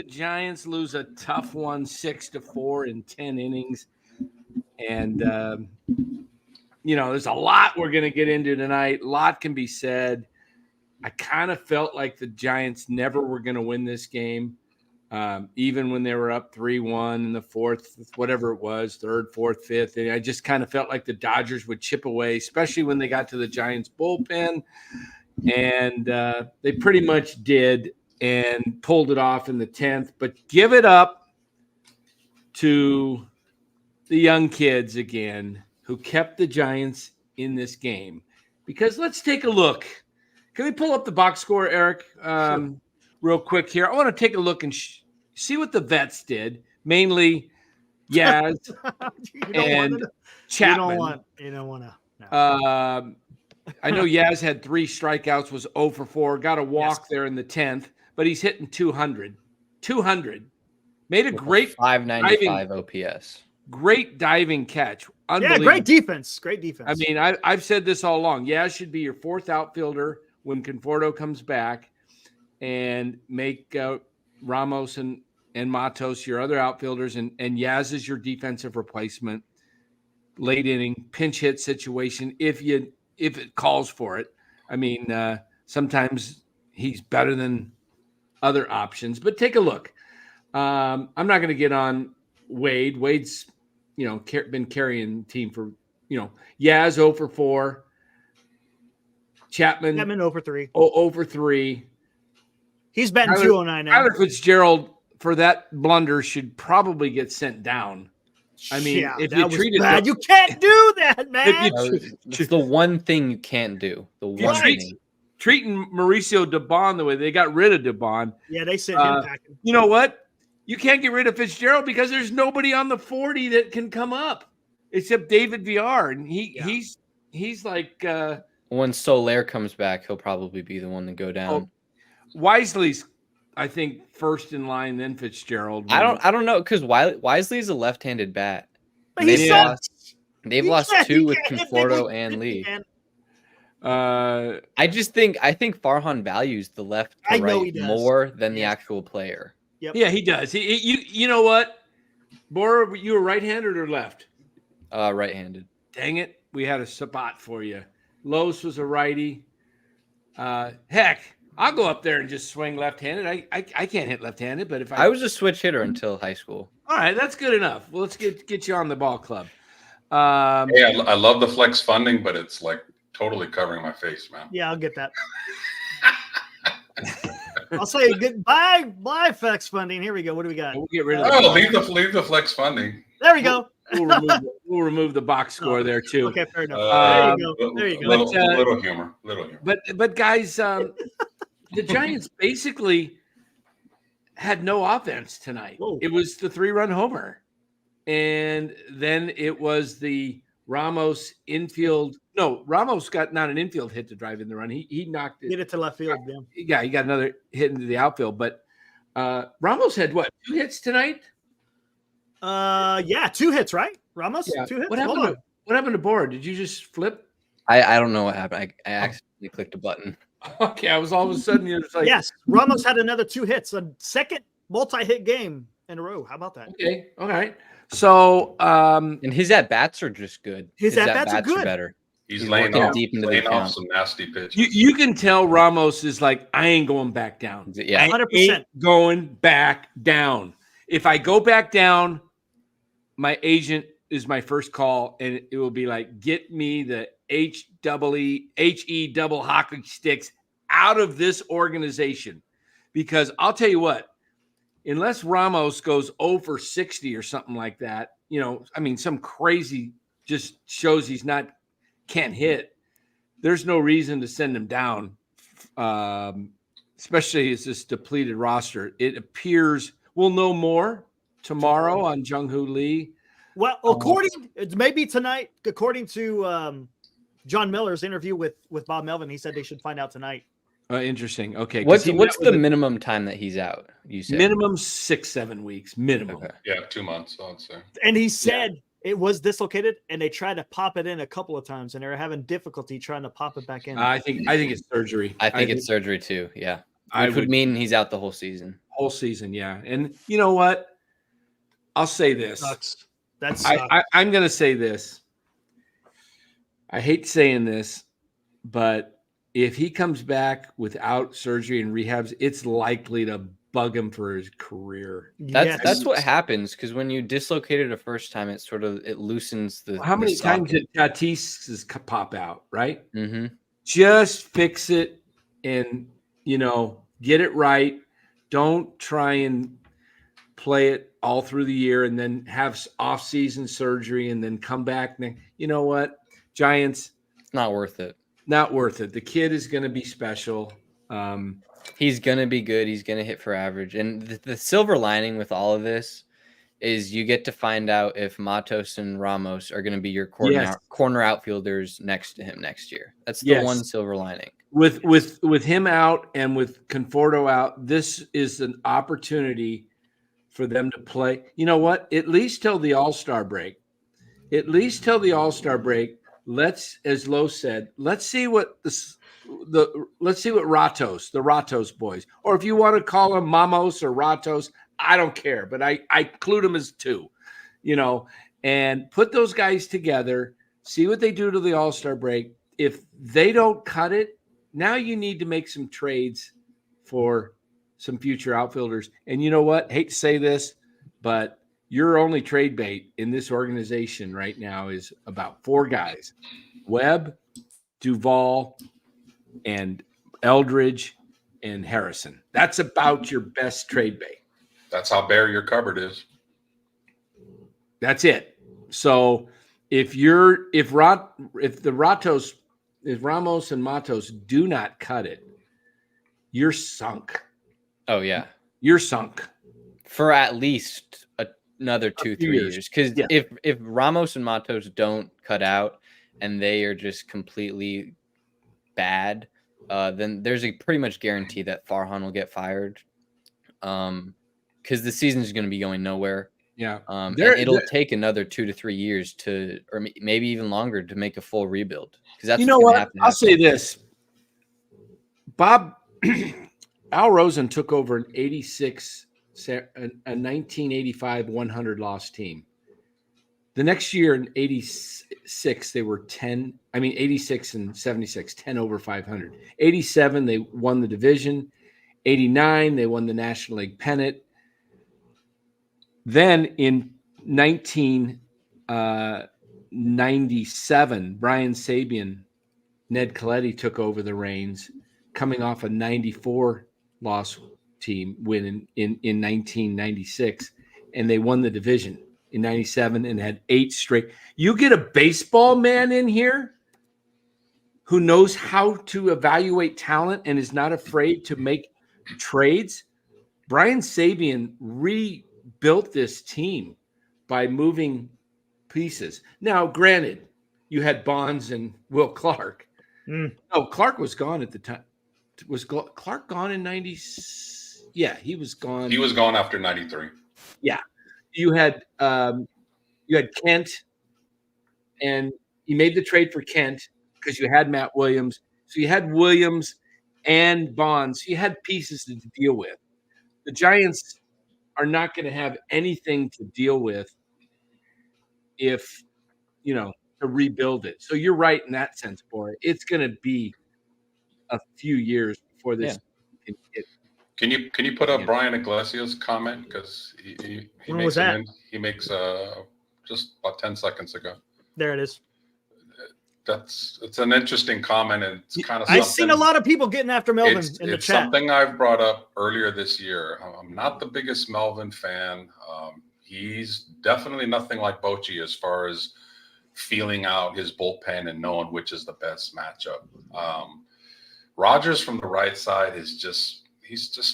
Giants lose a tough one, 6-4 in 10 innings. And, there's a lot we're going to get into tonight. A lot can be said. I kind of felt like the Giants never were going to win this game, even when they were up 3-1 in the fourth, whatever it was, third, fourth, fifth. And I just kind of felt like the Dodgers would chip away, especially when they got to the Giants bullpen. And they pretty much did and pulled it off in the 10th. But give it up to the young kids again who kept the Giants in this game. Because let's take a look. Can we pull up the box score, Eric, real quick here? I want to take a look and see what the vets did, mainly Yaz and Chapman. You don't want to. No. I know Yaz had 3 strikeouts, was 0 for 4, got a walk there in the 10th, but he's hitting 200. 200. Made a great 595 OPS. Great diving catch. Yeah, great defense. Great defense. I mean, I've said this all along. Yaz should be your 4th outfielder when Conforto comes back, and make Ramos and Matos your other outfielders, and Yaz is your defensive replacement. Late inning pinch hit situation if it calls for it. I mean, sometimes he's better than other options, but take a look. I'm not going to get on Wade. Wade's been carrying the team for Yaz 0 for 4. Chapman 0 for 3. 0 for 3. He's batting 209 now. Tyler Fitzgerald for that blunder should probably get sent down. I mean, if you treat it bad, you can't do that, man. It's the one thing you can't do. The one thing. Treating Mauricio Dubon the way they got rid of Dubon. Yeah, they sent him packing. You know what? You can't get rid of Fitzgerald because there's nobody on the 40 that can come up except David VR, and he's like. When Soler comes back, he'll probably be the one to go down. Wisely's, I think, first in line, then Fitzgerald. I don't know, because Wisely is a left-handed bat. But they've lost 2 with Conforto and Lee. I think Farhan values the left to right more than the actual player. Yep. Yeah, he does. You know what? Bora, you were right-handed or left? Right-handed. Dang it. We had a spot for you. Los was a righty. Heck, I'll go up there and just swing left-handed. I can't hit left-handed, but if I was a switch hitter until high school. All right, that's good enough. Well, let's get you on the ball club. Hey, I love the flex funding, but it's like totally covering my face, man. Yeah, I'll get that. I'll say goodbye, flex funding. Here we go. What do we got? We'll get rid of leave the flex funding. There we go. We'll remove the box score there too. Okay, fair enough. There you go. Little humor. But guys, the Giants basically had no offense tonight. Whoa. It was the 3-run homer, and then it was the Ramos infield. No, Ramos got not an infield hit to drive in the run. He knocked it. Get it to left field. Yeah, he got another hit into the outfield. But Ramos had 2 hits tonight? 2 hits, right? Ramos, 2 hits. What happened to Bora? Did you just flip? I don't know what happened. I accidentally clicked a button. Okay, I was all of a sudden like yes. Ramos had another 2 hits, a second multi-hit game in a row. How about that? Okay, all right. So, and his at bats are just good. His at bats are good. Better. He's laying deep into the off some nasty pitches. You can tell Ramos is like, I ain't going back down. Yeah, 100%. Ain't going back down. If I go back down, my agent is my first call, and it will be like, get me the HE double hockey sticks out of this organization. Because I'll tell you what, unless Ramos goes 0 for 60 or something like that, some crazy just shows can't hit, there's no reason to send him down, especially as this depleted roster. It appears we'll know more tomorrow on Jung Hoo Lee. Well, it may be tonight, according to John Miller's interview with Bob Melvin, he said they should find out tonight. Interesting. Okay. What's the minimum time that he's out? You said minimum 6-7 weeks. Minimum. Okay. Yeah, 2 months, I'd say. And he said it was dislocated, and they tried to pop it in a couple of times, and they were having difficulty trying to pop it back in. I think it's surgery. I think it's surgery too. Yeah, which would mean he's out the whole season. Whole season, yeah. And you know what? I'll say this. Sucks. That's I'm going to say this. I hate saying this, but if he comes back without surgery and rehabs, it's likely to bug him for his career. That's what happens, because when you dislocate it a first time, it loosens the. How many times did Tatis's pop out? Right. Mm-hmm. Just fix it and get it right. Don't try and play it all through the year and then have off-season surgery and then come back. You know what, Giants? Not worth it. Not worth it. The kid is going to be special. He's going to be good. He's going to hit for average. And the silver lining with all of this is you get to find out if Matos and Ramos are going to be your corner outfielders next to him next year. That's the one silver lining. With him out and with Conforto out, this is an opportunity for them to play. You know what? At least till the All-Star break. Let's, as Lowe said, let's see what the Ratos boys, or if you want to call them Mamos or Ratos, I don't care, but I include them as two, and put those guys together, see what they do to the All-Star break. If they don't cut it, now you need to make some trades for some future outfielders. And you know what? Hate to say this, but your only trade bait in this organization right now is about 4 guys: Webb, Duvall, and Eldridge, and Harrison. That's about your best trade bait. That's how bare your cupboard is. That's it. So if Ramos and Matos do not cut it, you're sunk. Oh yeah, you're sunk for at least another 2-3 years. Because if Ramos and Matos don't cut out and they are just completely bad, then there's a pretty much guarantee that Farhan will get fired. Because the season is going to be going nowhere. Yeah. And it'll take another 2 to 3 years or maybe even longer to make a full rebuild. Because that's what? I'll say this. Al Rosen took over an 1985 100 loss team. The next year in 86, they were 86 and 76, 10 over 500. 87, they won the division. 89, they won the National League pennant. Then in 1997, Brian Sabian, Ned Colletti took over the reins, coming off a 94 loss team win in 1996, and they won the division in 97 and had 8 straight. You get a baseball man in here who knows how to evaluate talent and is not afraid to make trades. Brian Sabian rebuilt this team by moving pieces. Now, granted, you had Bonds and Will Clark. No, Clark was gone at the time. Was Clark gone in 90? Yeah, he was gone. He was gone after 93. Yeah. You had Kent, and you made the trade for Kent because you had Matt Williams. So you had Williams and Bonds. You had pieces to deal with. The Giants are not going to have anything to deal with if, to rebuild it. So you're right in that sense, Boy. It's going to be a few years before this can get. Can you put up Brian Iglesias' comment, because he makes he makes just about 10 seconds ago. There it is. It's an interesting comment, and it's kind of. I've seen a lot of people getting after Melvin in the chat. It's something I've brought up earlier this year. I'm not the biggest Melvin fan. He's definitely nothing like Bochy as far as feeling out his bullpen and knowing which is the best matchup. Rogers from the right side he's just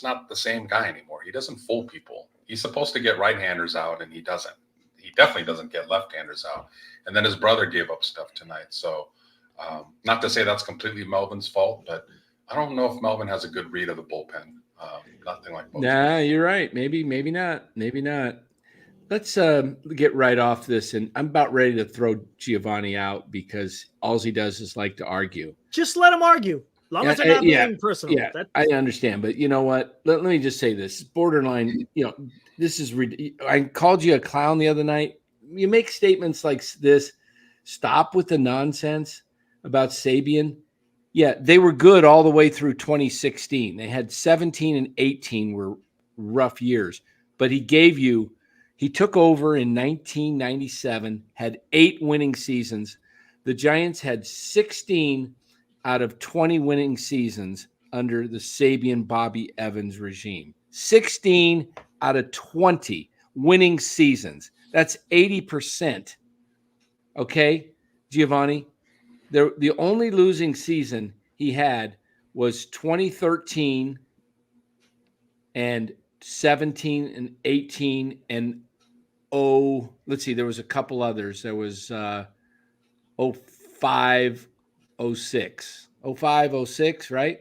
not the same guy anymore. He doesn't fool people. He's supposed to get right-handers out, and he doesn't. He definitely doesn't get left-handers out. And then his brother gave up stuff tonight. So not to say that's completely Melvin's fault, but I don't know if Melvin has a good read of the bullpen. Nothing like Bochy. Nah, you're right. Maybe not. Let's get right off this, and I'm about ready to throw Giovanni out because all he does is like to argue. Just let him argue. long as they're not being personal. Yeah, I understand. But you know what? Let me just say this. Borderline, this is – I called you a clown the other night. You make statements like this. Stop with the nonsense about Sabian. Yeah, they were good all the way through 2016. They had 17 and 18 were rough years. But he took over in 1997, had 8 winning seasons. The Giants had 16 out of 20 winning seasons under the Sabian Bobby Evans regime. 16 out of 20 winning seasons. That's 80%. Okay, Giovanni? The only losing season he had was 2013 and 17 and 18 and let's see, there was a couple others. There was 05, 06. 05, 06, right?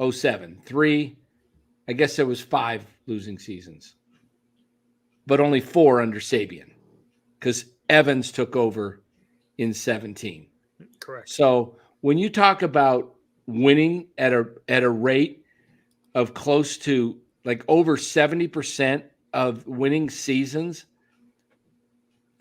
07. 3. I guess there was 5 losing seasons. But only 4 under Sabian. Because Evans took over in 17. Correct. So when you talk about winning at a rate of close to like over 70% of winning seasons,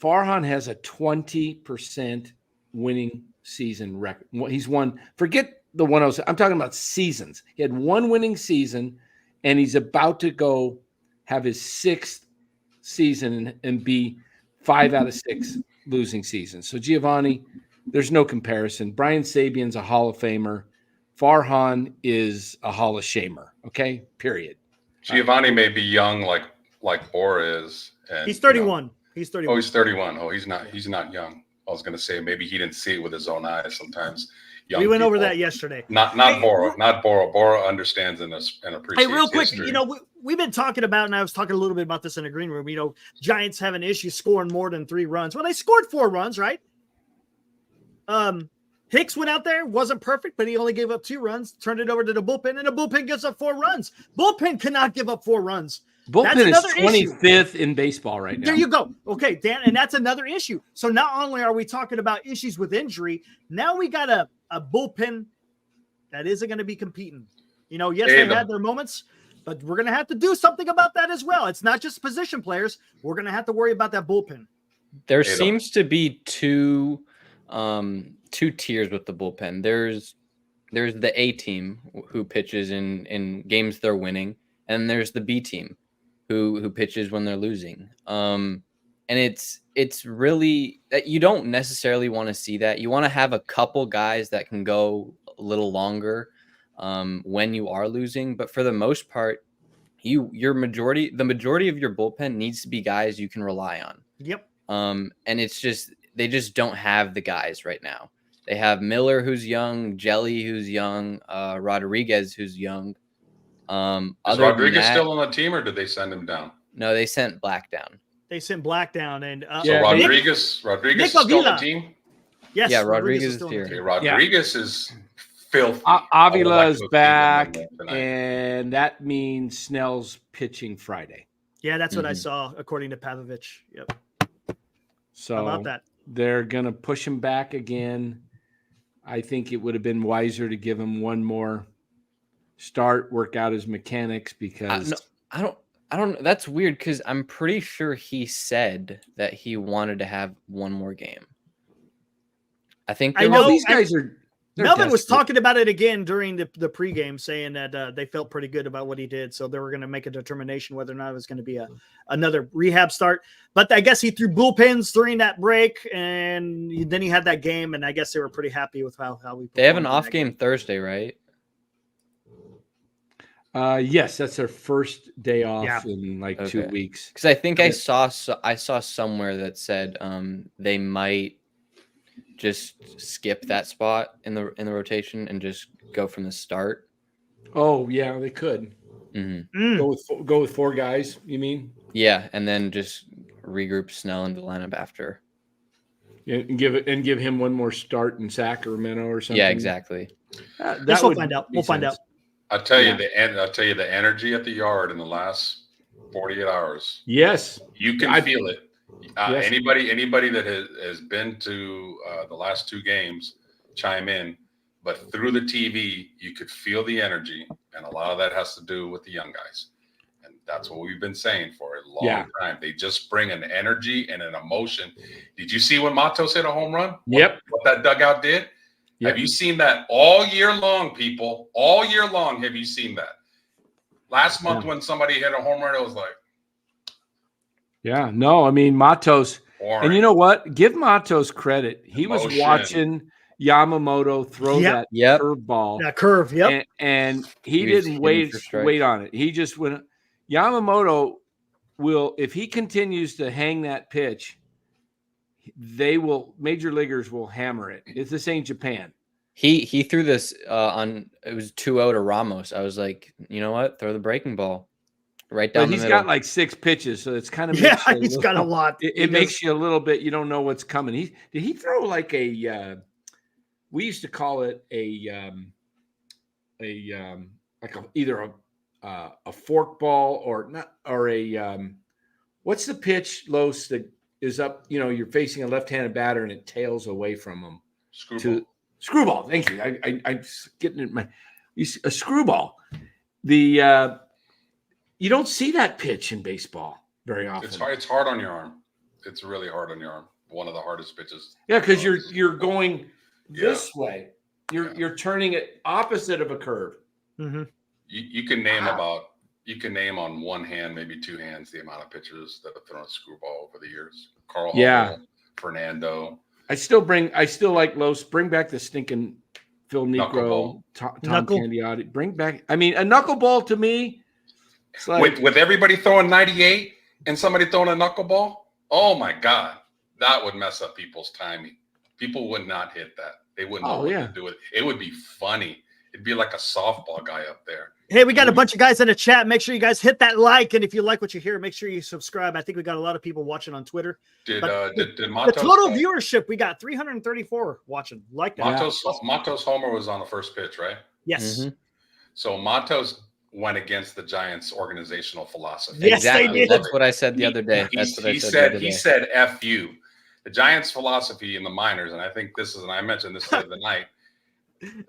Farhan has a 20% winning season record. He's won, forget the 107. I'm talking about seasons. He had 1 winning season, and he's about to go have his 6th season and be 5 out of 6 losing seasons. So Giovanni, there's no comparison. Brian Sabian's a Hall of Famer. Farhan is a Hall of Shamer. Okay, period. Giovanni may be young like Bora is. And, he's 31. He's 31. Oh, he's 31. Oh, he's not young. I was going to say maybe he didn't see it with his own eyes sometimes. We went over that yesterday. Not Bora. Not Bora. Bora understands and appreciates. Hey, real quick, history. we've been talking about, and I was talking a little bit about this in the green room. Giants have an issue scoring more than 3 runs. Well, they scored 4 runs, right? Hicks went out there, wasn't perfect, but he only gave up 2 runs, turned it over to the bullpen, and the bullpen gives up 4 runs. Bullpen cannot give up 4 runs. Bullpen is 25th in baseball right now. There you go. Okay, Dan, and that's another issue. So not only are we talking about issues with injury, now we got a bullpen that isn't going to be competing. Yes, they had their moments, but we're going to have to do something about that as well. It's not just position players. We're going to have to worry about that bullpen. There seems to be two tiers with the bullpen. There's the A team who pitches in games they're winning, and there's the B team who pitches when they're losing. And it's really that you don't necessarily want to see that. You want to have a couple guys that can go a little longer when you are losing, but for the most part, the majority of your bullpen needs to be guys you can rely on. Yep. And it's just they just don't have the guys right now. They have Miller, who's young, Jelly, who's young, Rodriguez, who's young. Is Rodriguez still on the team, or did they send him down? No, they sent Black down. They sent Black down, and so Rodriguez is still on the team. Yes, yeah, Rodriguez is here. Okay, Rodriguez is filthy. Avila is back, and that means Snell's pitching Friday. Yeah, that's what I saw, according to Pavlovich. Yep. So how about that? They're going to push him back again. I think it would have been wiser to give him one more start, work out his mechanics, because I don't. That's weird because I'm pretty sure he said that he wanted to have one more game. I think these guys are. Melvin was talking about it again during the pregame, saying that they felt pretty good about what he did, so they were going to make a determination whether or not it was going to be another rehab start. But I guess he threw bullpens during that break, and then he had that game, and I guess they were pretty happy with how we. They have an off game Thursday, right? Yes, that's their first day off in 2 weeks. Because I think I saw somewhere that said they might just skip that spot in the rotation and just go from the start. Oh yeah, they could. Mm-hmm. Go with 4 guys. You mean? Yeah, and then just regroup Snell into the lineup after. Yeah, and give him one more start in Sacramento or something. Yeah, exactly. We'll find out. We'll find out. I'll tell you the energy at the yard in the last 48 hours. Yes, you can feel it. Yes. Anybody that has been to the last 2 games, chime in. but through the TV, you could feel the energy, and a lot of that has to do with the young guys. And that's what we've been saying for a long time. They just bring an energy and an emotion. Did you see when Matos hit a home run? Yep. What that dugout did? Yep. Have you seen that all year long, people? All year long, have you seen that? Last month when somebody hit a home run, it was like. Yeah, no, I mean, Matos. Boring. And you know what? Give Matos credit. He was watching Yamamoto throw that curveball. That curve, and he didn't wait on it. He just went. Yamamoto will, if he continues to hang that pitch, major leaguers will hammer it. This ain't Japan. He threw this on, it was 2-0 to Ramos. I was like, you know what? Throw the breaking ball right down the middle. He's got like 6 pitches, so it's kind of he's got a lot. It makes you a little bit. You don't know what's coming. Did he throw like a? We used to call it either a fork ball or a what's the pitch, Los, that is up? You know, you're facing a left-handed batter and it tails away from him. Screwball. Thank you. I'm getting it. A screwball. You don't see that pitch in baseball very often. It's hard on your arm. It's really hard on your arm. One of the hardest pitches. Yeah, because you're going this way. You're turning it opposite of a curve. Mm-hmm. You can name on one hand, maybe 2 hands, the amount of pitchers that have thrown a screwball over the years. Carl Hubbell, Fernando. I still like Los. Bring back the stinking Phil Negro, Tom Candiotti. Bring back. I mean, a knuckleball to me. It's like, with everybody throwing 98 and somebody throwing a knuckleball. Oh my God, that would mess up people's timing. People would not hit that. They wouldn't know what to do with it. It would be funny. It'd be like a softball guy up there. Hey, we got a bunch of guys in the chat. Make sure you guys hit that like, and if you like what you hear, make sure you subscribe. I think we got a lot of people watching on Twitter. Did the Matos, total viewership? We got 334 watching. Like that. Matos homer was on the first pitch, right? Yes. Mm-hmm. So Matos went against the Giants' organizational philosophy. Yes, exactly. they did. That's what I said the other day. He said F you. The Giants' philosophy in the minors, and I think I mentioned this the other night.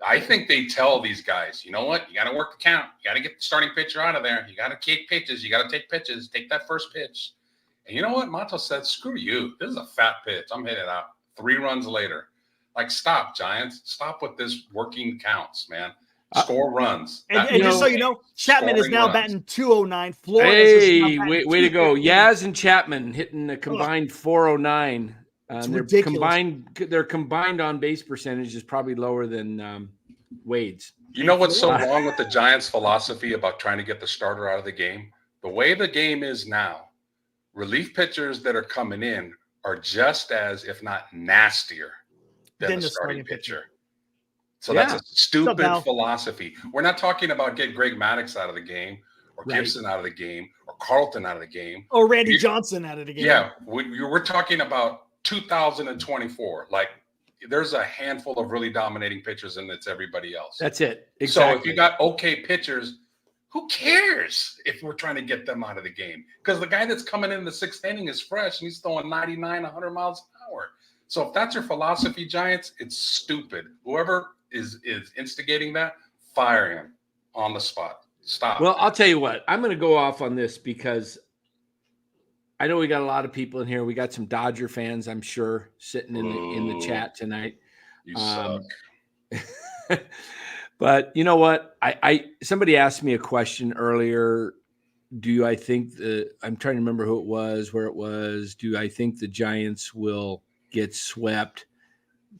I think they tell these guys, you know what? You got to work the count. You got to get the starting pitcher out of there. You got to take pitches. You got to take pitches. Take that first pitch. And you know what? Matos said, screw you. This is a fat pitch. I'm hitting it out. 3 runs later. Like, stop, Giants. Stop with this working counts, man. Score runs. And just so you know, Chapman is now batting .209. Flores way to go. Yaz and Chapman hitting a combined .409. Their combined on base percentage is probably lower than Wade's. You know what's so wrong with the Giants' philosophy about trying to get the starter out of the game? The way the game is now, relief pitchers that are coming in are just as, if not nastier, than the starting pitcher. So that's a stupid philosophy. We're not talking about getting Greg Maddux out of the game, or Gibson out of the game, or Carlton out of the game, or Randy Johnson out of the game. Yeah, we're talking about 2024. Like, there's a handful of really dominating pitchers, and it's everybody else. That's it. Exactly. So if you got okay pitchers, who cares if we're trying to get them out of the game? Because the guy that's coming in the 6th inning is fresh, and he's throwing 99, 100 miles an hour. So if that's your philosophy, Giants, it's stupid. Whoever is instigating that, fire him on the spot. Stop. Well, I'll tell you what. I'm going to go off on this because I know we got a lot of people in here. We got some Dodger fans, I'm sure, sitting in the chat tonight. You suck. But you know what? Somebody asked me a question earlier. I'm trying to remember who it was, where it was. Do I think the Giants will get swept?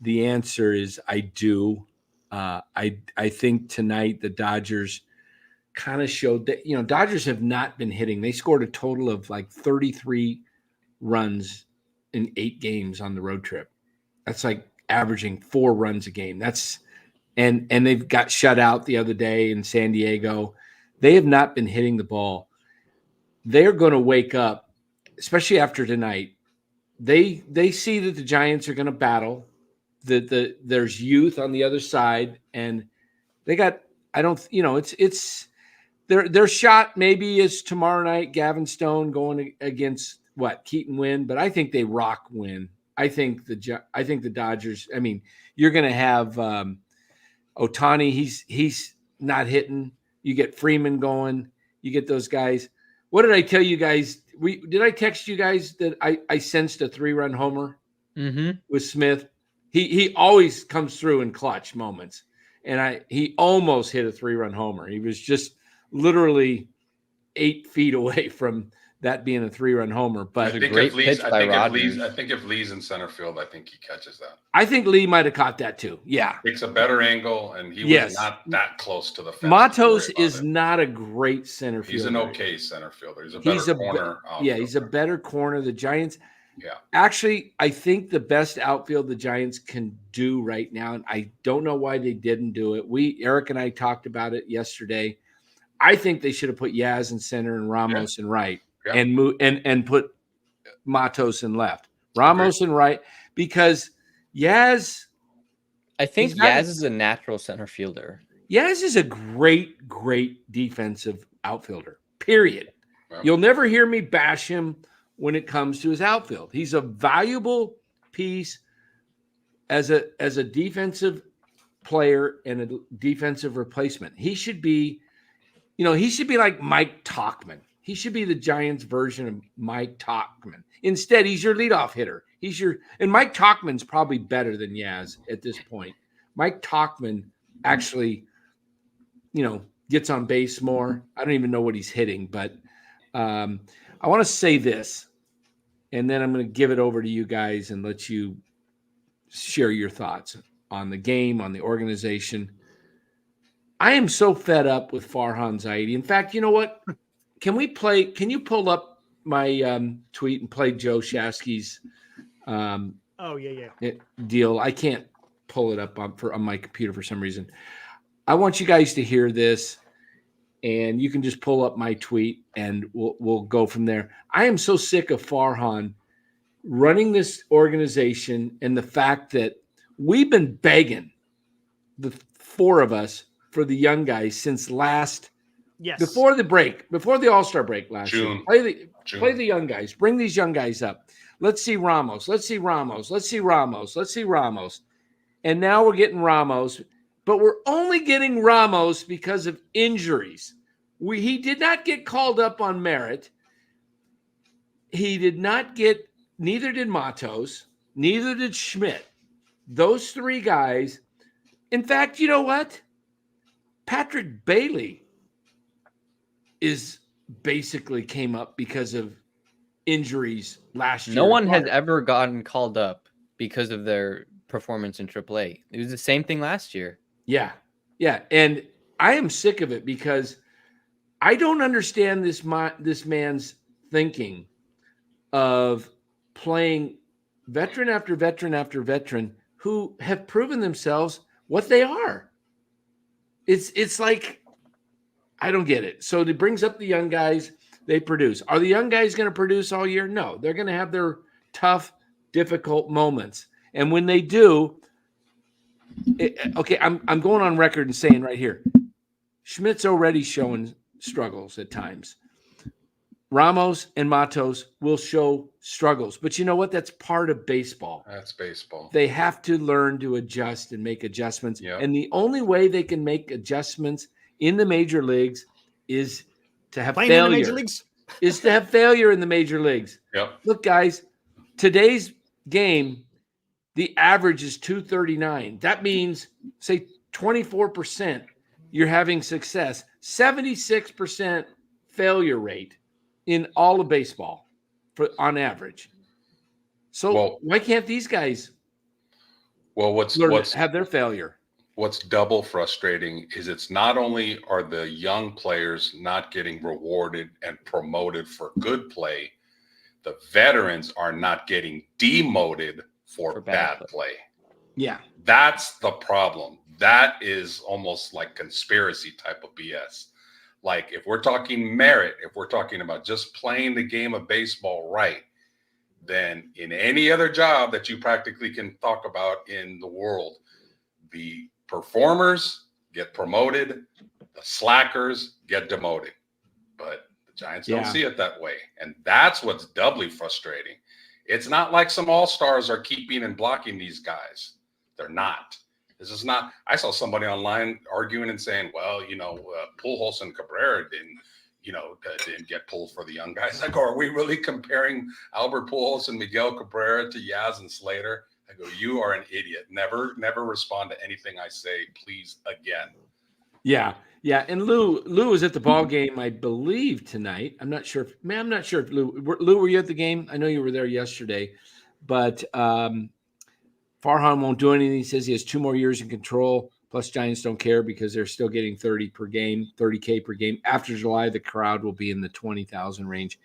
The answer is I do. I think tonight the Dodgers kind of showed that, Dodgers have not been hitting. They scored a total of like 33 runs in 8 games on the road trip. That's like averaging 4 runs a game. And they've got shut out the other day in San Diego. They have not been hitting the ball. They're going to wake up, especially after tonight. They see that the Giants are going to battle. That there's youth on the other side, and they got. It's their shot maybe is tomorrow night. Gavin Stone going against Keaton Wynn, but I think they rock Wynn. I think the Dodgers. I mean, you're going to have Ohtani, he's not hitting. You get Freeman going. You get those guys. What did I tell you guys? Did I text you guys that I sensed a 3-run homer with Smith? He always comes through in clutch moments, and he almost hit a 3-run homer. He was just literally 8 feet away from that being a 3-run homer. But I think if Lee's in center field, I think he catches that. I think Lee might have caught that too. Yeah. Takes a better angle, and he was not that close to the fence. Matos is not a great center fielder. He's an okay center fielder. He's a better corner. He's a better corner. The Giants. Yeah. Actually, I think the best outfield the Giants can do right now, and I don't know why they didn't do it. Eric and I talked about it yesterday. I think they should have put Yaz in center and Ramos in right. Yeah. And put Matos in left. Ramos in right, because Yaz. I think Yaz is a natural center fielder. Yaz is a great defensive outfielder, period. Wow. You'll never hear me bash him when it comes to his outfield. He's a valuable piece as a defensive player and a defensive replacement. He should be, like Mike Tauchman. He should be the Giants version of Mike Tauchman. Instead, he's your leadoff hitter. And Mike Tauchman's probably better than Yaz at this point. Mike Tauchman actually, gets on base more. I don't even know what he's hitting, but I want to say this, and then I'm going to give it over to you guys and let you share your thoughts on the game, on the organization. I am so fed up with Farhan Zaidi. In fact, you know what? Can you pull up my tweet and play Joe Shasky's deal? I can't pull it up on my computer for some reason. I want you guys to hear this, and you can just pull up my tweet and we'll go from there. I am so sick of Farhan running this organization and the fact that we've been begging, the 4 of us, for the young guys since before the All-Star break last year. Play the young guys. Bring these young guys up. Let's see Ramos. And now we're getting Ramos, but we're only getting Ramos because of injuries. He did not get called up on merit. Neither did Matos, neither did Schmidt. Those 3 guys. In fact, you know what? Patrick Bailey basically came up because of injuries last year. No one has ever gotten called up because of their performance in AAA. It was the same thing last year. Yeah. And I am sick of it because I don't understand this man's thinking of playing veteran after veteran after veteran who have proven themselves what they are. It's like, I don't get it. So it brings up the young guys. They produce. Are the young guys going to produce all year? No, they're going to have their tough, difficult moments. And when they do, I'm going on record and saying right here, Schmidt's already showing struggles at times. Ramos and Matos will show struggles. But you know what? That's part of baseball. That's baseball. They have to learn to adjust and make adjustments. Yep. And the only way they can make adjustments in the major leagues is to have failure. In the major leagues? Is to have failure in the major leagues. Yep. Look, guys, today's game, the average is 239. That means, say, 24% you're having success. 76% failure rate in all of baseball on average. So why can't these guys have their failure? What's double frustrating is it's not only are the young players not getting rewarded and promoted for good play, the veterans are not getting demoted for bad play. Yeah. That's the problem. That is almost like conspiracy type of BS. Like if we're talking merit, if we're talking about just playing the game of baseball right, then in any other job that you practically can talk about in the world, the performers get promoted, the slackers get demoted. But the Giants don't see it that way. And that's what's doubly frustrating. It's not like some all-stars are keeping and blocking these guys. They're not. This is not. I saw somebody online arguing and saying, well, Pujols and Cabrera didn't get pulled for the young guys. I go, are we really comparing Albert Pujols and Miguel Cabrera to Yaz and Slater? I go, you are an idiot. Never respond to anything I say, please, again. Yeah. Yeah. And Lou was at the ball game, I believe, tonight. I'm not sure if Lou, were you at the game? I know you were there yesterday, but Farhan won't do anything. He says he has 2 more years in control. Plus, Giants don't care because they're still getting 30K per game. After July, the crowd will be in the 20,000 range.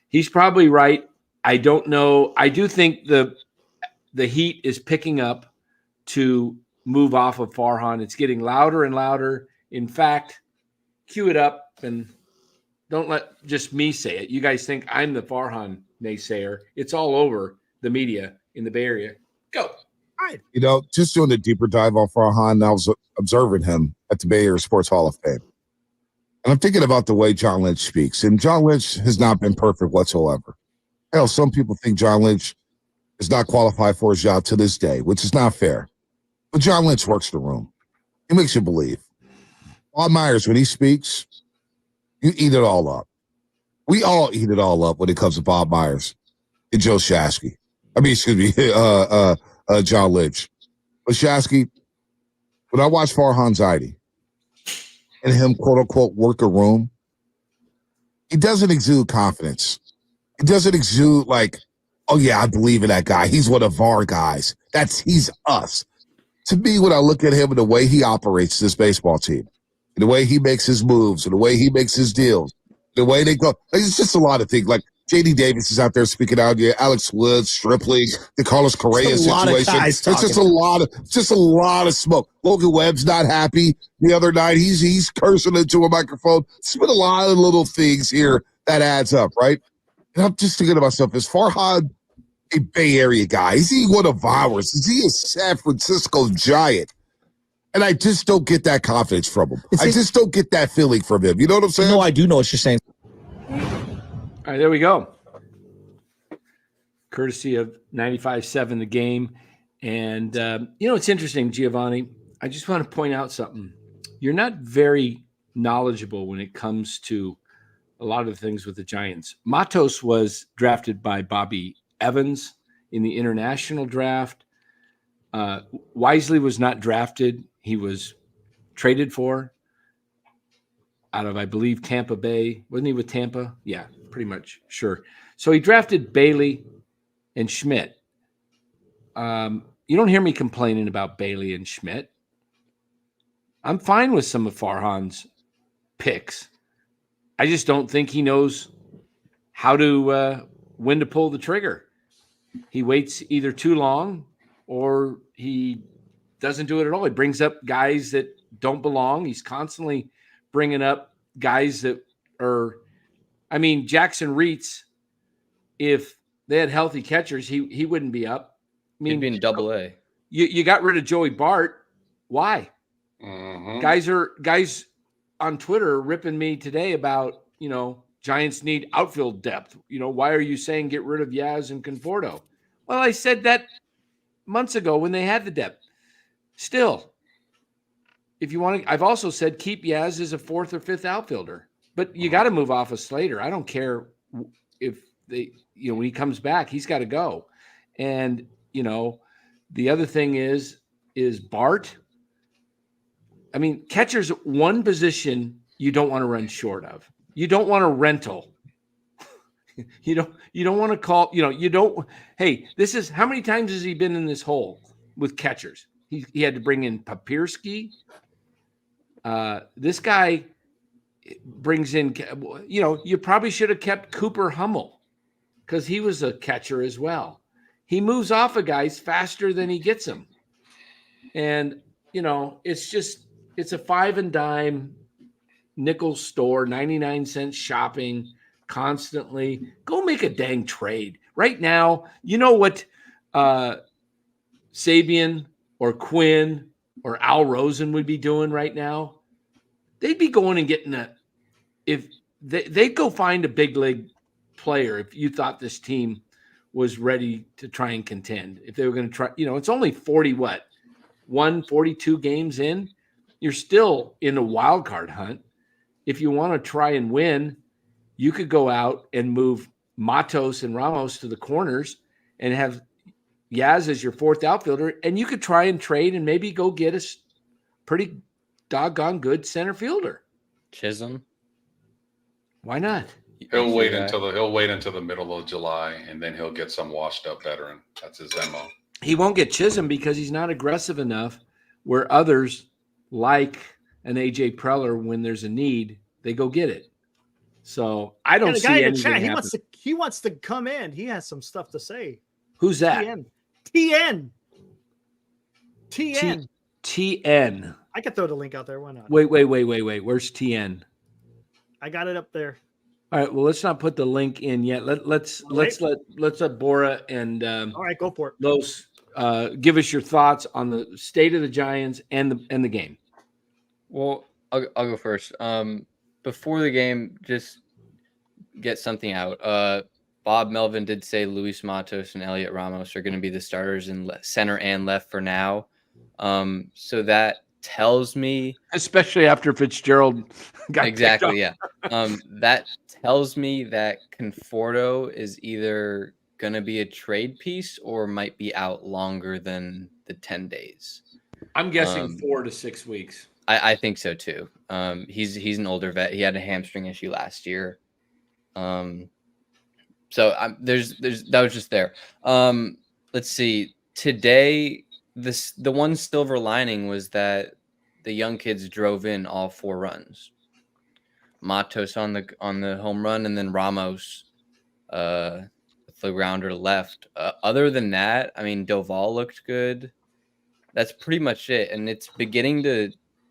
He's probably right. I don't know. I do think the heat is picking up to move off of Farhan. It's getting louder and louder. In fact, cue it up and don't let just me say it. You guys think I'm the Farhan naysayer. It's all over the media in the Bay Area. Go. Just doing a deeper dive on Farhan, I was observing him at the Bay Area Sports Hall of Fame. And I'm thinking about the way John Lynch speaks. And John Lynch has not been perfect whatsoever. Hell, some people think John Lynch is not qualified for his job to this day, which is not fair. But John Lynch works the room. He makes you believe. Bob Myers, when he speaks, you eat it all up. We all eat it all up when it comes to Bob Myers and Joe Shasky. John Lynch. But Shasky, when I watch Farhan Zaidi and him, quote unquote, work a room, he doesn't exude confidence. He doesn't exude like, oh yeah, I believe in that guy. He's one of our guys. He's us. To me, when I look at him and the way he operates this baseball team, and the way he makes his moves, and the way he makes his deals, the way they go, it's just a lot of things. Like J.D. Davis is out there speaking out. Yeah, Alex Woods, Stripley, the Carlos Correa situation. It's just a lot of smoke. Logan Webb's not happy. The other night, he's cursing into a microphone. It's been a lot of little things here that adds up, right? And I'm just thinking to myself, is Farhan a Bay Area guy? Is he one of ours? Is he a San Francisco Giant? And I just don't get that confidence from him. I just don't get that feeling from him. You know what I'm saying? No, I do know what you're saying. All right, there we go. Courtesy of 95.7 The Game. And, it's interesting, Giovanni. I just want to point out something. You're not very knowledgeable when it comes to a lot of the things with the Giants. Matos was drafted by Bobby Evans in the international draft. Wisely was not drafted. He was traded for out of, I believe, Tampa Bay. Wasn't he with Tampa? Yeah, pretty much. Sure. So he drafted Bailey and Schmidt. You don't hear me complaining about Bailey and Schmidt. I'm fine with some of Farhan's picks. I just don't think he knows how to when to pull the trigger. He waits either too long or he doesn't do it at all. He brings up guys that don't belong. He's constantly bringing up guys that are, Jackson Reitz, if they had healthy catchers, he wouldn't be up. He'd be in Double-A. You got rid of Joey Bart. Why? Mm-hmm. Guys on Twitter ripping me today about, Giants need outfield depth. Why are you saying get rid of Yaz and Conforto? Well, I said that months ago when they had the depth. Still, if you want to, I've also said keep Yaz as a 4th or 5th outfielder, but you got to move off of Slater. I don't care if they, when he comes back, he's got to go. And, the other thing is Bart. Catcher's one position you don't want to run short of. You don't want a rental. You don't want to call, you don't. Hey, this is how many times has he been in this hole with catchers? He had to bring in Papirski. This guy brings in, you probably should have kept Cooper Hummel because he was a catcher as well. He moves off of guys faster than he gets them. And, it's a 5 and dime nickel store, 99-cent shopping constantly. Go make a dang trade right now. You know what Sabian or Quinn or Al Rosen would be doing right now? They'd be going and getting they'd go find a big league player if you thought this team was ready to try and contend. If they were going to try, it's only 40 42 games in, you're still in a wild card hunt. If you want to try and win, you could go out and move Matos and Ramos to the corners and have Yaz as your fourth outfielder, and you could try and trade and maybe go get a pretty doggone good center fielder. Chisholm. Why not? He'll wait until the middle of July, and then he'll get some washed up veteran. That's his MO. He won't get Chisholm because he's not aggressive enough. Where others, like an AJ Preller, when there's a need, they go get it. So I don't see anything happen. He wants to come in. He has some stuff to say. Who's that? TN. TN. I could throw the link out there. Why not? Wait. Where's TN? I got it up there. All right. Well, let's not put the link in yet. Let's let Bora and all right, go for it. Los give us your thoughts on the state of the Giants and the game. Well, I'll go first. Before the game, just get something out. Bob Melvin did say Luis Matos and Elliot Ramos are going to be the starters in center and left for now. So that tells me, especially after Fitzgerald got exactly, yeah. That tells me that Conforto is either going to be a trade piece or might be out longer than the 10 days. I'm guessing 4 to 6 weeks. I think so too. He's an older vet. He had a hamstring issue last year. So that was just there. Let's see. Today, the one silver lining was that the young kids drove in all 4 runs. Matos on the home run, and then Ramos, the grounder left. Other than that, I mean, Doval looked good. That's pretty much it, and it's beginning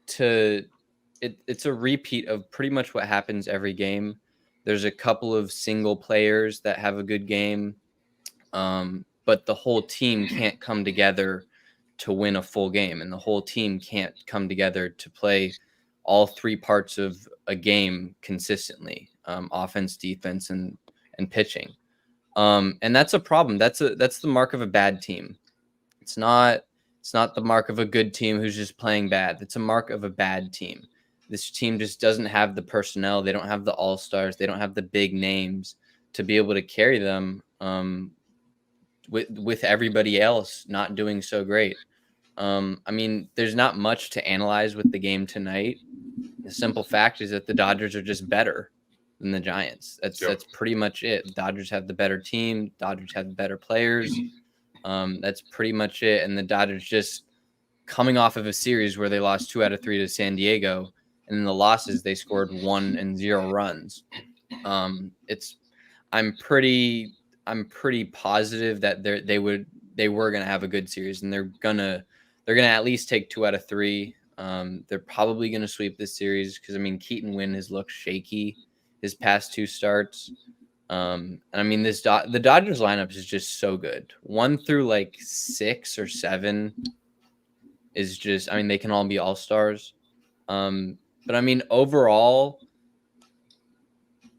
it's a repeat of pretty much what happens every game. There's a couple of single players that have a good game, but the whole team can't come together to win a full game, and the whole team can't come together to play all 3 parts of a game consistently, offense, defense, and pitching. And that's a problem. That's the mark of a bad team. It's not the mark of a good team who's just playing bad. It's a mark of a bad team. This team just doesn't have the personnel. They don't have the all-stars. They don't have the big names to be able to carry them with everybody else not doing so great. I mean, there's not much to analyze with the game tonight. The simple fact is that the Dodgers are just better than the Giants. That's pretty much it. The Dodgers have the better team. Dodgers have the better players. That's pretty much it. And the Dodgers just coming off of a series where they lost 2 out of 3 to San Diego, and in the losses they scored 1 and 0 runs. I'm pretty positive that they were going to have a good series, and they're gonna at least take 2 out of 3. They're probably going to sweep this series because, I mean, Keaton Wynn has looked shaky his past 2 starts. And I mean, the Dodgers lineup is just so good. 1 through like 6 or 7 is just, I mean, they can all be all-stars. But I mean, overall,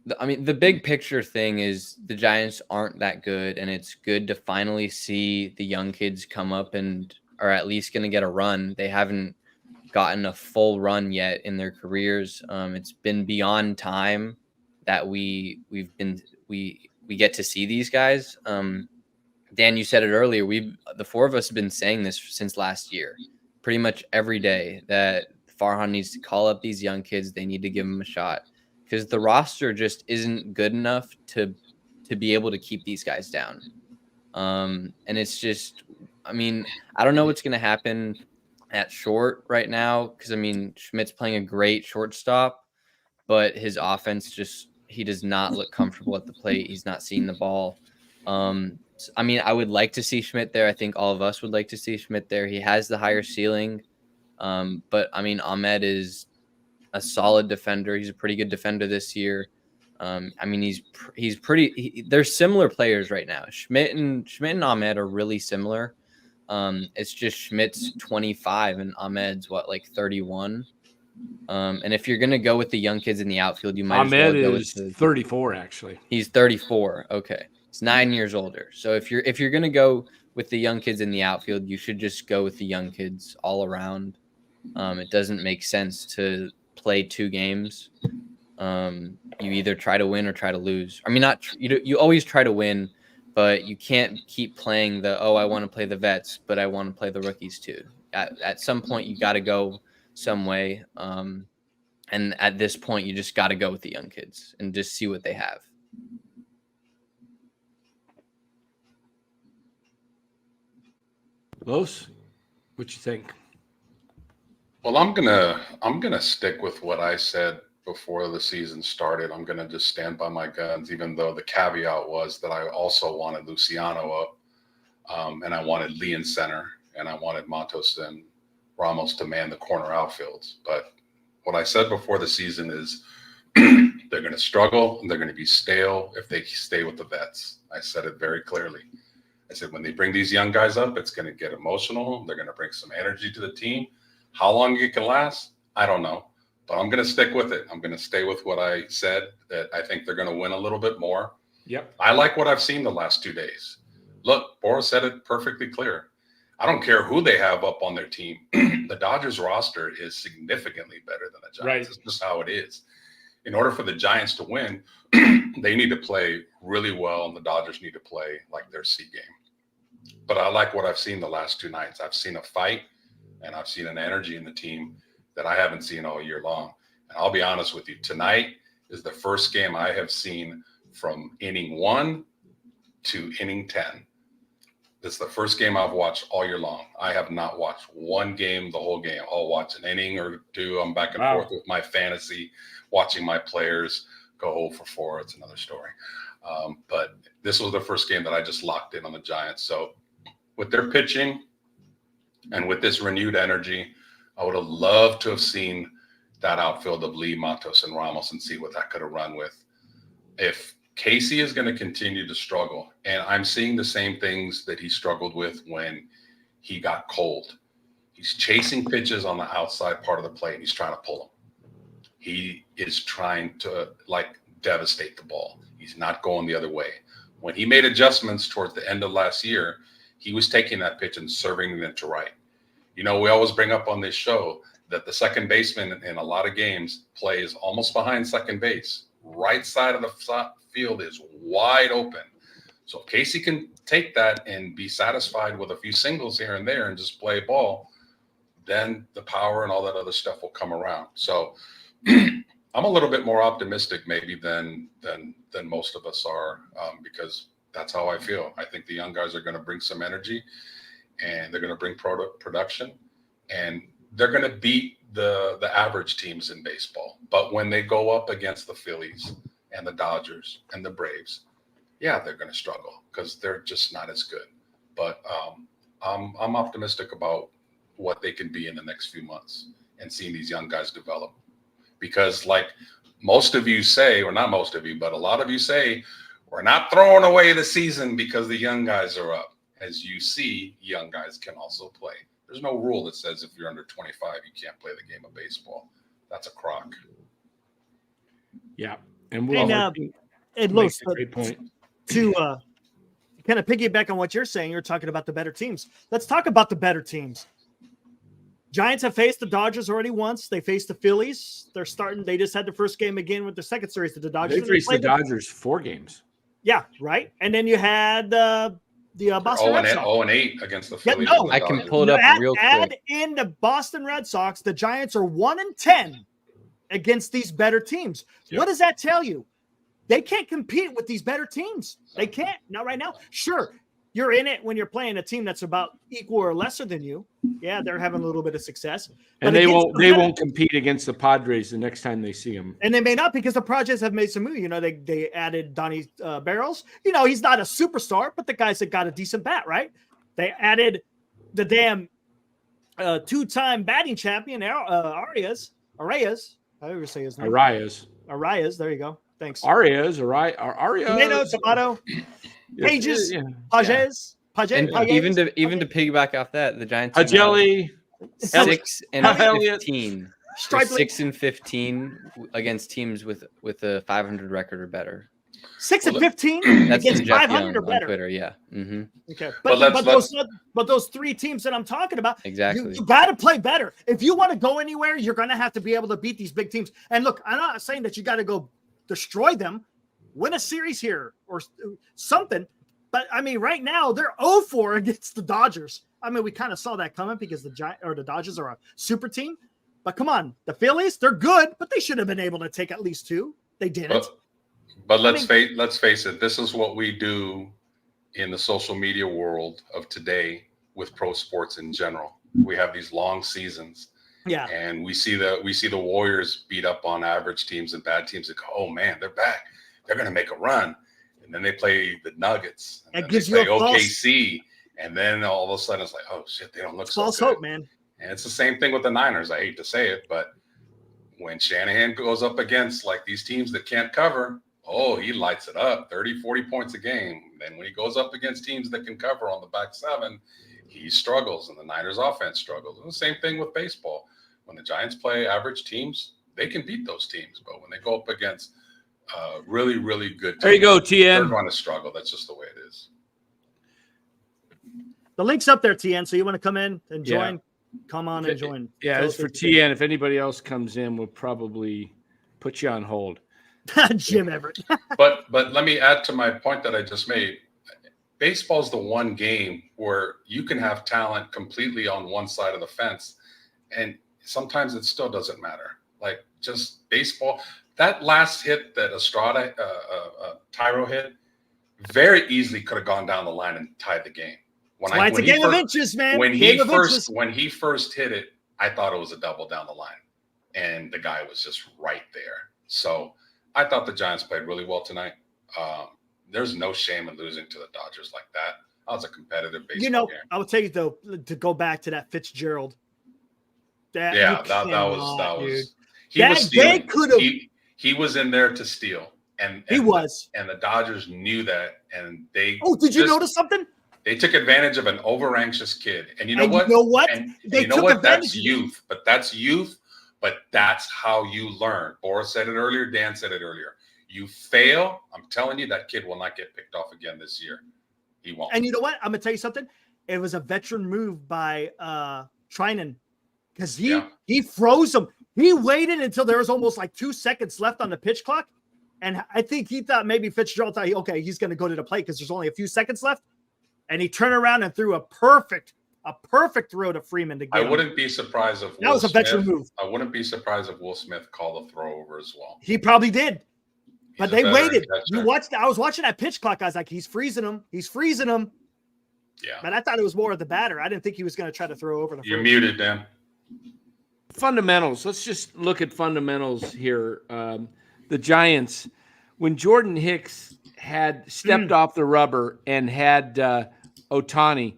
the big picture thing is the Giants aren't that good, and it's good to finally see the young kids come up and are at least going to get a run. They haven't gotten a full run yet in their careers. It's been beyond time that we get to see these guys. Dan, you said it earlier. The 4 of us have been saying this since last year, pretty much every day, that Farhan needs to call up these young kids. They need to give them a shot because the roster just isn't good enough to be able to keep these guys down. And it's just, I mean, I don't know what's going to happen at short right now because, I mean, Schmidt's playing a great shortstop, but his offense he does not look comfortable at the plate. He's not seeing the ball. I mean, I would like to see Schmidt there. I think all of us would like to see Schmidt there. He has the higher ceiling. But I mean, Ahmed is a solid defender. He's a pretty good defender this year. I mean, he's pretty. They're similar players right now. Schmidt and Ahmed are really similar. It's just Schmidt's 25 and Ahmed's like 31. And if you're gonna go with the young kids in the outfield, you might Ahmed as well go is with 34 actually. He's 34. Okay, he's 9 years older. So if you're gonna go with the young kids in the outfield, you should just go with the young kids all around. It doesn't make sense to play 2 games. You either try to win or try to lose. I mean, you always try to win, but you can't keep playing I want to play the vets, but I want to play the rookies too. At some point, you got to go some way. And at this point, you just got to go with the young kids and just see what they have. Los, what you think? Well, I'm gonna stick with what I said before the season started. I'm gonna just stand by my guns, even though the caveat was that I also wanted Luciano up, and I wanted Lee in center, and I wanted Matos and Ramos to man the corner outfields. But what I said before the season is they're going to struggle and they're going to be stale if they stay with the vets. I said it very clearly. I said, when they bring these young guys up, it's going to get emotional. They're going to bring some energy to the team. How long it can last, I don't know. But I'm going to stick with it. I'm going to stay with what I said, that I think they're going to win a little bit more. Yep. I like what I've seen the last 2 days. Look, Boris said it perfectly clear. I don't care who they have up on their team. The Dodgers roster is significantly better than the Giants. Right. It's just how it is. In order for the Giants to win, they need to play really well, and the Dodgers need to play like their C game. But I like what I've seen the last 2 nights. I've seen a fight, and I've seen an energy in the team that I haven't seen all year long. And I'll be honest with you, tonight is the first game I have seen from inning 1 to inning 10. This is the first game I've watched all year long. I have not watched one game the whole game. I'll watch an inning or 2. I'm back and forth with my fantasy, watching my players go 0 for 4. It's another story. But this was the first game that I just locked in on the Giants. So with their pitching and with this renewed energy, I would have loved to have seen that outfield of Lee, Matos, and Ramos and see what that could have run with. If Casey is going to continue to struggle, and I'm seeing the same things that he struggled with when he got cold. He's chasing pitches on the outside part of the plate, and he's trying to pull them. He is trying to, devastate the ball. He's not going the other way. When he made adjustments towards the end of last year, he was taking that pitch and serving it to right. We always bring up on this show that the second baseman in a lot of games plays almost behind second base. Right side of the field is wide open. So if Casey can take that and be satisfied with a few singles here and there and just play ball, then the power and all that other stuff will come around. So I'm a little bit more optimistic maybe than most of us are, because that's how I feel. I think the young guys are going to bring some energy, and they're going to bring production, and they're going to beat the average teams in baseball. But when they go up against the Phillies and the Dodgers and the Braves, yeah, they're going to struggle because they're just not as good. But I'm optimistic about what they can be in the next few months and seeing these young guys develop. Because like most of you say, or not most of you, but a lot of you say, we're not throwing away the season because the young guys are up. As you see, young guys can also play. There's no rule that says if you're under 25, you can't play the game of baseball. That's a crock. Yeah. And look, great point. To kind of piggyback on what you're saying, you're talking about the better teams. Let's talk about the better teams. Giants have faced the Dodgers already once. They faced the Phillies. They just had the first game again with the second series to the Dodgers. They faced the Dodgers 4 games. Yeah, right. And then you had the Boston Red Sox. 0-8 against the Phillies. Yeah, no, I can pull it up real quick. Add in the Boston Red Sox, the Giants are 1-10 against these better teams. Yep. What does that tell you? They can't compete with these better teams. They can't. Not right now. Sure, you're in it when you're playing a team that's about equal or lesser than you. Yeah, they're having a little bit of success. And they won't compete against the Padres the next time they see them. And they may not, because the Padres have made some move. They added Donnie Barrels. He's not a superstar, but the guy's got a decent bat, right? They added the damn 2-time batting champion, Arias. I always say his name. Arias. There you go. Thanks. Arias. Tomato. Pages. Yeah. Pages. And even to piggyback off that, the Giants are 6-15. 6-15 against teams with a 500 record or better. 6-15 That's against Jeff 500 Young or better. on Twitter. Yeah. Mm-hmm. Okay, But those three teams that I'm talking about, Exactly. you got to play better. If you want to go anywhere, you're going to have to be able to beat these big teams. And look, I'm not saying that you got to go destroy them, win a series here or something. But I mean, right now they're 0-4 against the Dodgers. I mean, we kind of saw that coming because the Dodgers are a super team. But come on, the Phillies, they're good, but they should have been able to take at least 2. They didn't. But let's face it. This is what we do in the social media world of today with pro sports in general. We have these long seasons. Yeah. And we see the Warriors beat up on average teams and bad teams and go, oh man, they're back. They're going to make a run. And then they play the Nuggets. And that gives you a OKC. And then all of a sudden it's like, oh shit, they don't look so false good. hope, man. And it's the same thing with the Niners. I hate to say it, but when Shanahan goes up against like these teams that can't cover, oh, he lights it up, 30, 40 points a game. Then when he goes up against teams that can cover on the back 7, he struggles, and the Niners offense struggles. And the same thing with baseball. When the Giants play average teams, they can beat those teams. But when they go up against really, really good teams, there you go, TN. They're going to struggle. That's just the way it is. The link's up there, TN. So you want to come in and join? Yeah. Come on and join. Yeah, it's for TN. If anybody else comes in, we'll probably put you on hold. Jim Everett. but let me add to my point that I just made. Baseball's the one game where you can have talent completely on one side of the fence, and sometimes it still doesn't matter. Like just baseball, that last hit that Estrada, Tyro hit, very easily could have gone down the line and tied the game. It's a game of inches, man. When he first hit it, I thought it was a double down the line, and the guy was just right there. So I thought the Giants played really well tonight. There's no shame in losing to the Dodgers like that. That was a competitive baseball game. I will tell you though, to go back to that Fitzgerald. That was he was stealing. He was in there to steal, and he was. And the Dodgers knew that, and they. Oh, did you notice something? They took advantage of an over-anxious kid, and you know what? That's youth, but that's youth. But that's how you learn. Boris said it earlier. Dan said it earlier. You fail, I'm telling you, that kid will not get picked off again this year. He won't. And you know what? I'm going to tell you something. It was a veteran move by Trinan because he froze him. He waited until there was almost like 2 seconds left on the pitch clock. And I think he thought maybe Fitzgerald thought, okay, he's going to go to the plate because there's only a few seconds left. And he turned around and threw a perfect throw to Freeman to get him. I wouldn't be surprised if that was a veteran move. I wouldn't be surprised if Will Smith called a throw over as well. He probably did. But they waited. I was watching that pitch clock. I was like, he's freezing him. He's freezing him. Yeah. But I thought it was more of the batter. I didn't think he was going to try to throw over the You're muted, Dan. Fundamentals. Let's just look at fundamentals here. The Giants, when Jordan Hicks had stepped off the rubber and had Ohtani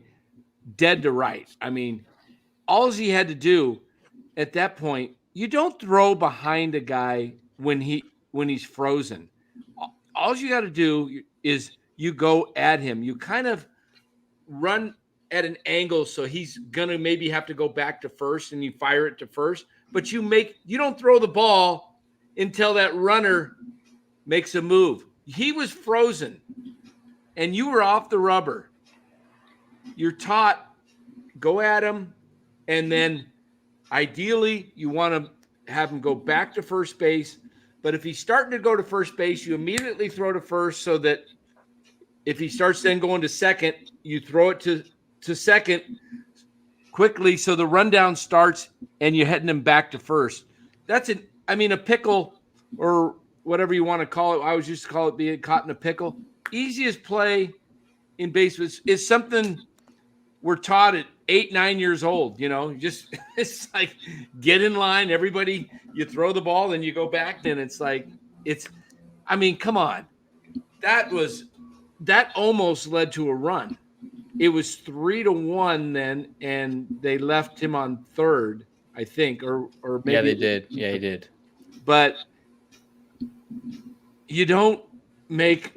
dead to right. I mean, all he had to do at that point, you don't throw behind a guy when he's frozen. All you got to do is you go at him. You kind of run at an angle so he's going to maybe have to go back to first and you fire it to first, but you don't throw the ball until that runner makes a move. He was frozen and you were off the rubber. You're taught, go at him, and then ideally you want to have him go back to first base. But if he's starting to go to first base, you immediately throw to first so that if he starts then going to second, you throw it to second quickly so the rundown starts and you're heading him back to first. That's a pickle or whatever you want to call it. I always used to call it being caught in a pickle. Easiest play in baseball is something we're taught at 8, 9 years old. It's like get in line, everybody. You throw the ball, then you go back. Then it's like come on. That almost led to a run. It was 3-1 then, and they left him on third, I think, or maybe they did. Yeah, he did. But you don't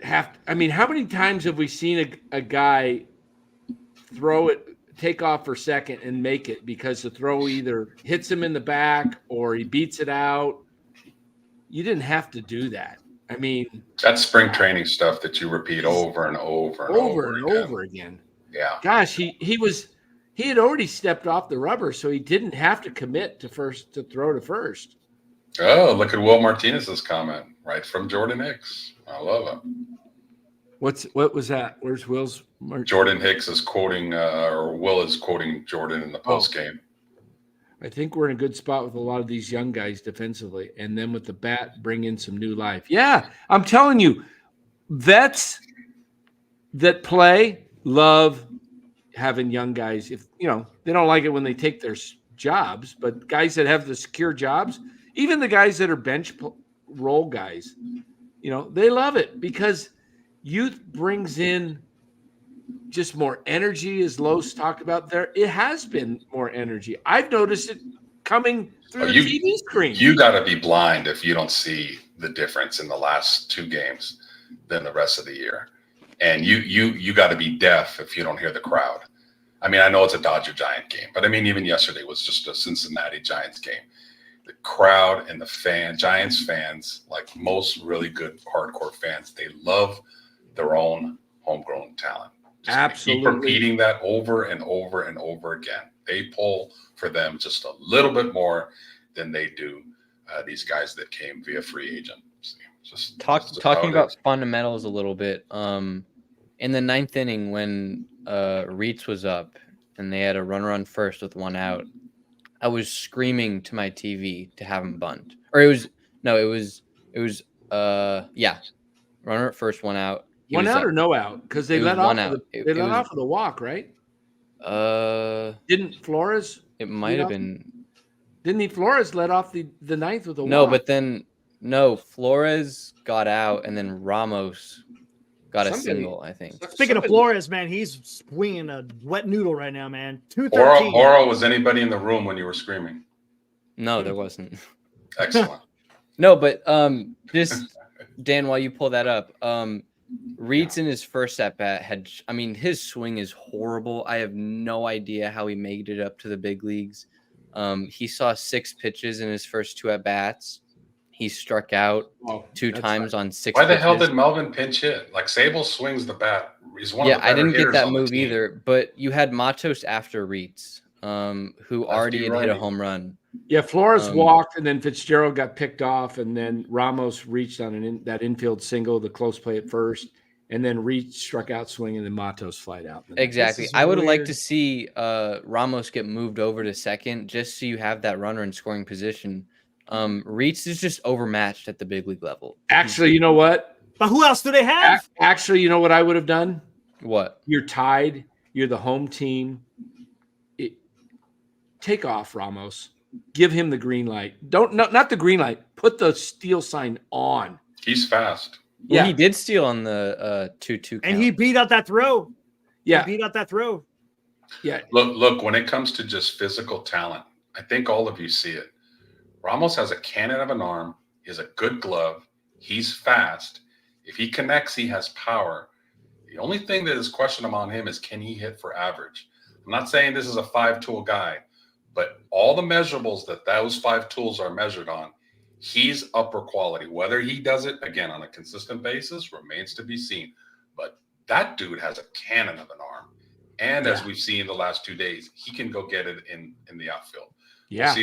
how many times have we seen a guy throw it, take off for second and make it because the throw either hits him in the back or he beats it out? You didn't have to do that. I mean, That's spring training stuff that you repeat over and over and over again. Yeah. Gosh, he had already stepped off the rubber, so he didn't have to commit to throw to first. Oh, look at Will Martinez's comment right from Jordan Hicks. I love it. What was that? Where's Will's? Jordan Hicks is quoting, or Will is quoting Jordan in the post game. I think we're in a good spot with a lot of these young guys defensively, and then with the bat, bring in some new life. Yeah, I'm telling you, vets that play love having young guys. If they don't like it when they take their jobs, but guys that have the secure jobs, even the guys that are bench role guys, they love it because youth brings in just more energy, as Los talked about there. It has been more energy. I've noticed it coming through the TV screen. You got to be blind if you don't see the difference in the last 2 games than the rest of the year. And you got to be deaf if you don't hear the crowd. I mean, I know it's a Dodger Giant game, but I mean, even yesterday was just a Cincinnati Giants game. The crowd and the Giants fans, like most really good hardcore fans, they love their own homegrown talent. Just absolutely. Keep repeating that over and over and over again. They pull for them just a little bit more than they do these guys that came via free agent. Just talking about fundamentals a little bit. In the 9th inning, when Reitz was up and they had a runner on first with 1 out, I was screaming to my TV to have him bunt. Or it was runner at first, 1 out. 1 out or no out? Because they let off of the walk, right? Didn't Flores? It might have been. Didn't Flores let off the 9th with a walk? No, but then Flores got out, and then Ramos got a single, I think. Speaking of Flores, man, he's swinging a wet noodle right now, man. 213. Oro, was anybody in the room when you were screaming? No, there wasn't. Excellent. No, but just Dan, while you pull that up, Reitz in his first at bat his swing is horrible. I have no idea how he made it up to the big leagues. He saw 6 pitches in his first 2 at bats. He struck out 2 times on 6 Why the pitches. hell did Melvin pinch hit? Like Sable swings the bat. He's one of the better I didn't get that move team. either. But you had Matos after Reitz, who already had hit a home run. Yeah, Flores walked, and then Fitzgerald got picked off, and then Ramos reached on that infield single, the close play at first, and then Reitz struck out swinging, and Matos flied out. Exactly. I would like to see Ramos get moved over to second just so you have that runner in scoring position. Reitz is just overmatched at the big league level. Actually, you know what? But who else do they have? Actually, you know what I would have done? What? You're tied. You're the home team. Take off Ramos. Give him the green light. Not the green light. Put the steal sign on. He's fast. Well, he did steal on the 2-2 count. And he beat out that throw. Yeah. He beat out that throw. Yeah. Look, when it comes to just physical talent, I think all of you see it. Ramos has a cannon of an arm. He has a good glove. He's fast. If he connects, he has power. The only thing that is questionable on him is, can he hit for average? I'm not saying this is a 5-tool guy, but all the measurables that those 5 tools are measured on, he's upper quality. Whether he does it, again, on a consistent basis remains to be seen. But that dude has a cannon of an arm. And as we've seen the last 2 days, he can go get it in the outfield. Yeah.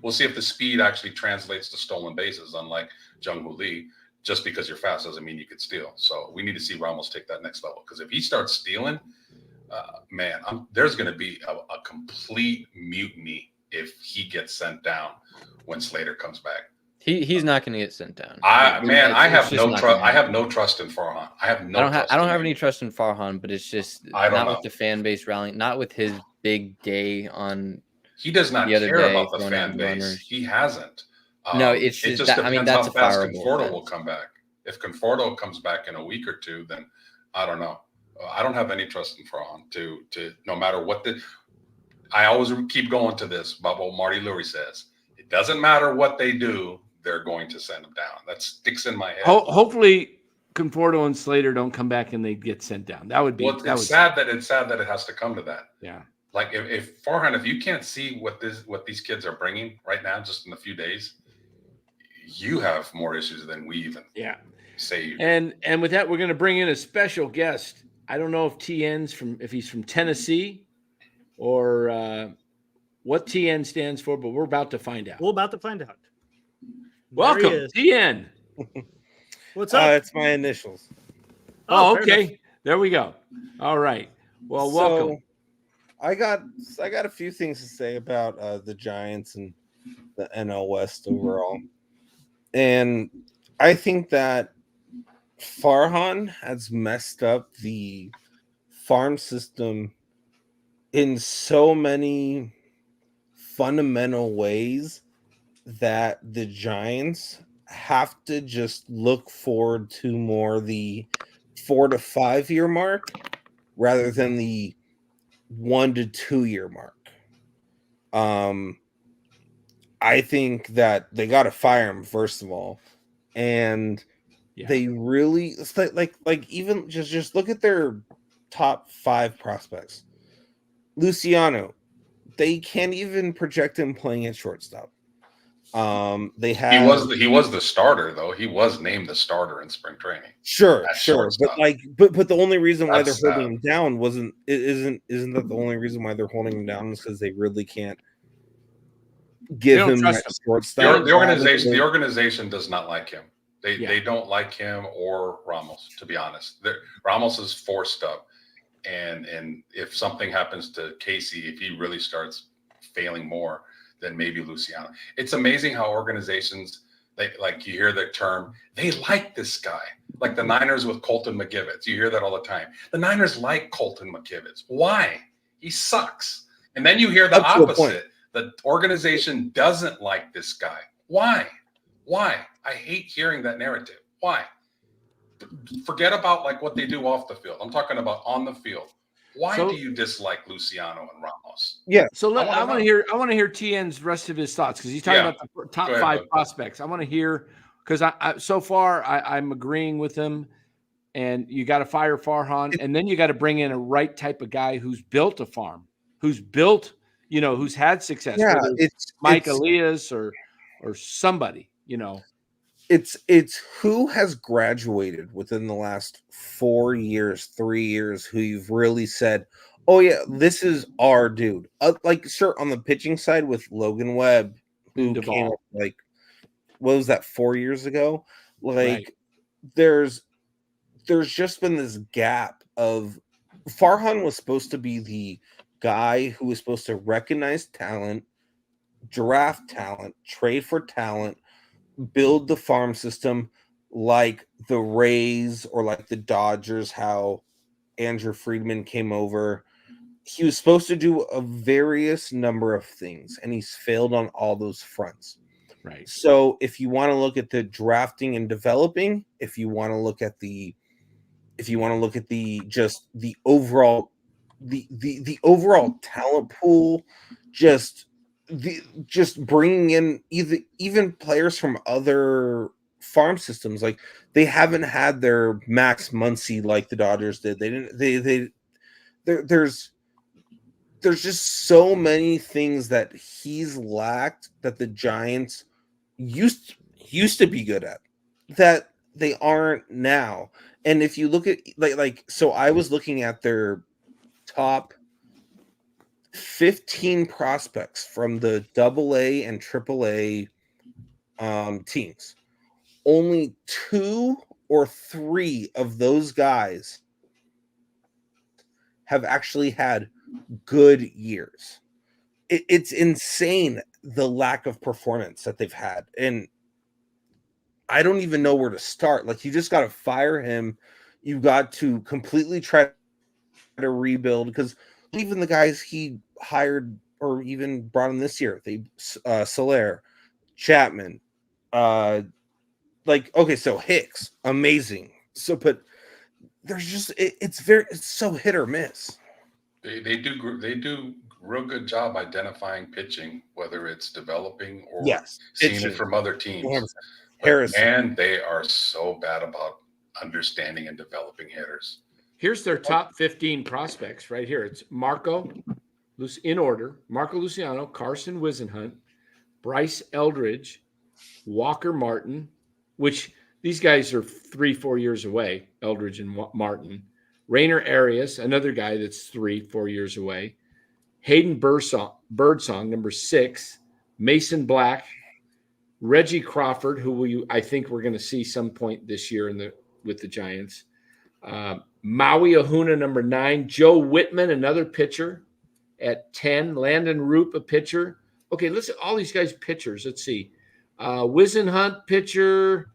We'll see if the speed actually translates to stolen bases, unlike Jung Hoo Lee. Just because you're fast doesn't mean you could steal. So we need to see Ramos take that next level. Because if he starts stealing, there's going to be a complete mutiny if he gets sent down when Slater comes back. He's not going to get sent down. I have no trust. I have no trust in Farhan. I don't have any trust in Farhan, but it's just not with the fan base rallying, not with his big day on. He does not care about the fan base. Runners. He hasn't. No, it just depends that's how fast fireable Conforto will come back. If Conforto comes back in a week or 2, then I don't know. I don't have any trust in Farhan to no matter what I always keep going to this about what Marty Lurie says. It doesn't matter what they do, they're going to send him down. That sticks in my head. Hopefully Conforto and Slater don't come back and they get sent down. That would be it's sad that it has to come to that. Yeah. Like if Farhan, if you can't see what these kids are bringing right now, just in a few days, you have more issues than we even say you do. And with that, we're going to bring in a special guest. I don't know if if he's from Tennessee or what TN stands for, but we're about to find out. We're about to find out. Welcome, TN. What's up? It's my initials. Oh, okay. There we go. All right. Well, welcome. I got a few things to say about the Giants and the NL West overall. And I think that Farhan has messed up the farm system in so many fundamental ways that the Giants have to just look forward to more the 4 to 5 year mark rather than the 1 to 2 year mark. I think that they got to fire him first of all, and they really it's like even just look at their top 5 prospects. Luciano, they can't even project him playing at shortstop. They have he was the starter though. He was named the starter in spring training. Sure. But the only reason why they're holding him down isn't that the only reason why they're holding him down is because they really can't give him that shortstop. The organization does not like him. They don't like him or Ramos, to be honest. Ramos is forced up. And if something happens to Casey, if he really starts failing more, then maybe Luciano. It's amazing how organizations, like you hear the term, they like this guy. Like the Niners with Colton McGivens. You hear that all the time. The Niners like Colton McGivens. Why? He sucks. And then you hear the opposite. The organization doesn't like this guy. Why? I hate hearing that narrative. Why? Forget about like what they do off the field. I'm talking about on the field. Why do you dislike Luciano and Ramos? Yeah. So I want to hear TN's rest of his thoughts because he's talking about the top 5 prospects. I want to hear because so far I'm agreeing with him. And you got to fire Farhan, and then you got to bring in a right type of guy who's built a farm, who's had success. Yeah, it's Mike Elias or somebody. It's who has graduated within the last 4 years, 3 years, who you've really said, oh yeah, this is our dude. Sure, on the pitching side with Logan Webb, who came up, what was that, 4 years ago? There's just been this gap of Farhan was supposed to be the guy who was supposed to recognize talent, draft talent, trade for talent, build the farm system like the Rays or like the Dodgers, how Andrew Friedman came over. He was supposed to do a various number of things, and he's failed on all those fronts. Right. So if you want to look at the drafting and developing, if you want to look at the overall talent pool, just bringing in even players from other farm systems, like they haven't had their Max Muncy like the Dodgers did. There's just so many things that he's lacked that the Giants used to be good at that they aren't now. And if you look at so I was looking at their top 15 prospects from the AA and AAA teams. Only 2 or 3 of those guys have actually had good years. It's insane the lack of performance that they've had. And I don't even know where to start. Like, you just got to fire him. You got to completely try to rebuild, because even the guys he hired or even brought in this year, Soler, Chapman, so Hicks, amazing. So, but there's just it's so hit or miss. They do real good job identifying pitching, whether it's developing or seeing it from other teams. And they are so bad about understanding and developing hitters. Here's their top 15 prospects right here. It's Marco Luciano, Carson Wisenhunt, Bryce Eldridge, Walker Martin, which these guys are 3-4 years away, Eldridge and Martin. Rainer Arias, another guy that's 3-4 years away. Hayden Birdsong, number 6. Mason Black. Reggie Crawford, who I think we're going to see some point this year with the Giants. Maui Ahuna, number 9. Joe Whitman, another pitcher at 10. Landon Roop, a pitcher. Okay, listen, all these guys pitchers. Let's see. Wisenhunt, pitcher.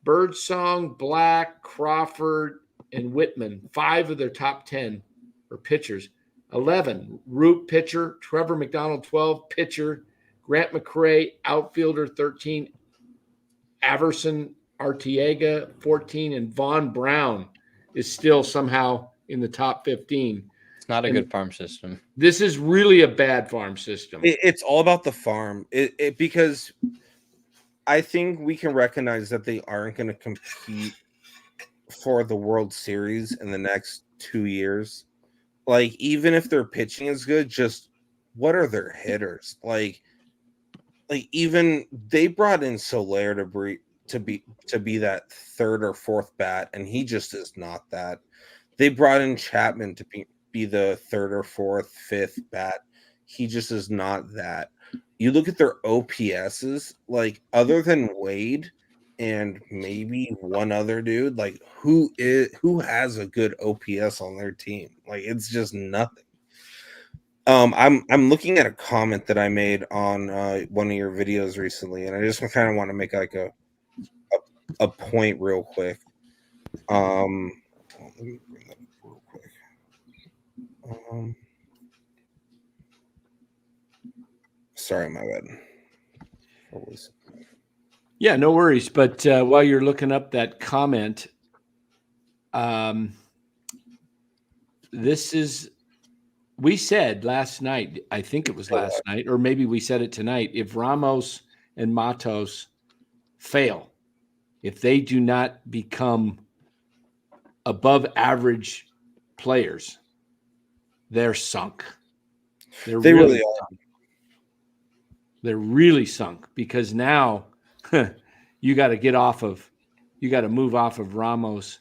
Birdsong, Black, Crawford, and Whitman. 5 of their top 10 are pitchers. 11, Roop, pitcher. Trevor McDonald, 12, pitcher. Grant McCrae, outfielder, 13. Averson Arteaga, 14. And Vaughn Brown is still somehow in the top 15. It's not a good farm system. This is really a bad farm system. It's all about the farm. Because I think we can recognize that they aren't going to compete for the World Series in the next 2 years. Like, even if their pitching is good, just what are their hitters? Like even they brought in Soler to be that third or fourth bat, and he just is not that. They brought in Chapman to be the third or fourth, fifth bat. He just is not that. You look at their OPSs, like, other than Wade and maybe one other dude, like, who has a good OPS on their team? Like, it's just nothing. I'm looking at a comment that I made on one of your videos recently, and I just kind of want to make like a point real quick. Let me bring that up real quick. Sorry, my bad. Yeah, no worries. But while you're looking up that comment, we said last night, I think it was last night, or maybe we said it tonight, if Ramos and Matos fail, if they do not become above average players, they're sunk. They really are. They're really sunk, because now you got to move off of Ramos.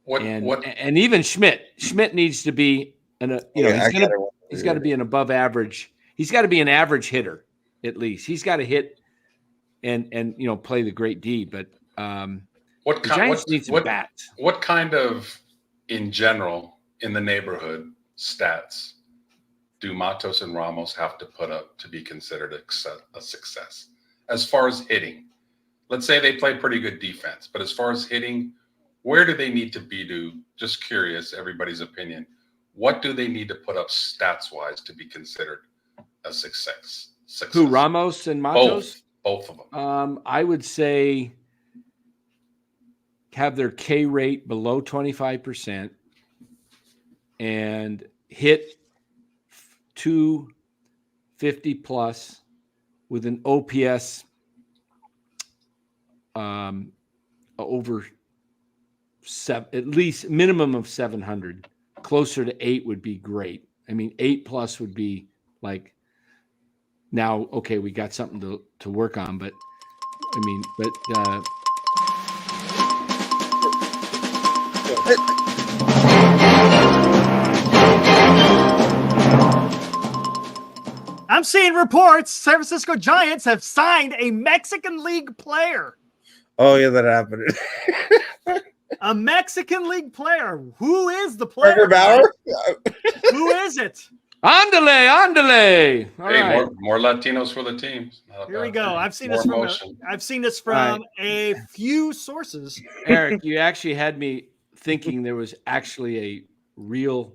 And even Schmidt. Schmidt needs to be he's got to be an above average. He's got to be an average hitter at least. He's got to hit and play the great D. But the Giants need some bats. What kind of, in general, in the neighborhood stats do Matos and Ramos have to put up to be considered a success? As far as hitting, let's say they play pretty good defense, but as far as hitting, where do they need to be to, just curious, everybody's opinion, what do they need to put up stats-wise to be considered a success? Who, Ramos and Matos? Both of them. I would say have their K rate below 25% and hit 250 plus with an OPS over at least minimum of 700. Closer to 8 would be great. I mean, 8 plus would be like, now, okay, we got something to work on, but I mean, I'm seeing reports San Francisco Giants have signed a Mexican League player. Oh, yeah, that happened. A Mexican League player. Who is the player? Trevor Bauer? Who is it? Andale. All hey, right. more Latinos for the team. Here we go. I've seen this from a few sources. Eric, you actually had me thinking there was actually a real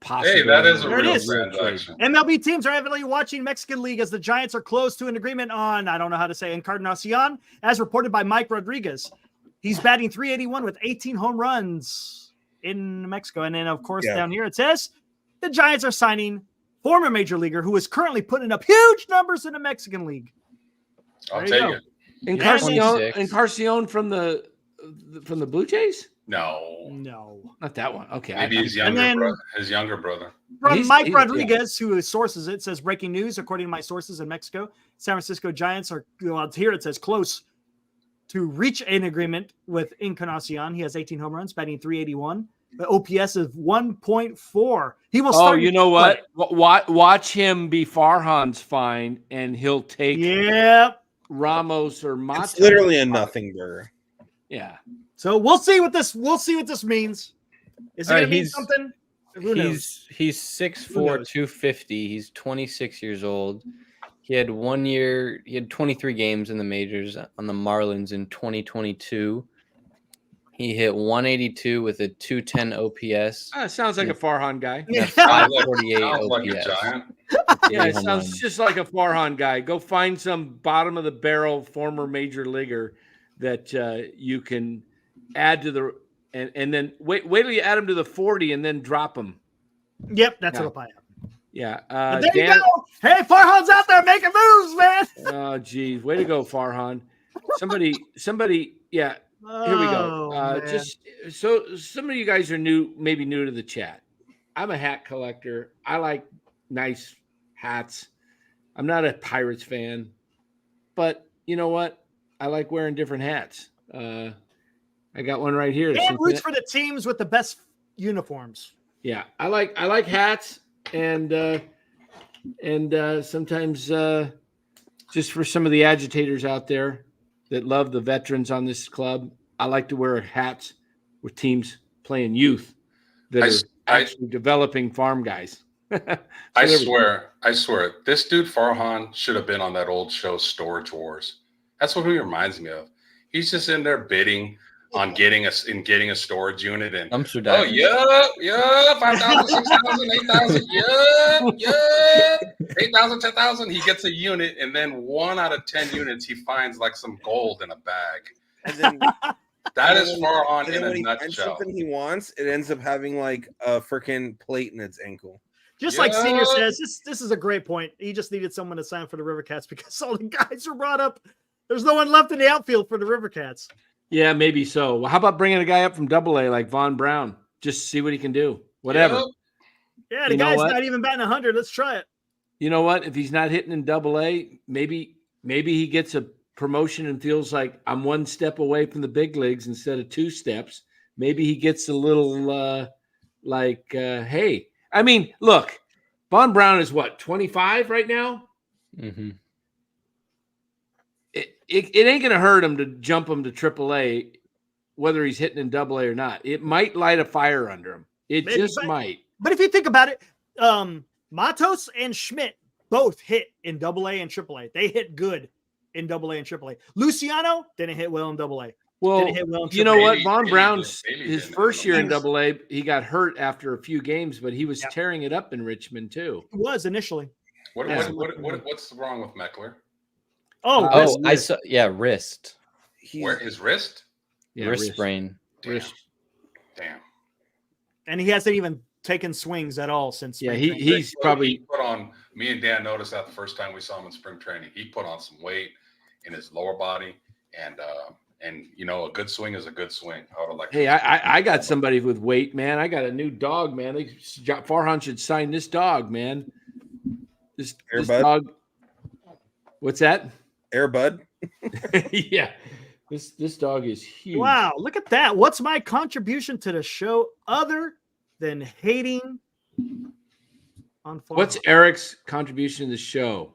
possibility. Hey, that is a There it real is. transaction. MLB teams are heavily watching Mexican League as the Giants are close to an agreement on, I don't know how to say, Encarnacion, as reported by Mike Rodriguez. He's batting .381 with 18 home runs in Mexico. And then, of course, down here it says the Giants are signing former major leaguer who is currently putting up huge numbers in the Mexican League. I'll take it. Encarnacion from the Blue Jays? No. No. Not that one. Okay. Maybe his younger brother. From Mike Rodriguez, who sources it, says breaking news. According to my sources in Mexico, San Francisco Giants are, here it says close to reach an agreement with Encarnacion. He has 18 home runs, batting .381. But OPS is 1.4. He will start. Oh, you know what? Watch him be Farhan's find, and he'll take Ramos or Matos. It's literally a nothing burger. Yeah. So we'll see what this means. Is it going to mean something? Who knows? He's 6'4", 250. He's 26 years old. He had 1 year. He had 23 games in the majors on the Marlins in 2022. He hit 182 with a 210 OPS. Sounds like a Farhan guy. Yeah, 548 OPS. Like a giant. Yeah, it sounds just like a Farhan guy. Go find some bottom of the barrel former major leaguer that you can add to the and then wait till you add him to the 40 and then drop him. Yep, that's what'll probably happen. Yeah. There you go. Hey, Farhan's out there making moves, man. Oh, geez. Way to go, Farhan. Somebody, yeah. Here we go. Just so some of you guys are maybe new to the chat. I'm a hat collector. I like nice hats. I'm not a Pirates fan, but you know what? I like wearing different hats. I got one right here. And roots for the teams with the best uniforms. Yeah, I like hats, and sometimes just for some of the agitators out there that love the veterans on this club, I like to wear hats with teams playing youth that are actually developing farm guys. I swear, this dude Farhan should have been on that old show Storage Wars. That's what he reminds me of. He's just in there bidding on getting a storage unit, and 5,000, 6,000, 8,000, 8,000, 10,000. He gets a unit, and then 1 out of 10 units he finds like some gold in a bag. And then that is Farhan in a when nutshell. Something he wants, it ends up having like a freaking plate in its ankle. Just like Senior says, this is a great point. He just needed someone to sign for the River Cats because all the guys were brought up. There's no one left in the outfield for the River Cats. Yeah, maybe so. Well, how about bringing a guy up from AA like Von Braun? Just see what he can do. Whatever. Yeah, the guy's not even batting 100. Let's try it. You know what? If he's not hitting in AA, maybe he gets a promotion and feels like I'm 1 step away from the big leagues instead of 2 steps. Maybe he gets a little hey. I mean, look, Von Braun is what, 25 right now? Mm-hmm. It ain't going to hurt him to jump him to AAA, whether he's hitting in AA or not. It might light a fire under him. Maybe, might. But if you think about it, Matos and Schmidt both hit in AA and AAA. They hit good in AA and AAA. Luciano didn't hit well in AA. Well, you know what? Von Braun's his first year in AA, he got hurt after a few games, but he was tearing it up in Richmond too. He was initially. What's wrong with Meckler? I saw. Yeah, wrist. Where his wrist? Yeah, wrist sprain. Damn. And he hasn't even taken swings at all since. Yeah, he's probably he put on. Me and Dan noticed that the first time we saw him in spring training. He put on some weight in his lower body, and you know, a good swing is a good swing. I got somebody with weight, man. I got a new dog, man. Farhan should sign this dog, man. This dog. What's that? Air Bud. Yeah. This dog is huge. Wow, look at that. What's my contribution to the show other than hating on Farhan? What's Eric's contribution to the show?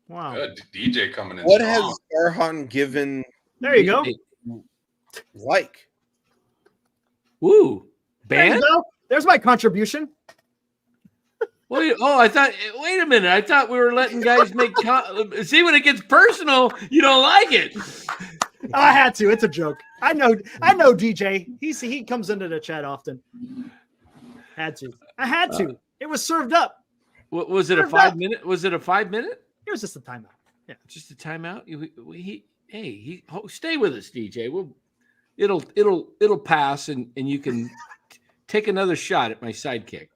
Wow. Good. DJ coming in. What has Farhan given? There you go. Like. Woo. There you go. There's my contribution. Wait a minute. I thought we were letting guys make see, when it gets personal, you don't like it. I had to. It's a joke. I know DJ. He comes into the chat often. Had to. I had to. It was served up. Was it a 5 minute? Was it a 5 minute? It was just a timeout. Yeah. Just a timeout. Stay with us, DJ. It'll pass and you can take another shot at my sidekick.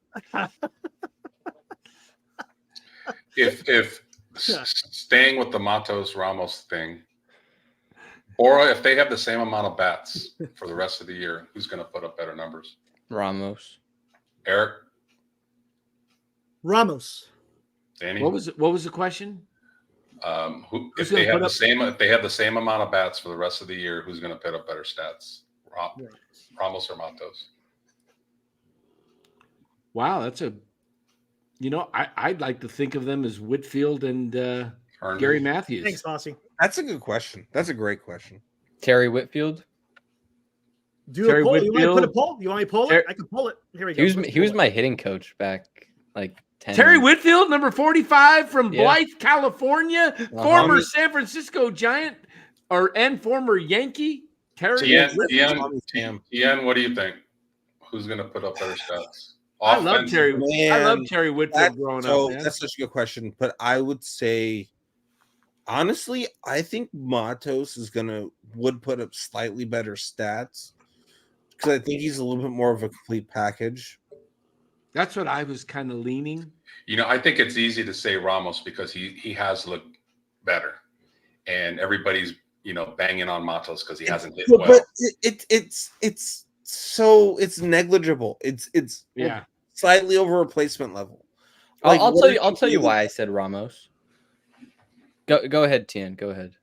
If staying with the Matos Ramos thing, Or if they have the same amount of bats for the rest of the year, who's going to put up better numbers? Ramos. Eric? Ramos. Danny? What was the question? If they have the same amount of bats for the rest of the year, who's going to put up better stats? Ramos or Matos? Wow, that's I'd like to think of them as Whitfield and Gary Matthews. Thanks, Fossey. That's a good question. That's a great question. Terry Whitfield. Do Terry a poll. You want me to put a Whitfield. poll? You want me to pull it? I can pull it. Here we go. He was my hitting coach back like 10 Terry years. Whitfield, number 45 from Yeah. Blythe, California, former San Francisco Giant and former Yankee. Terry Whitfield. Ian, what do you think? Who's going to put up better stats? I love Terry. Man, I love Terry Whitfield growing up. Man. That's such a good question. But I would say, honestly, I think Matos would put up slightly better stats because I think he's a little bit more of a complete package. That's what I was kind of leaning. I think it's easy to say Ramos because he has looked better, and everybody's banging on Matos because he hasn't hit well. But it's negligible. It's slightly over replacement level. Like, I'll tell you why I said Ramos. Go ahead, Tien. Go ahead.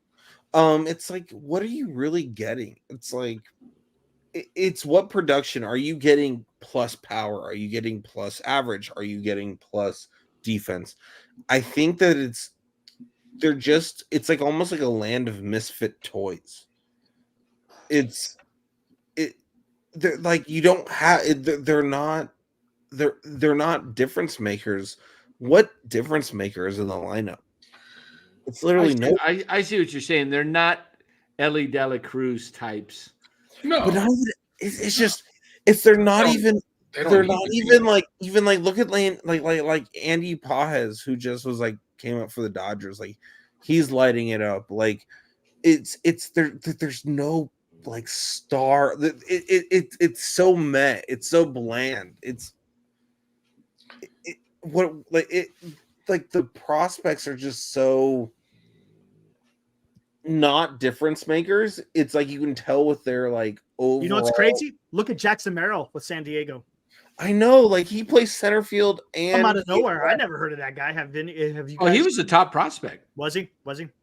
It's like, what are you really getting? It's like, it's what production are you getting plus power? Are you getting plus average? Are you getting plus defense? I think that it's like almost like a land of misfit toys. They're like, you don't have, they're not difference makers. What difference maker is in the lineup? It's literally I see what you're saying. They're not Ellie Dela Cruz types. No, but they're not even look at Lane like Andy Pages, who just was like came up for the Dodgers. Like, he's lighting it up. Like, there's no like star. It's so meh. It's so bland. The prospects are just so not difference makers. It's like you can tell with their like overall. You know what's crazy? Look at Jackson Merrill with San Diego. I know, like, he plays center field and come out of nowhere. I never heard of that guy. Have you guys? Oh, he was a top prospect. Was he?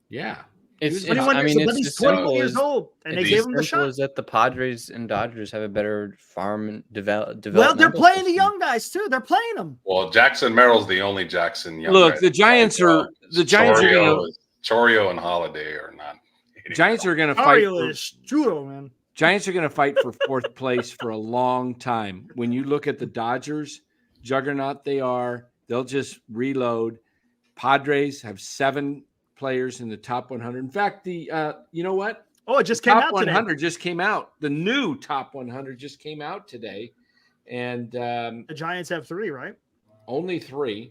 Yeah. It's 21 years, but he's 21 years old, and they gave him the shot. Is that the Padres and Dodgers have a better farm development? Well, they're playing the young guys too. They're playing them. Well, Jackson Merrill's the only Jackson young Look, guy. the Giants are Chorio and Holiday are not. Giants are going to fight. Man. Giants are going to fight for fourth place for a long time. When you look at the Dodgers, juggernaut they are, they'll just reload. Padres have 7 players in the top 100. In fact, you know what? Oh, it just came out today. Top 100 just came out. The new top 100 just came out today. And the Giants have 3, right? Only 3.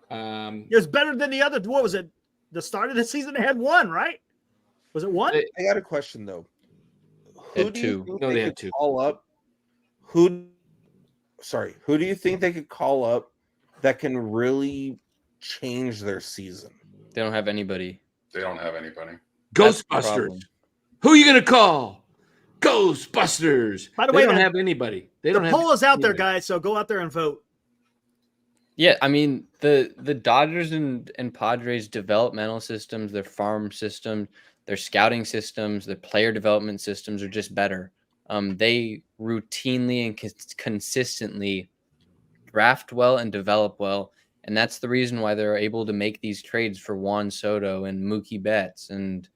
It was better than the other. What was it? The start of the season, they had 1, right? Was it 1? I got a question, though. Who do you think they could call up? Who do you think they could call up that can really change their season? They don't have anybody. Ghostbusters. Who are you going to call? Ghostbusters. By the way, they don't have anybody. The poll is out there, guys, so go out there and vote. Yeah, I mean, the Dodgers and Padres developmental systems, their farm system, their scouting systems, their player development systems are just better. They routinely and consistently draft well and develop well. And that's the reason why they're able to make these trades for Juan Soto and Mookie Betts and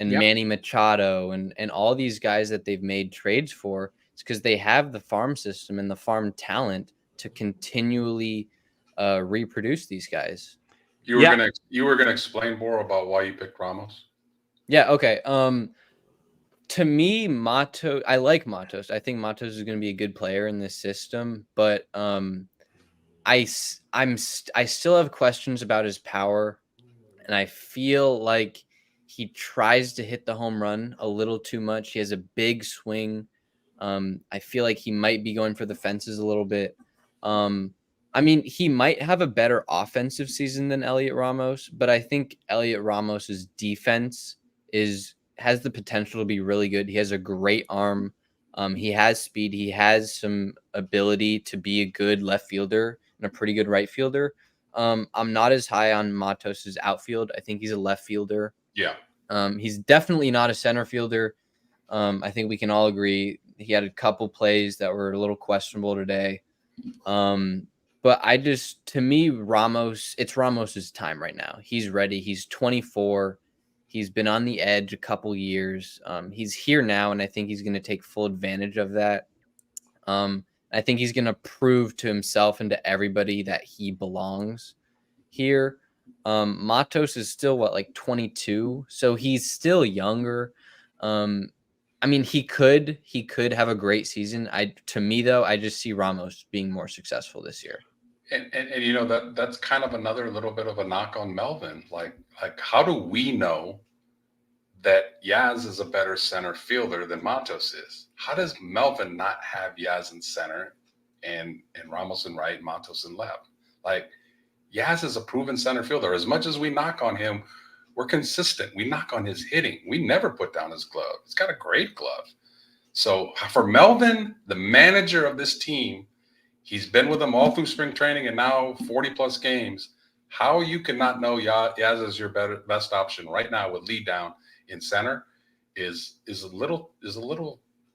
Manny Machado and all these guys that they've made trades for. It's because they have the farm system and the farm talent to continually reproduce these guys. You were gonna explain more about why you picked Ramos? Yeah, okay. To me, I like Matos. I think Matos is going to be a good player in this system, but I still have questions about his power, and I feel like he tries to hit the home run a little too much. He has a big swing. I feel like he might be going for the fences a little bit. I mean, he might have a better offensive season than Elliot Ramos, but I think Elliot Ramos's defense is has the potential to be really good. He has a great arm. He has speed. He has some ability to be a good left fielder and a pretty good right fielder. I'm not as high on Matos' outfield. I think he's a left fielder. Yeah. He's definitely not a center fielder. I think we can all agree he had a couple plays that were a little questionable today. But to me, it's Ramos's time right now. He's ready. He's 24. He's been on the edge a couple years. He's here now, and I think he's going to take full advantage of that. I think he's going to prove to himself and to everybody that he belongs here. Matos is still like 22, so he's still younger. I mean, he could have a great season. To me though, I just see Ramos being more successful this year. And you know, that's kind of another little bit of a knock on Melvin. Like how do we know that Yaz is a better center fielder than Matos is? How does Melvin not have Yaz in center and Ramos in right, Matos in left? Like, Yaz is a proven center fielder. As much as we knock on him, we're consistent. We knock on his hitting. We never put down his glove. He's got a great glove. So for Melvin, the manager of this team, he's been with them all through spring training and now 40 plus games. How you cannot know Yaz is your best option right now with Lee down in center is a little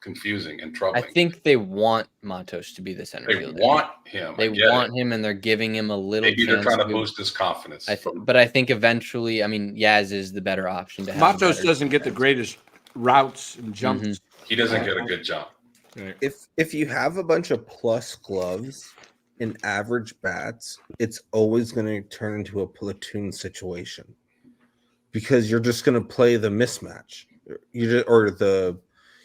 confusing and troubling. I think they want Matos to be the center fielder. They want him. They want him, and they're giving him a little. Maybe they're trying to boost his confidence. But I think eventually, I mean, Yaz is the better option to have. Matos doesn't get the greatest routes and jumps. Mm-hmm. He doesn't get a good jump. Right. If you have a bunch of plus gloves and average bats, it's always going to turn into a platoon situation because you're just going to play the mismatch. You're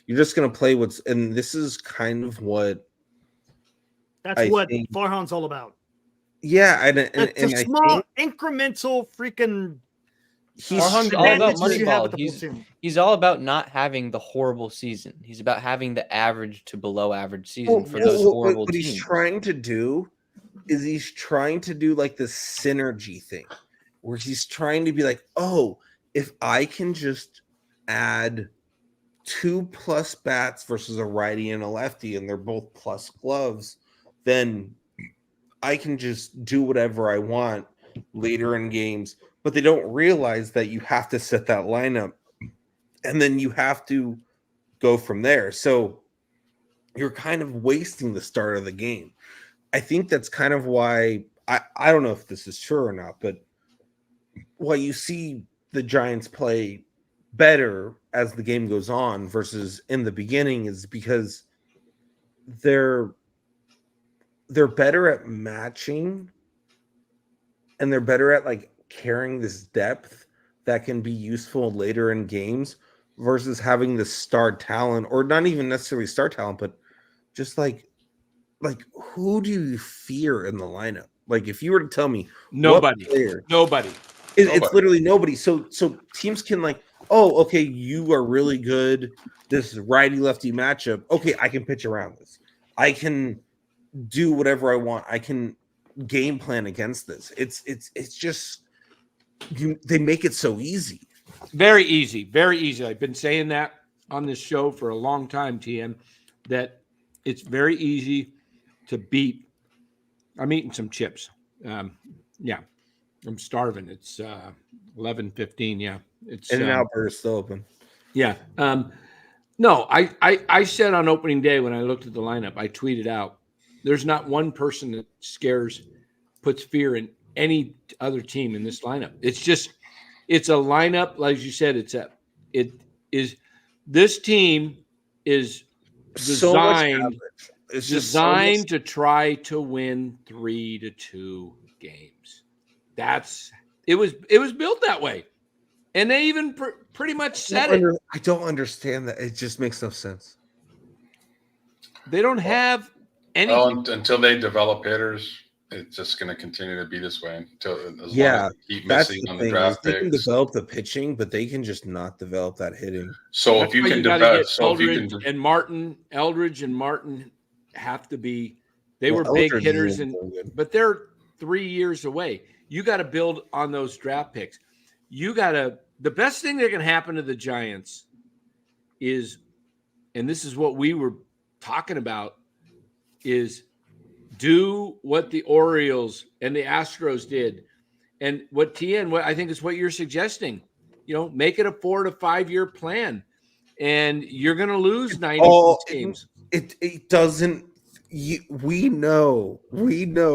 just going to play and this is kind of what what Farhan's all about. Yeah, It's a small incremental freaking. He's all about money ball. He's all about not having the horrible season. He's about having the average to below average season for those horrible what teams. He's trying to do like the synergy thing, where he's trying to be like, oh, if I can just add 2+ bats versus a righty and a lefty, and they're both plus gloves, then I can just do whatever I want later in games. But they don't realize that you have to set that lineup and then you have to go from there. So you're kind of wasting the start of the game. I think that's kind of why I don't know if this is true or not, but why you see the Giants play better as the game goes on versus in the beginning is because they're better at matching and they're better at like carrying this depth that can be useful later in games versus having the star talent, or not even necessarily star talent, but just like who do you fear in the lineup? Like if you were to tell me nobody. It's literally nobody. So teams can like, oh, okay, you are really good. This righty lefty matchup. Okay, I can pitch around this. I can do whatever I want. I can game plan against this. It's just they make it so easy. Very easy. Very easy. I've been saying that on this show for a long time, TM, that it's very easy to beat. I'm eating some chips. Yeah. I'm starving. It's 11:15. Yeah. It's In-N-Out Burger is still open. Yeah. No, I said on opening day when I looked at the lineup, I tweeted out, there's not one person that puts fear in any other team in this lineup. It's a lineup, like you said, this team is designed to try to win 3-2 games. It was built that way. And they even pretty much said it. I don't understand that. It just makes no sense. They don't have any. Well, until they develop hitters, it's just going to continue to be this way until keep missing on the draft they picks. can develop the pitching, but they can just not develop that hitting. So if you can develop, Eldridge and Martin have to be. They were big hitters, but they're 3 years away. You got to build on those draft picks. The best thing that can happen to the Giants is, and this is what we were talking about, is do what the Orioles and the Astros did. And what I think is what you're suggesting, make it a 4 to 5 year plan, and you're going to lose 90 games. It doesn't. We know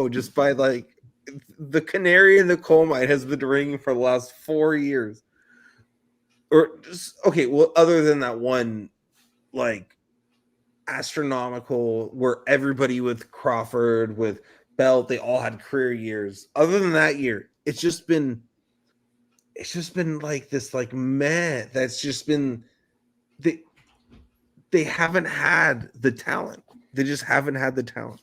just by like the canary in the coal mine has been ringing for the last 4 years. Or just okay, well, other than that one, like astronomical, where everybody with Crawford, with Belt, they all had career years. Other than that year, it's just been like this, like meh. That's just been they haven't had the talent. They just haven't had the talent.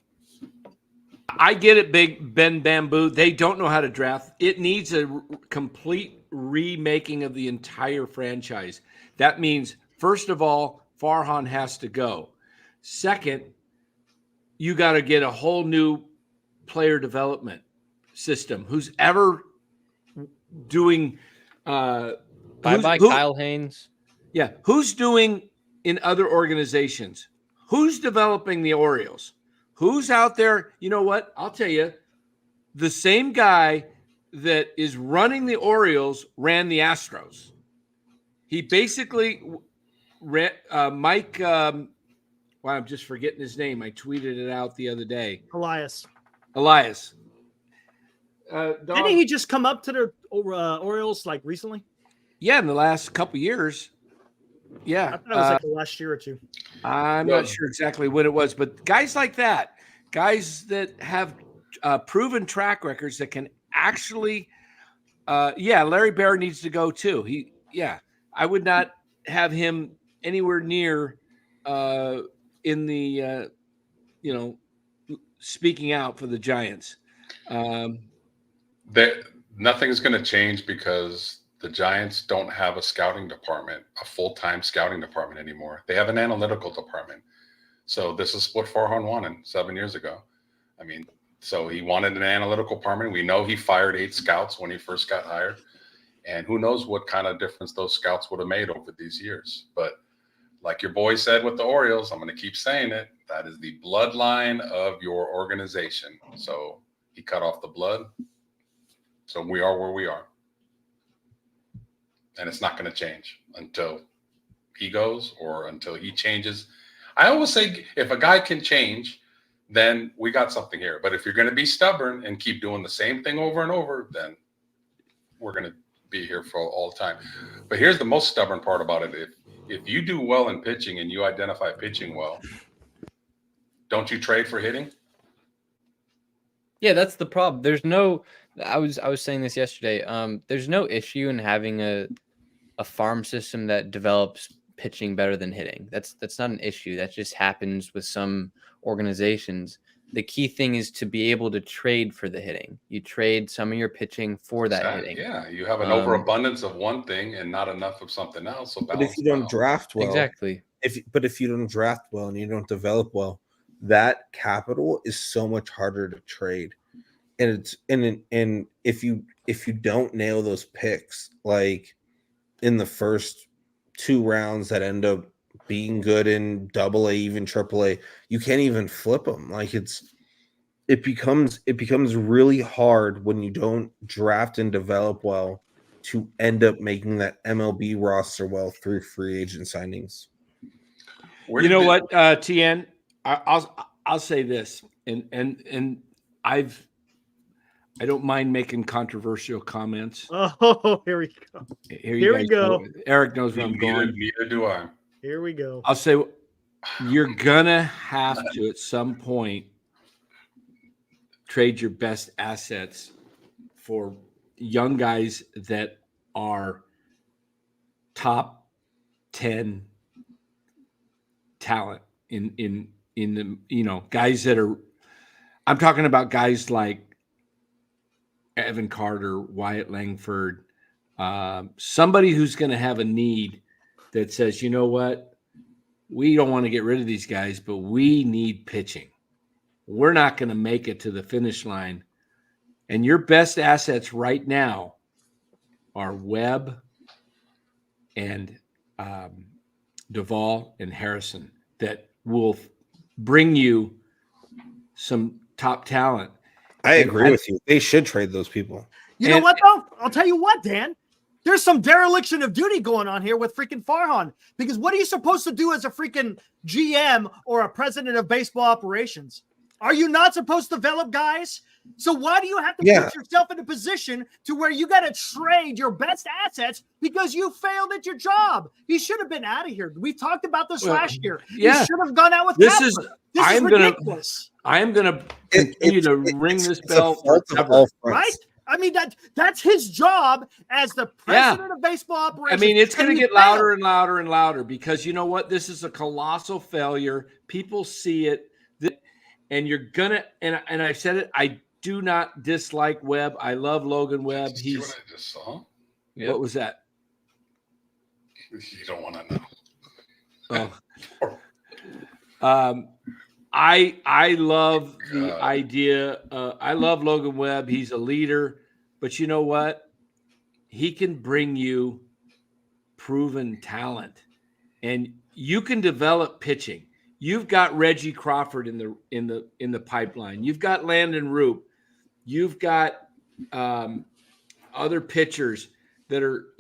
I get it, Big Ben Bamboo. They don't know how to draft. It needs a complete remaking of the entire franchise. That means, first of all, Farhan has to go. Second, you got to get a whole new player development system. Who's ever doing bye Kyle Haynes. Yeah. Who's doing in other organizations? Who's developing the Orioles? Who's out there? You know what? I'll tell you, the same guy that is running the Orioles ran the Astros. He basically ran Mike. I'm just forgetting his name. I tweeted it out the other day. Elias. Didn't he just come up to the Orioles like recently? Yeah, in the last couple years. Yeah. I thought it was like the last year or two. I'm not sure exactly when it was, but guys like that, guys that have proven track records that can actually, Larry Bear needs to go too. I would not have him anywhere near in the, speaking out for the Giants. Nothing's going to change because the Giants don't have a scouting department, a full-time scouting department anymore. They have an analytical department. So this is what Farhan wanted 7 years ago. I mean, so he wanted an analytical department. We know he fired 8 scouts when he first got hired. And who knows what kind of difference those scouts would have made over these years. But like your boy said with the Orioles, I'm going to keep saying it, that is the bloodline of your organization. So he cut off the blood. So we are where we are. And it's not going to change until he goes or until he changes. I always say if a guy can change, then we got something here. But if you're going to be stubborn and keep doing the same thing over and over, then we're going to be here for all the time. But here's the most stubborn part about it. If you do well in pitching and you identify pitching well, don't you trade for hitting? Yeah, that's the problem. There's no I was saying this yesterday. There's no issue in having a farm system that develops pitching better than hitting. That's not an issue. That just happens with some organizations. The key thing is to be able to trade for the hitting. You trade some of your pitching for that hitting. Yeah, you have an overabundance of one thing and not enough of something else. So but if you don't draft well, exactly. If you don't draft well and you don't develop well, that capital is so much harder to trade. And if you don't nail those picks, like in the first 2 rounds that end up being good in AA, even AAA, you can't even flip them. Like it becomes really hard when you don't draft and develop well to end up making that MLB roster well through free agent signings. You know what, TN? I'll say this, and I don't mind making controversial comments. Oh, here we go. Here we go. Eric knows where I'm going. Neither do I. Here we go. I'll say you're gonna have to at some point trade your best assets for young guys that are top 10 talent in the guys that are. I'm talking about guys like Evan Carter, Wyatt Langford, somebody who's going to have a need that says, you know what, we don't want to get rid of these guys, but we need pitching. We're not going to make it to the finish line. And your best assets right now are Webb and Duvall and Harrison that will bring you some top talent. I agree with you. They should trade those people. You know what, though? I'll tell you what, Dan. There's some dereliction of duty going on here with freaking Farhan. Because what are you supposed to do as a freaking GM or a president of baseball operations? Are you not supposed to develop guys? So why do you have to put yourself in a position to where you got to trade your best assets because you failed at your job? He should have been out of here. We talked about this last year. Yeah. He should have gone out with this Kapler. is This is ridiculous. I am gonna continue to ring this bell forever. Right? I mean, that's his job as the president of baseball operations. I mean, it's going to get louder and louder and louder because you know what? This is a colossal failure. People see it, and you're gonna. And I said it. I do not dislike Webb. I love Logan Webb. Did you see what I just saw? Yep. What was that? You don't want to know. Oh. I love the idea. I love Logan Webb. He's a leader, but you know what? He can bring you proven talent, and you can develop pitching. You've got Reggie Crawford in the pipeline. You've got Landon Roop. You've got other pitchers that are,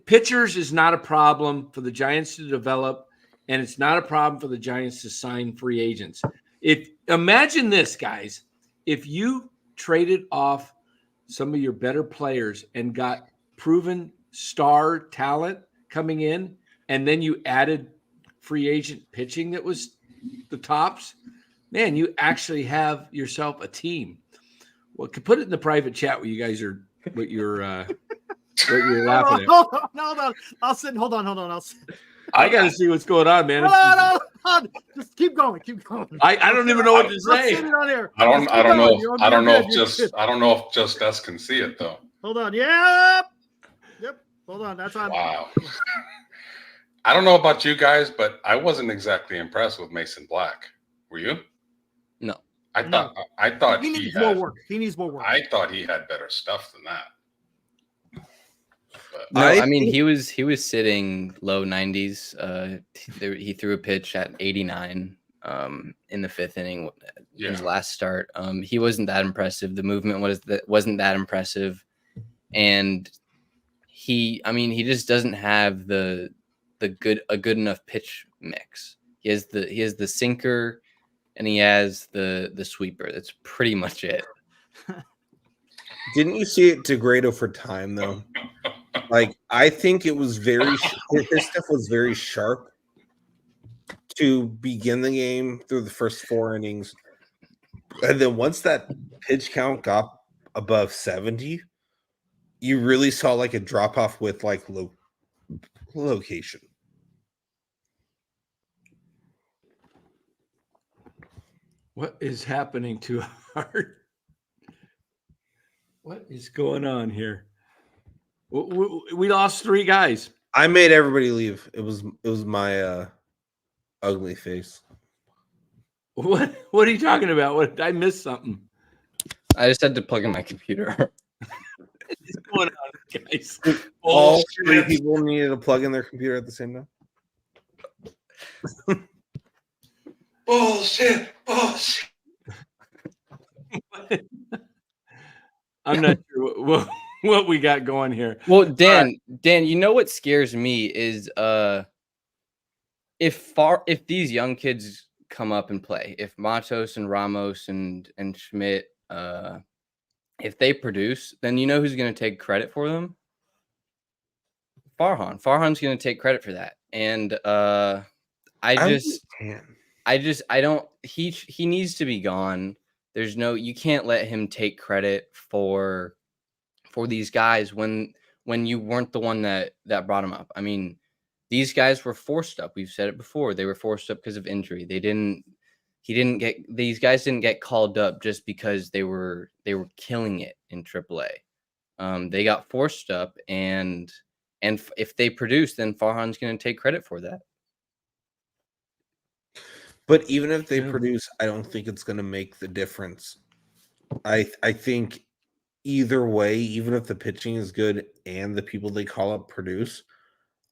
pitchers is not a problem for the Giants to develop. And it's not a problem for the Giants to sign free agents. Imagine this, guys, if you traded off some of your better players and got proven star talent coming in, and then you added free agent pitching that was the tops, man, you actually have yourself a team. Well, put it in the private chat what you guys are, what you're laughing at. Hold on. I'll sit. Hold on. I'll sit. I got to see what's going on, man. Hold on. Just keep going. I don't even know what to say. I don't know if just us can see it though. Hold on. Yep. Hold on. That's on. Wow. I don't know about you guys, but I wasn't exactly impressed with Mason Black. Were you? No. I thought he needs more work. He needs more work. I thought he had better stuff than that. No, I mean he was sitting low 90s. He threw a pitch at 89 in the fifth inning in his last start. He wasn't that impressive. The movement wasn't that impressive, and he just doesn't have a good enough pitch mix. He has the sinker, and he has the sweeper. That's pretty much it. Didn't you see it degrade over time though? Like, I think it was his stuff was very sharp to begin the game through the first 4 innings. And then once that pitch count got above 70, you really saw like a drop off with like location. What is happening to our? What is going on here? We lost 3 guys. I made everybody leave. It was my ugly face. What are you talking about? What, I missed something? I just had to plug in my computer. What's going on, guys? All 3 people needed to plug in their computer at the same time. Bullshit. I'm not sure what we got going here. Well, Dan, you know what scares me is if these young kids come up and play, if Matos and Ramos and Schmidt, if they produce, then you know who's going to take credit for them? Farhan. Farhan's going to take credit for that. And he needs to be gone. You can't let him take credit for these guys when you weren't the one that brought him up. I mean, these guys were forced up. We've said it before. They were forced up because of injury. These guys didn't get called up just because they were killing it in AAA. They got forced up, and if they produce, then Farhan's going to take credit for that. But even if they produce, I don't think it's going to make the difference. I think either way, even if the pitching is good and the people they call up produce,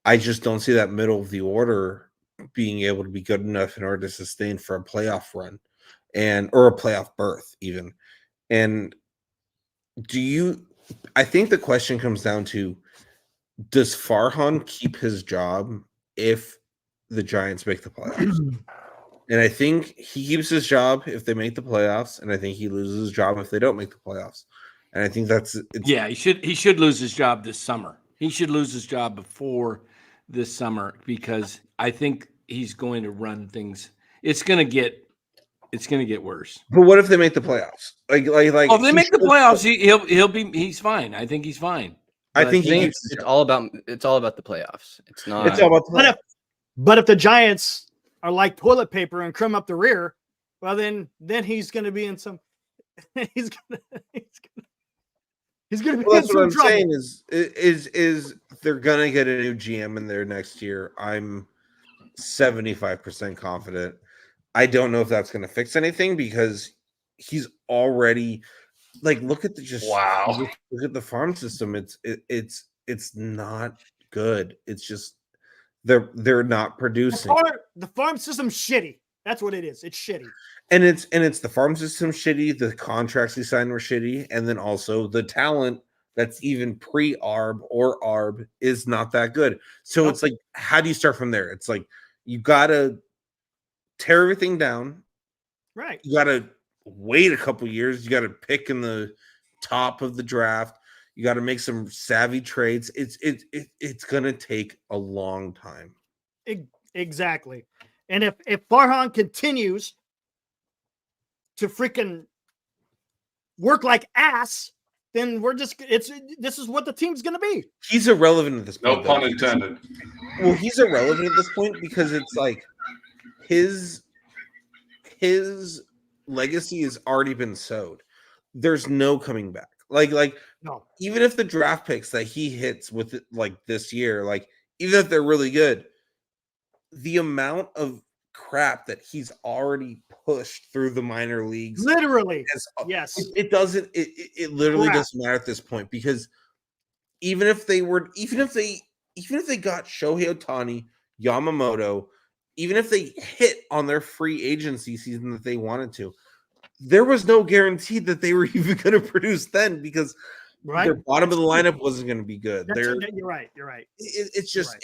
I just don't see that middle of the order being able to be good enough in order to sustain for a playoff run or a playoff berth even. And I think the question comes down to, does Farhan keep his job if the Giants make the playoffs? And I think he keeps his job if they make the playoffs, and I think he loses his job if they don't make the playoffs. And I think he should lose his job this summer. He should lose his job before this summer, because I think he's going to run things. It's going to get worse. But what if they make the playoffs? Like if they make the playoffs, he's fine. I think he's fine. I think it's all about the playoffs. It's not. It's all about the playoffs. But if the Giants are like toilet paper and crumb up the rear, well, then he's going to be in some. He's going to be in some what I'm trouble. saying is they're going to get a new GM in there next year. I'm 75% confident. I don't know if that's going to fix anything, because he's already look at look at the farm system. It's not good. It's just they're not producing. The farm system's shitty. That's what it is. It's shitty. And it's the farm system shitty. The contracts he signed were shitty, and then also the talent that's even pre-ARB or ARB is not that good. So It's like, how do you start from there? It's like you gotta tear everything down. Right. You gotta wait a couple years. You gotta pick in the top of the draft. You got to make some savvy trades. It's gonna take a long time. Exactly. And if Farhan continues to freaking work like ass, then this is what the team's gonna be. He's irrelevant at this point. No pun intended. Well, he's irrelevant at this point because it's like his legacy has already been sowed. There's no coming back. No. Even if the draft picks that he hits with this year, even if they're really good, the amount of crap that he's already pushed through the minor leagues, literally, yes, it doesn't. It literally doesn't matter at this point, because even if they got Shohei Ohtani, Yamamoto, even if they hit on their free agency season that they wanted to, there was no guarantee that they were even going to produce then, because their bottom of the lineup wasn't going to be good. You're right. It just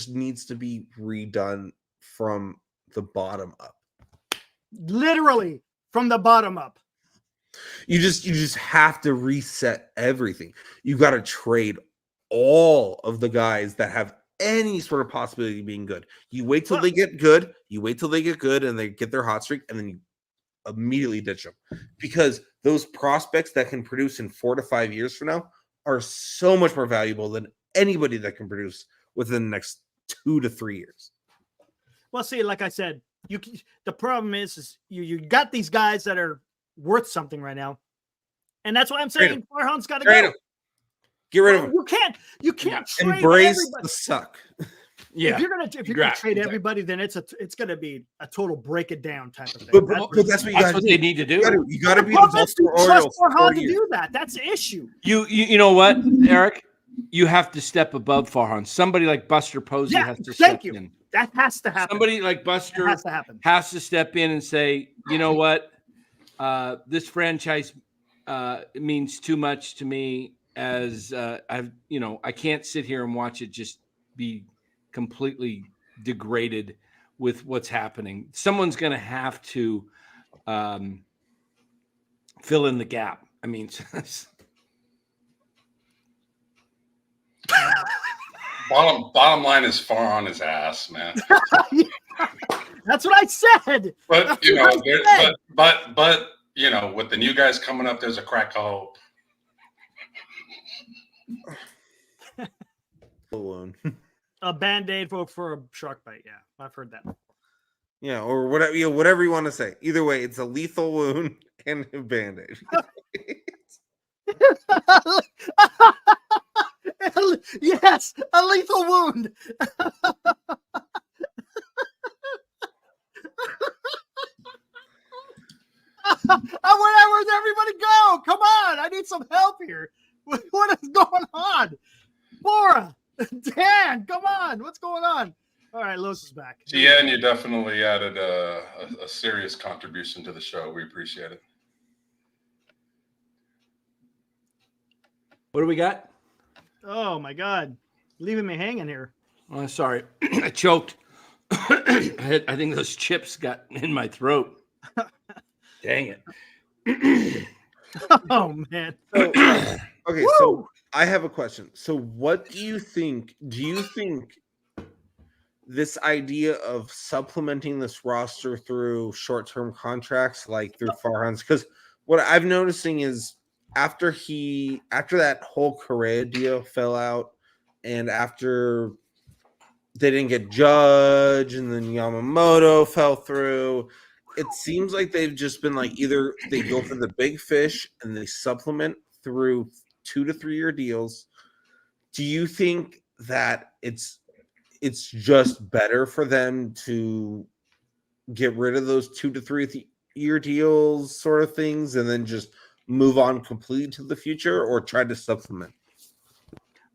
needs to be redone from the bottom up. Literally from the bottom up. You just have to reset everything. You got to trade all of the guys that have any sort of possibility of being good. You wait till they get good. You wait till they get good and they get their hot streak, and then you immediately ditch them, because those prospects that can produce in 4 to 5 years from now are so much more valuable than anybody that can produce within the next 2 to 3 years. Well, see, like I said, the problem is you got these guys that are worth something right now, and that's why I'm saying Farhan's got to go. Get rid of him. You can't trade embrace everybody. The suck. Yeah. If you're gonna trade everybody, then it's gonna be a total break it down type of thing. But that's what they need to do. You got to be the Baltimore Orioles. Farhan to do that. That's the issue. You know what, Eric? You have to step above Farhan. Somebody like Buster Posey has to step in. That has to happen. Somebody like Buster has to step in and say, you know what, this franchise means too much to me. As I can't sit here and watch it just be completely degraded with what's happening. Someone's going to have to fill in the gap. I mean, bottom line is far on his ass, man. That's what I said. But but with the new guys coming up, there's a crack of hope. Balloon. A band-aid for a shark bite. Yeah, I've heard that. Yeah, or whatever, whatever you want to say. Either way, it's a lethal wound and a band-aid. Yes, a lethal wound. Where's everybody go? Come on, I need some help here. What is going on? Laura, Dan, come on. What's going on? All right, Los is back. Tien, you definitely added a serious contribution to the show. We appreciate it. What do we got? Oh, my God. Leaving me hanging here. Oh, sorry. I choked. I think those chips got in my throat. Dang it. Oh, man. So, okay, so I have a question. So what do you think? Do you think this idea of supplementing this roster through short-term contracts, like through Farhan's, because what I'm noticing is after that whole Correa deal fell out, and after they didn't get Judge, and then Yamamoto fell through, it seems like they've just been like either they go for the big fish and they supplement through 2 to 3 year deals. Do you think that it's just better for them to get rid of those 2 to 3 year deals sort of things and then just move on completely to the future, or try to supplement?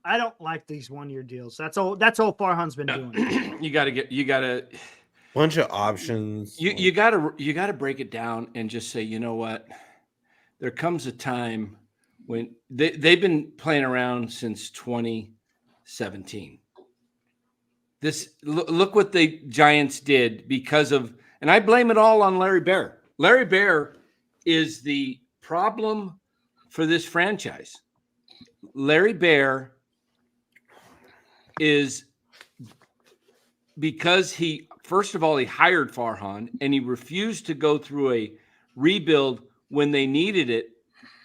I don't like these 1 year deals. That's all Farhan's been doing. You gotta Bunch of options. you gotta break it down and just say, you know what? There comes a time when they've been playing around since 2017. Look what the Giants did because of, and I blame it all on Larry Baer. Larry Baer is the problem for this franchise. Larry Baer is, because he, first of all, he hired Farhan and he refused to go through a rebuild when they needed it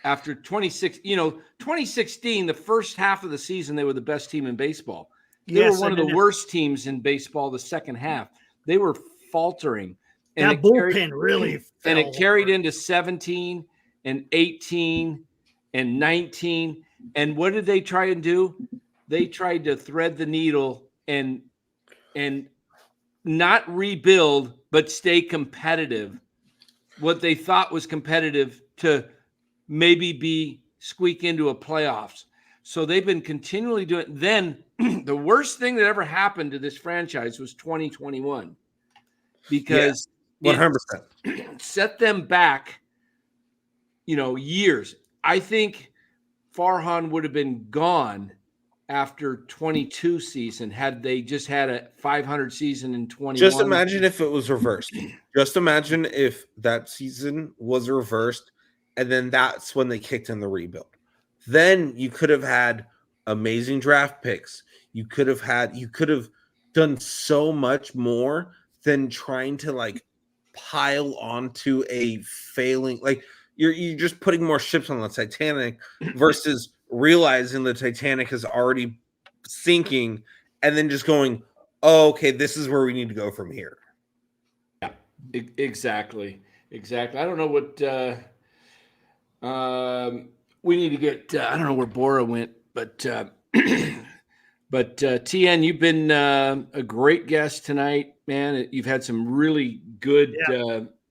after 2016, the first half of the season, they were the best team in baseball. They were one of the worst teams in baseball the second half. They were faltering. And that bullpen really fell. And it carried into 17 and 18 and 19. And what did they try and do? They tried to thread the needle and not rebuild, but stay competitive. What they thought was competitive to maybe squeak into a playoffs. So they've been continually doing. Then the worst thing that ever happened to this franchise was 2021, because 100% it set them back, years. I think Farhan would have been gone after 22 season had they just had a 500 season in 21. Just imagine if it was reversed. Just imagine if that season was reversed, and then that's when they kicked in the rebuild. Then you could have had amazing draft picks. You could have done so much more than trying to pile onto a failing. You're just putting more ships on the Titanic versus realizing the Titanic is already sinking and then just going, oh, okay, this is where we need to go from here. Yeah, exactly. I don't know what we need to get. I don't know where Bora went, but TN, you've been a great guest tonight, man. You've had some really good,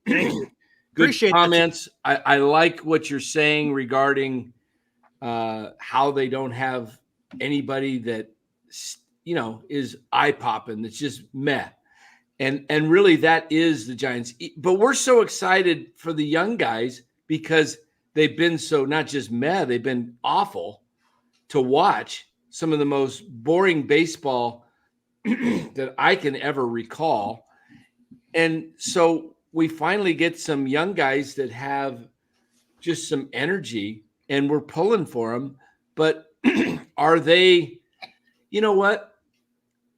good comments. I like what you're saying regarding how they don't have anybody that is eye popping. That's just meh, and really that is the Giants. But we're so excited for the young guys because they've been so not just meh, they've been awful to watch. Some of the most boring baseball that I can ever recall. And so we finally get some young guys that have just some energy and we're pulling for them. But are they, you know what?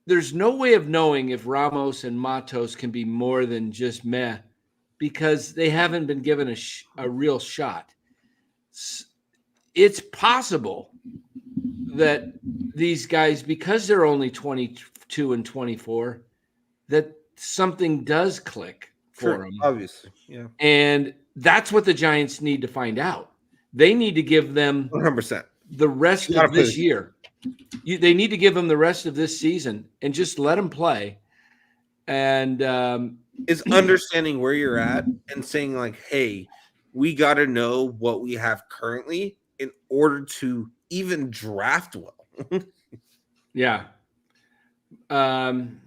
There's no way of knowing if Ramos and Matos can be more than just meh because they haven't been given a real shot. It's possible that these guys, because they're only 22 and 24, that something does click for them. Obviously, yeah. And that's what the Giants need to find out. They need to give them 100% the rest of this year. They need to give them the rest of this season and just let them play. And is understanding where you're at and saying hey, we got to know what we have currently in order to even draft well. Yeah. Dan,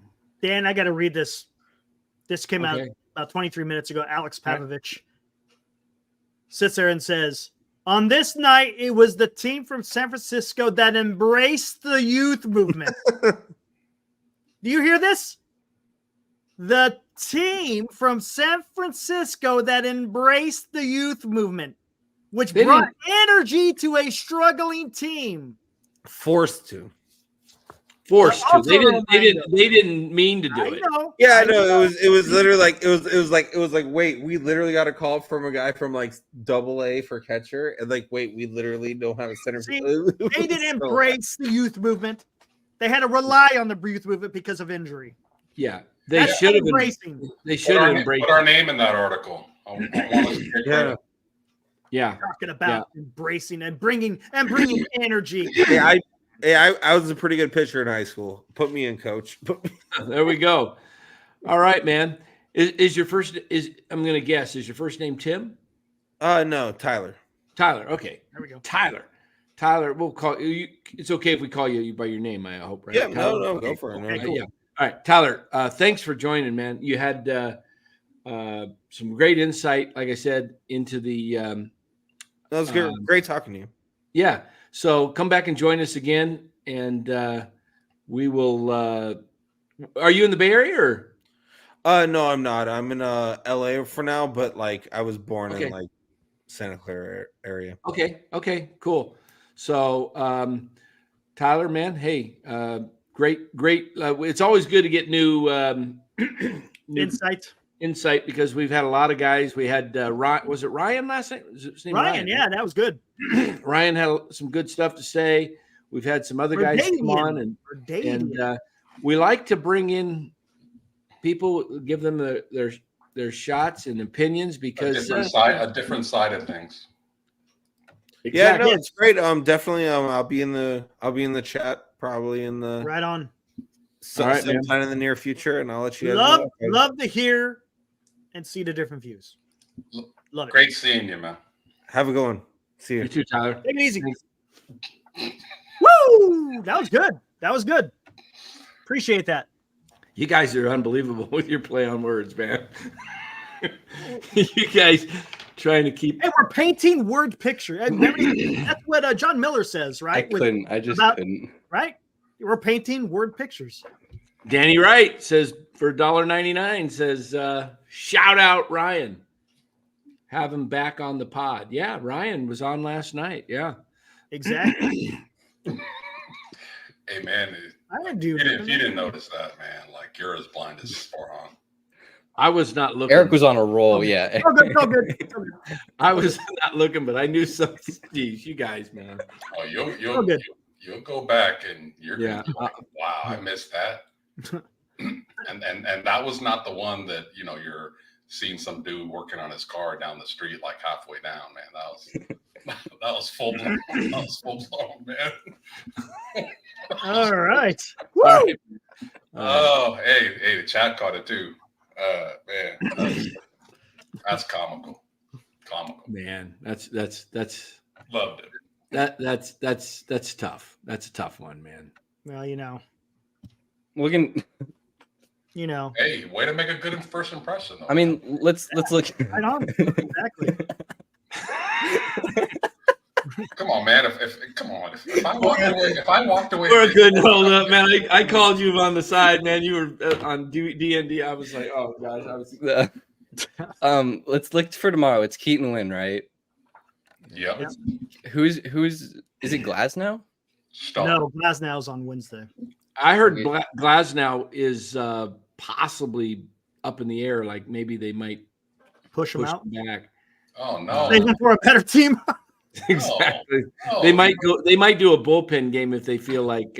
I got to read this. This came out Okay. about 23 minutes ago. Alex Pavlovich sits there and says, on this night, it was the team from San Francisco that embraced the youth movement. Do you hear this? The team from San Francisco that embraced the youth movement, which brought energy to a struggling team. Forced to. They didn't mean to do it. Yeah, I know. It was literally like it was like wait, we literally got a call from a guy from like AA for catcher, and like wait, we literally know how to center. See, they didn't embrace the youth movement. They had to rely on the youth movement because of injury. Yeah, they should have embracing. They should have embraced. Put our name in that article. I want us to get credit. Yeah, talking about embracing and bringing energy. I was a pretty good pitcher in high school. Put me in, coach. There we go. All right, man. Is your first I'm gonna guess, is your first name Tim? No, Tyler. Tyler. Okay. There we go. Tyler, we'll call you. It's okay if we call you by your name, I hope, right? Yeah, Tyler? no, go for it. Okay, cool. Yeah. All right, Tyler. Thanks for joining, man. You had some great insight, like I said, into the. That was good. Great talking to you. Yeah. So come back and join us again, and we will. Are you in the Bay Area or? No, I'm not. I'm in LA for now, but like I was born in like Santa Clara area. Okay, cool. So, Tyler, man, hey, great. It's always good to get new insight because we've had a lot of guys. We had Ryan. Was it Ryan last night? Was his name Ryan? Yeah, that was good. Ryan had some good stuff to say. We've had some other guys come on, and we like to bring in people, give them their shots and opinions because a different side of things. Exactly. Yeah, no, it's great. Definitely. I'll be in the chat probably in the right on. Sometime in the near future, and I'll let you guys know. Love to hear and see the different views. Love it. Great seeing you, man. Have a good one. See you. You too, Tyler. Take it easy. Woo! That was good. Appreciate that. You guys are unbelievable with your play on words, man. You guys trying to keep. Hey, we're painting word picture. That's what John Miller says, right? I just couldn't. Right? We're painting word pictures. Danny Wright says for $1.99 says shout out Ryan. Have him back on the pod. Yeah, Ryan was on last night. Yeah. Exactly. Hey man, if you didn't notice that, man, like you're as blind as Farhan. I was not looking. Eric was on a roll, yeah. So good. I was not looking, but I knew some. Geez, you guys, man. Oh, you'll go back and you're gonna be like, wow, I missed that. and that was not the one that you're seeing some dude working on his car down the street like halfway down, man. That was full blown. That was full blown, man. All right. Woo! All right. Oh, hey, the chat caught it too. Man, that's comical. Man, that's loved it. That's tough. That's a tough one, man. Well, We can. Hey, way to make a good first impression. Though, I mean, let's look. Right on. Exactly. Come on, man. If I walked away, We're good. Hold up, man. I called you on the side, man. You were on D&D. I was like, oh gosh, Let's look for tomorrow. It's Keaton Wynn, right? Yep. Who's is it Glasnow? No, Glasnow's on Wednesday. I heard Glasnow is possibly up in the air. Like maybe they might push him out back. Oh no! Saving for a better team. Exactly. Oh. They might go. They might do a bullpen game if they feel like.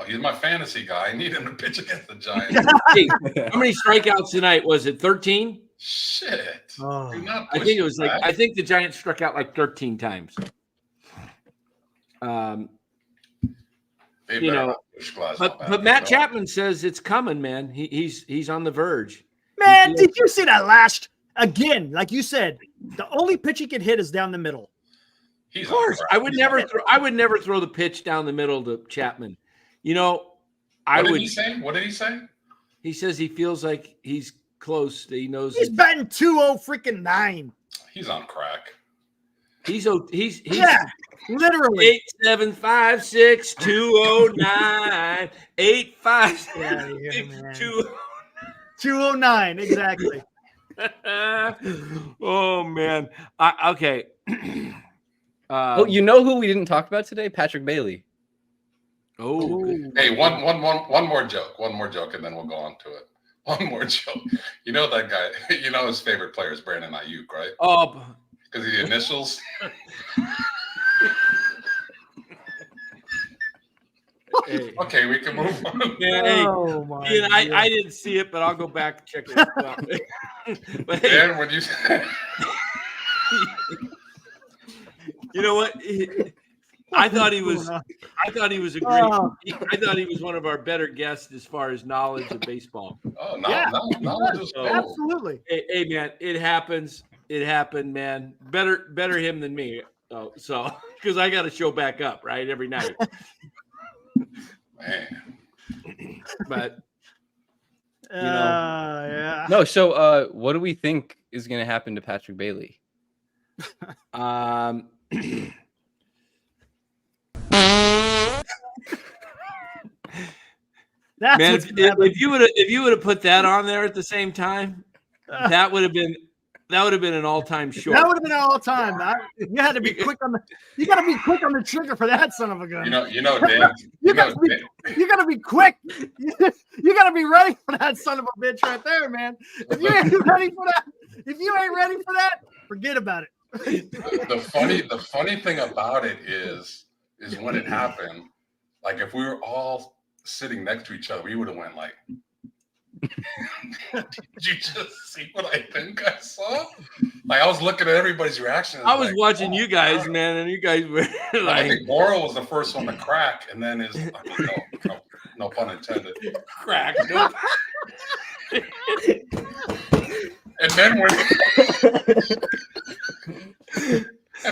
He's my fantasy guy. I need him to pitch against the Giants. Hey, how many strikeouts tonight? Was it 13? Shit. Oh. I think it was like. I think the Giants struck out like 13 times. But Matt Chapman says it's coming, man. He's on the verge. Man, did you see that last again? Like you said, the only pitch he can hit is down the middle. Of course, I would never throw the pitch down the middle to Chapman. What did he say? What did he say? He says he feels like he's close. That he knows he's batting 209. He's on crack. He's literally 8756209 209 exactly. Oh man. Okay. You know who we didn't talk about today? Patrick Bailey. Oh. Hey, one more joke, and then we'll go on to it. One more joke. You know that guy. You know his favorite player is Brandon Ayuk, right? Oh. Because of the initials. Hey. Okay, we can move on. Yeah, I didn't see it, but I'll go back and check it out. But hey, Dan, when you you know what? I thought he was a great. I thought he was one of our better guests as far as knowledge of baseball. Oh no, absolutely. Hey, man, it happens. It happened, man. Better him than me. So because I got to show back up right every night. Man. But yeah. No, so what do we think is going to happen to Patrick Bailey? Man, if you would have put that on there at the same time, that would have been an all-time short. That would have been an all-time. You had to be quick on the. You got to be quick on the trigger for that son of a gun. You know, Dave. You got to be quick. You got to be ready for that son of a bitch right there, man. If you ain't ready for that, forget about it. The funny thing about it is when it happened, like if we were all sitting next to each other, we would have went like, did you just see what I think I saw? Like I was looking at everybody's reaction. I was watching you guys, man, and you guys were like, I think Morrow was the first one to crack, and then no pun intended. Crack. No. And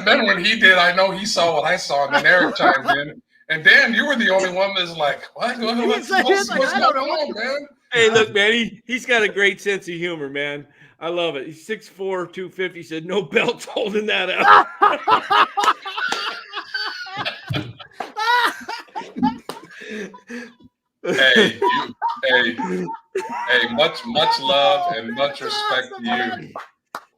then when he did, I know he saw what I saw, and then Eric chimed in. And Dan, you were the only one that's like, what's going on, man? Hey, look, man, he's got a great sense of humor, man. I love it. He's 6'4", 250. He said, no belt's holding that up. Hey, much love and much respect to you.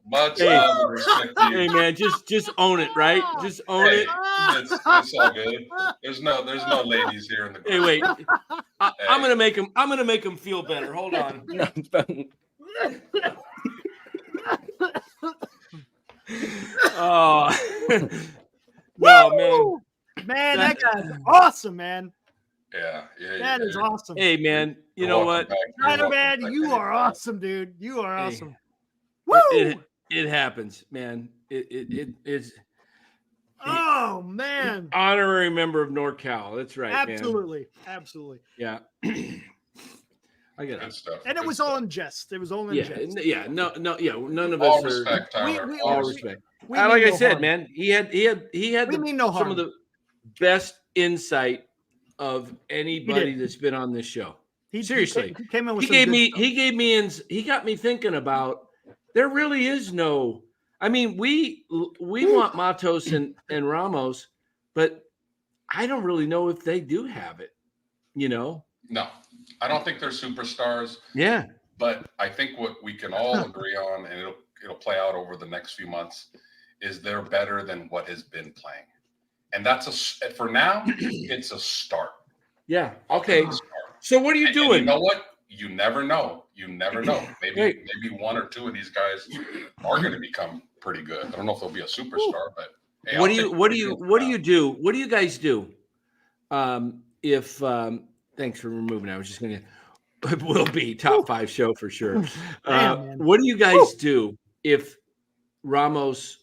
Much love and respect to you. Hey, man, just own it, right? Just own it. It's all good. There's no ladies here in the group. Hey, wait. I'm gonna make him feel better. Hold on. Oh, no, man, that guy's awesome, man. Yeah. That is awesome. Hey, man, you know what? Ryder, man, you are awesome, dude. You are awesome. Woo! It happens, man. It's. Oh man! Honorary member of NorCal. That's right. Absolutely. Yeah. I get it. Stuff. And it was all in jest. It was all in jest. Yeah. No. Yeah. None of all us respect, are. Tyler. All respect. Like I said, man, he had some of the best insight of anybody that's been on this show. Seriously, he came in with he got me thinking about. There really is no. I mean, we want Matos and Ramos, but I don't really know if they do have it. No, I don't think they're superstars. Yeah, but I think what we can all agree on, and it'll play out over the next few months, is they're better than what has been playing, and that's for now. It's a start. Yeah. Okay. So what are you doing? And you know what? You never know. Maybe one or two of these guys are going to become pretty good. I don't know if they'll be a superstar, but hey, what do you guys do? If thanks for removing. I was just going to. It will be top 5 show for sure. What do you guys do if Ramos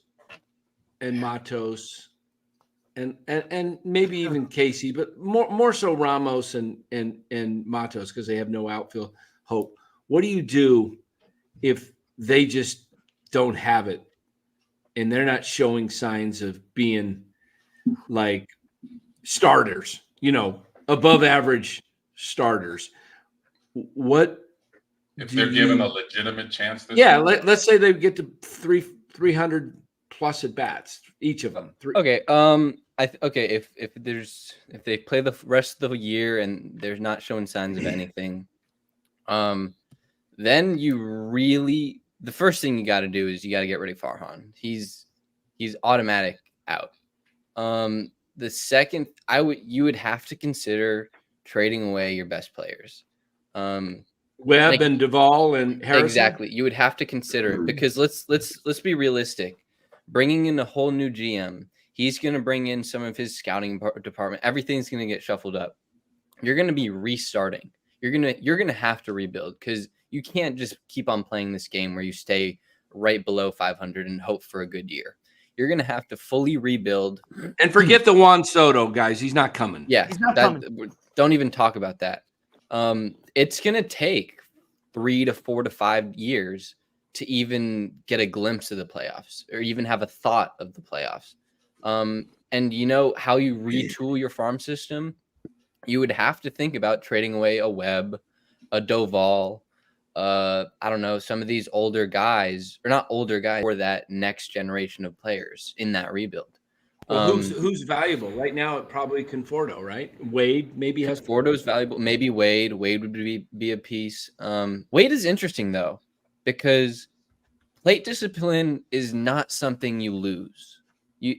and Matos and maybe even Casey, but more so Ramos and Matos because they have no outfield hope? What do you do if they just don't have it and they're not showing signs of being like starters, above average starters. What if they're given a legitimate chance this yeah, year? let's say they get to 300 plus at bats, each of them. Okay. If they play the rest of the year and they're not showing signs of anything, then the first thing you got to do is you got to get rid of Farhan. He's automatic out. The second, you would have to consider trading away your best players. Webb and Duvall and Harrison. Exactly. You would have to consider it because let's be realistic. Bringing in a whole new GM, he's going to bring in some of his scouting department. Everything's going to get shuffled up. You're going to be restarting. You're going to have to rebuild because you can't just keep on playing this game where you stay right below 500 and hope for a good year. You're going to have to fully rebuild. And forget the Juan Soto, guys. He's not coming. Yeah. He's not coming. Don't even talk about that. It's going to take 3 to 4 to 5 years to even get a glimpse of the playoffs or even have a thought of the playoffs. And how you retool your farm system, you would have to think about trading away a Webb, a Doval, I don't know, some of these older guys, or not older guys, or that next generation of players in that rebuild. Well, who's valuable right now? Probably Conforto, right? Wade maybe has Conforto's valuable. Maybe Wade. Wade would be a piece. Wade is interesting though, because plate discipline is not something you lose.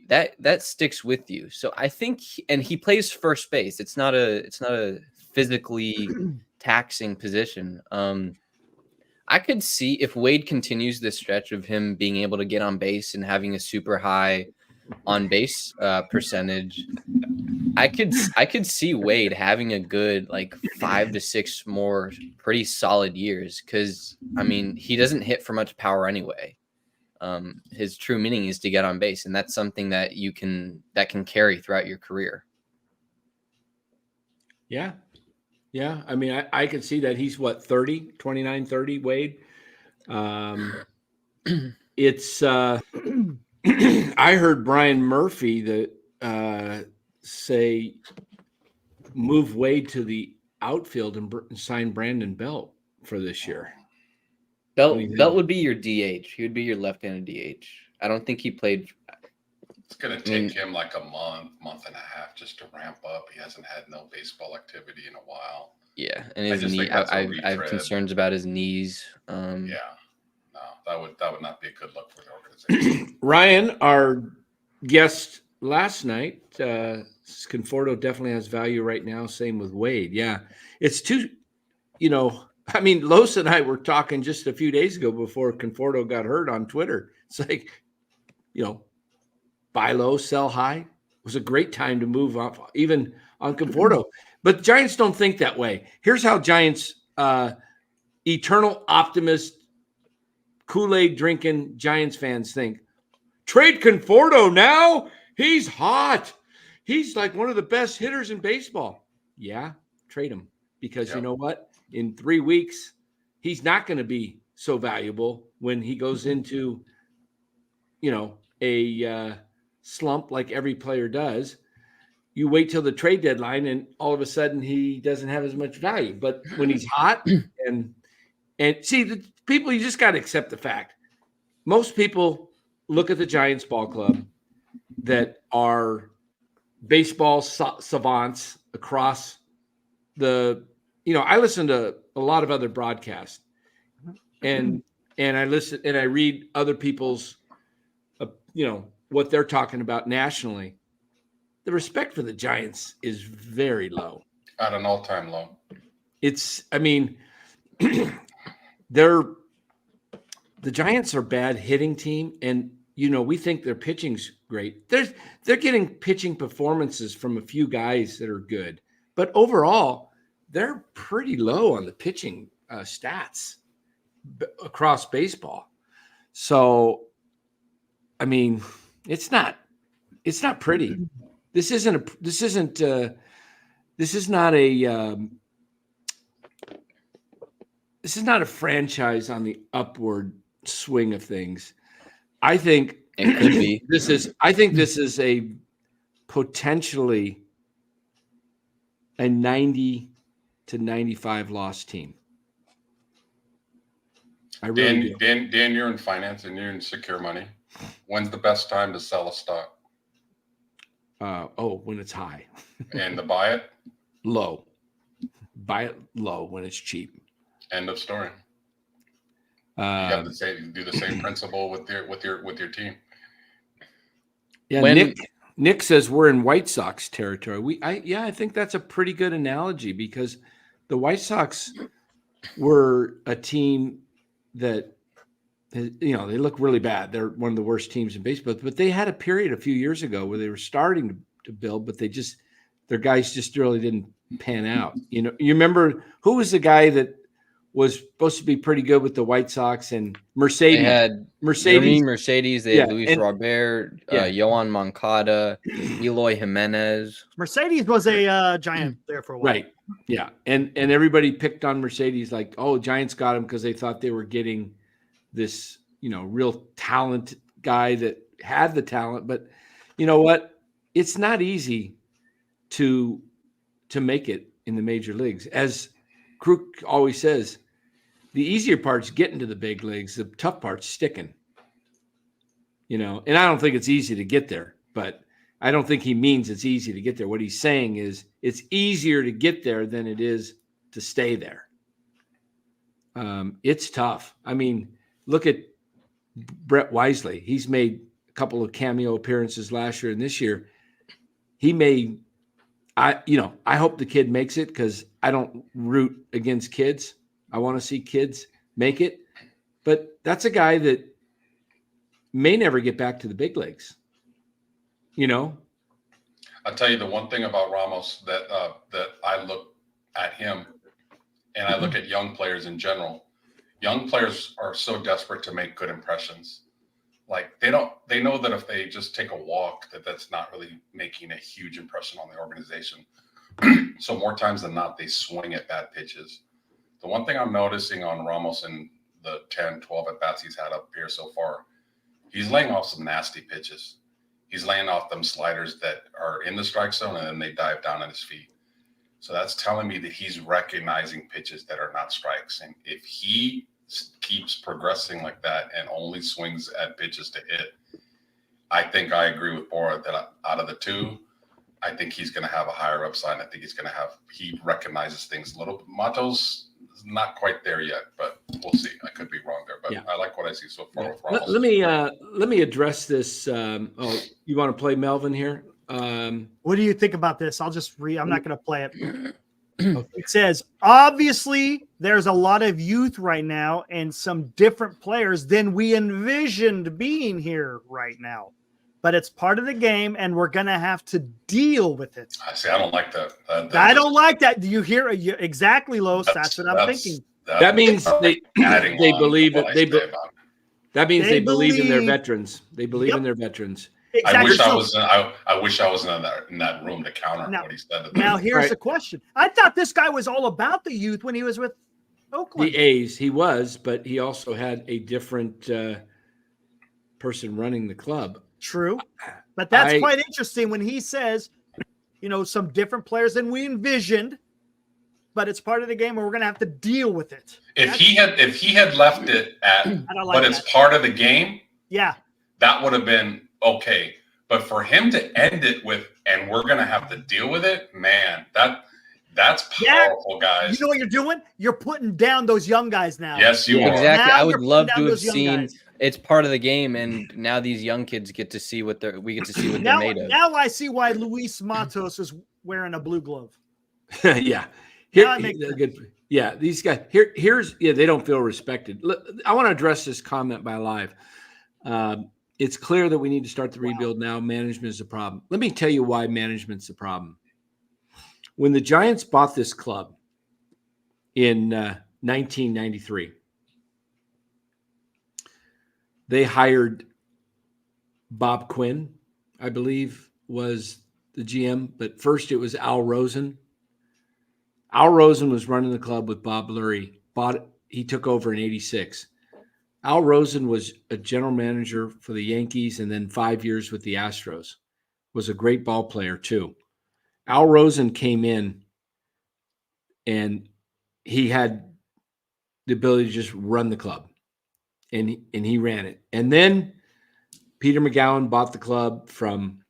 That sticks with you. So I think, and he plays first base. It's not a physically taxing position. I could see if Wade continues this stretch of him being able to get on base and having a super high on base percentage, I could see Wade having a good 5 to 6 more pretty solid years because he doesn't hit for much power anyway. His true meaning is to get on base, and that's something that can carry throughout your career. Yeah. I could see that. He's 29, 30, Wade. It's I heard Brian Murphy say move Wade to the outfield and sign Brandon Belt for this year. Belt would be your DH. He would be your left-handed DH. I don't think he played. It's going to take him like a month and a half just to ramp up. He hasn't had no baseball activity in a while. Yeah, and his knee. I have concerns about his knees. Yeah, no, that would not be a good look for the organization. Ryan, our guest last night, Conforto definitely has value right now. Same with Wade. Yeah, it's too. Los and I were talking just a few days ago before Conforto got hurt on Twitter. It's like, buy low, sell high. It was a great time to move off, even on Conforto. But Giants don't think that way. Here's how Giants, eternal optimist, Kool-Aid drinking Giants fans think. Trade Conforto now. He's hot. He's like one of the best hitters in baseball. Yeah, trade him. Because you know what? In 3 weeks, he's not going to be so valuable when he goes into, a slump like every player does. You wait till the trade deadline and all of a sudden he doesn't have as much value. But when he's hot and see, the people, you just got to accept the fact. Most people look at the Giants ball club that are baseball savants across the, I listen to a lot of other broadcasts and I listen and I read other people's, what they're talking about nationally. The respect for the Giants is very low. At an all-time low. The Giants are a bad hitting team, and we think their pitching's great. They're getting pitching performances from a few guys that are good, but overall, they're pretty low on the pitching stats across baseball. So, it's not pretty. This is not a franchise on the upward swing of things. I think it could be. This is a potentially a 90 to 95 loss team. I really do. Dan, you're in finance and you're in secure money. When's the best time to sell a stock? When it's high. And to buy it? Low. Buy it low when it's cheap. End of story. You have to do the same principle with your team. Yeah, Nick says we're in White Sox territory. I think that's a pretty good analogy because the White Sox were a team that, they look really bad. They're one of the worst teams in baseball, but they had a period a few years ago where they were starting to build, but their guys just really didn't pan out. You remember who was the guy that was supposed to be pretty good with the White Sox and Mercedes? They had Mercedes. They had Luis Robert, Yohan Moncada, Eloy Jimenez. Mercedes was a Giant there for a while. Right. Yeah. And everybody picked on Mercedes like, oh, Giants got him because they thought they were getting this, real talent guy that had the talent. But you know what? It's not easy to make it in the major leagues. As Kruk always says, the easier part's getting to the big leagues. The tough part's sticking. And I don't think it's easy to get there, but I don't think he means it's easy to get there. What he's saying is it's easier to get there than it is to stay there. It's tough. I mean, look at Brett Wisely. He's made a couple of cameo appearances last year and this year. I hope the kid makes it because I don't root against kids. I want to see kids make it. But that's a guy that may never get back to the big leagues. I'll tell you the one thing about Ramos that I look at him and I look at young players in general. Young players are so desperate to make good impressions. Like they know that if they just take a walk, that's not really making a huge impression on the organization. So more times than not, they swing at bad pitches. The one thing I'm noticing on Ramos in the 10, 12 at-bats he's had up here so far, he's laying off some nasty pitches. He's laying off them sliders that are in the strike zone and then they dive down at his feet. So that's telling me that he's recognizing pitches that are not strikes. And if he keeps progressing like that and only swings at pitches to hit, I think I agree with Bora that out of the two, I think he's going to have a higher upside. I think he recognizes things a little bit. Matos is not quite there yet, but we'll see. I could be wrong there, but I like what I see so far with Ramos. Let me address this. You want to play Melvin here? What do you think about this? I'll just read. I'm not going to play it. It says, obviously, there's a lot of youth right now and some different players than we envisioned being here right now. But it's part of the game, and we're going to have to deal with it. I see. I don't like that. I don't like that. Do you hear exactly, Los? That's what I'm thinking. That means they believe it. That means they believe in their veterans. They believe in their veterans. Exactly. I wish I was in that room to counter what he said. Now here's the question. I thought this guy was all about the youth when he was with Oakland. The A's, he was, but he also had a different person running the club. True. But that's quite interesting when he says, some different players than we envisioned, but it's part of the game and we're going to have to deal with it. If he had left it at, it's part of the game. Yeah. That would have been okay. But for him to end it with, and we're going to have to deal with it, man, that's powerful, guys. You know what you're doing? You're putting down those young guys now. Yes, you are. Exactly. Now I would love to have seen guys. It's part of the game, and now these young kids get to see what they're made of. Now I see why Luis Matos is wearing a blue glove. Yeah. These guys they don't feel respected. I want to address this comment by Live. It's clear that we need to start the rebuild now. Management is a problem. Let me tell you why management's a problem. When the Giants bought this club in 1993, they hired Bob Quinn, I believe, was the GM. But first it was Al Rosen. Al Rosen was running the club with Bob Lurie. He took over in 86. Al Rosen was a general manager for the Yankees and then 5 years with the Astros. was a great ball player too. Al Rosen came in and he had the ability to just run the club, and he ran it. And then Peter McGowan bought the club from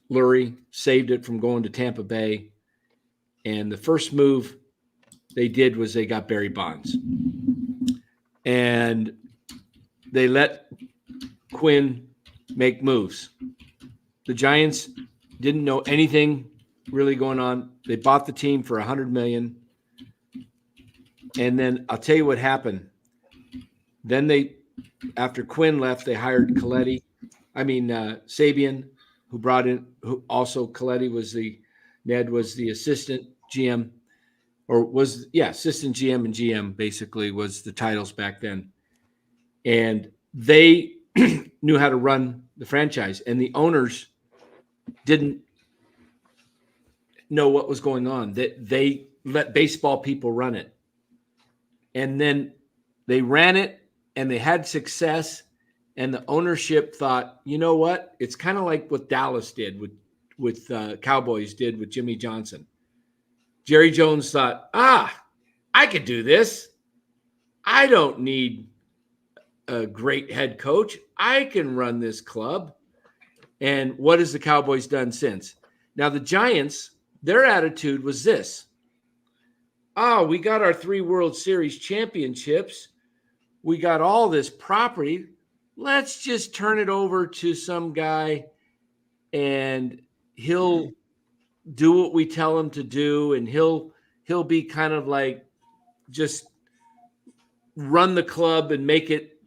Lurie, saved it from going to Tampa Bay. And the first move they did was they got Barry Bonds. And they let Quinn make moves. The Giants didn't know anything really going on. They bought the team for $100 million. And then I'll tell you what happened. Then after Quinn left, they hired Sabian, who brought in, who also Ned was the assistant GM, assistant GM and GM basically was the titles back then. And they knew how to run the franchise, and the owners didn't know what was going on. They let baseball people run it. And then they ran it and they had success, and the ownership thought, you know what? It's kind of like what Dallas did with Cowboys did with Jimmy Johnson. Jerry Jones thought, I could do this. I don't need a great head coach. I can run this club. And what has the Cowboys done since? Now, the Giants, their attitude was this. We got our 3 World Series championships. We got all this property. Let's just turn it over to some guy and he'll do what we tell him to do. And he'll be kind of like just run the club and make it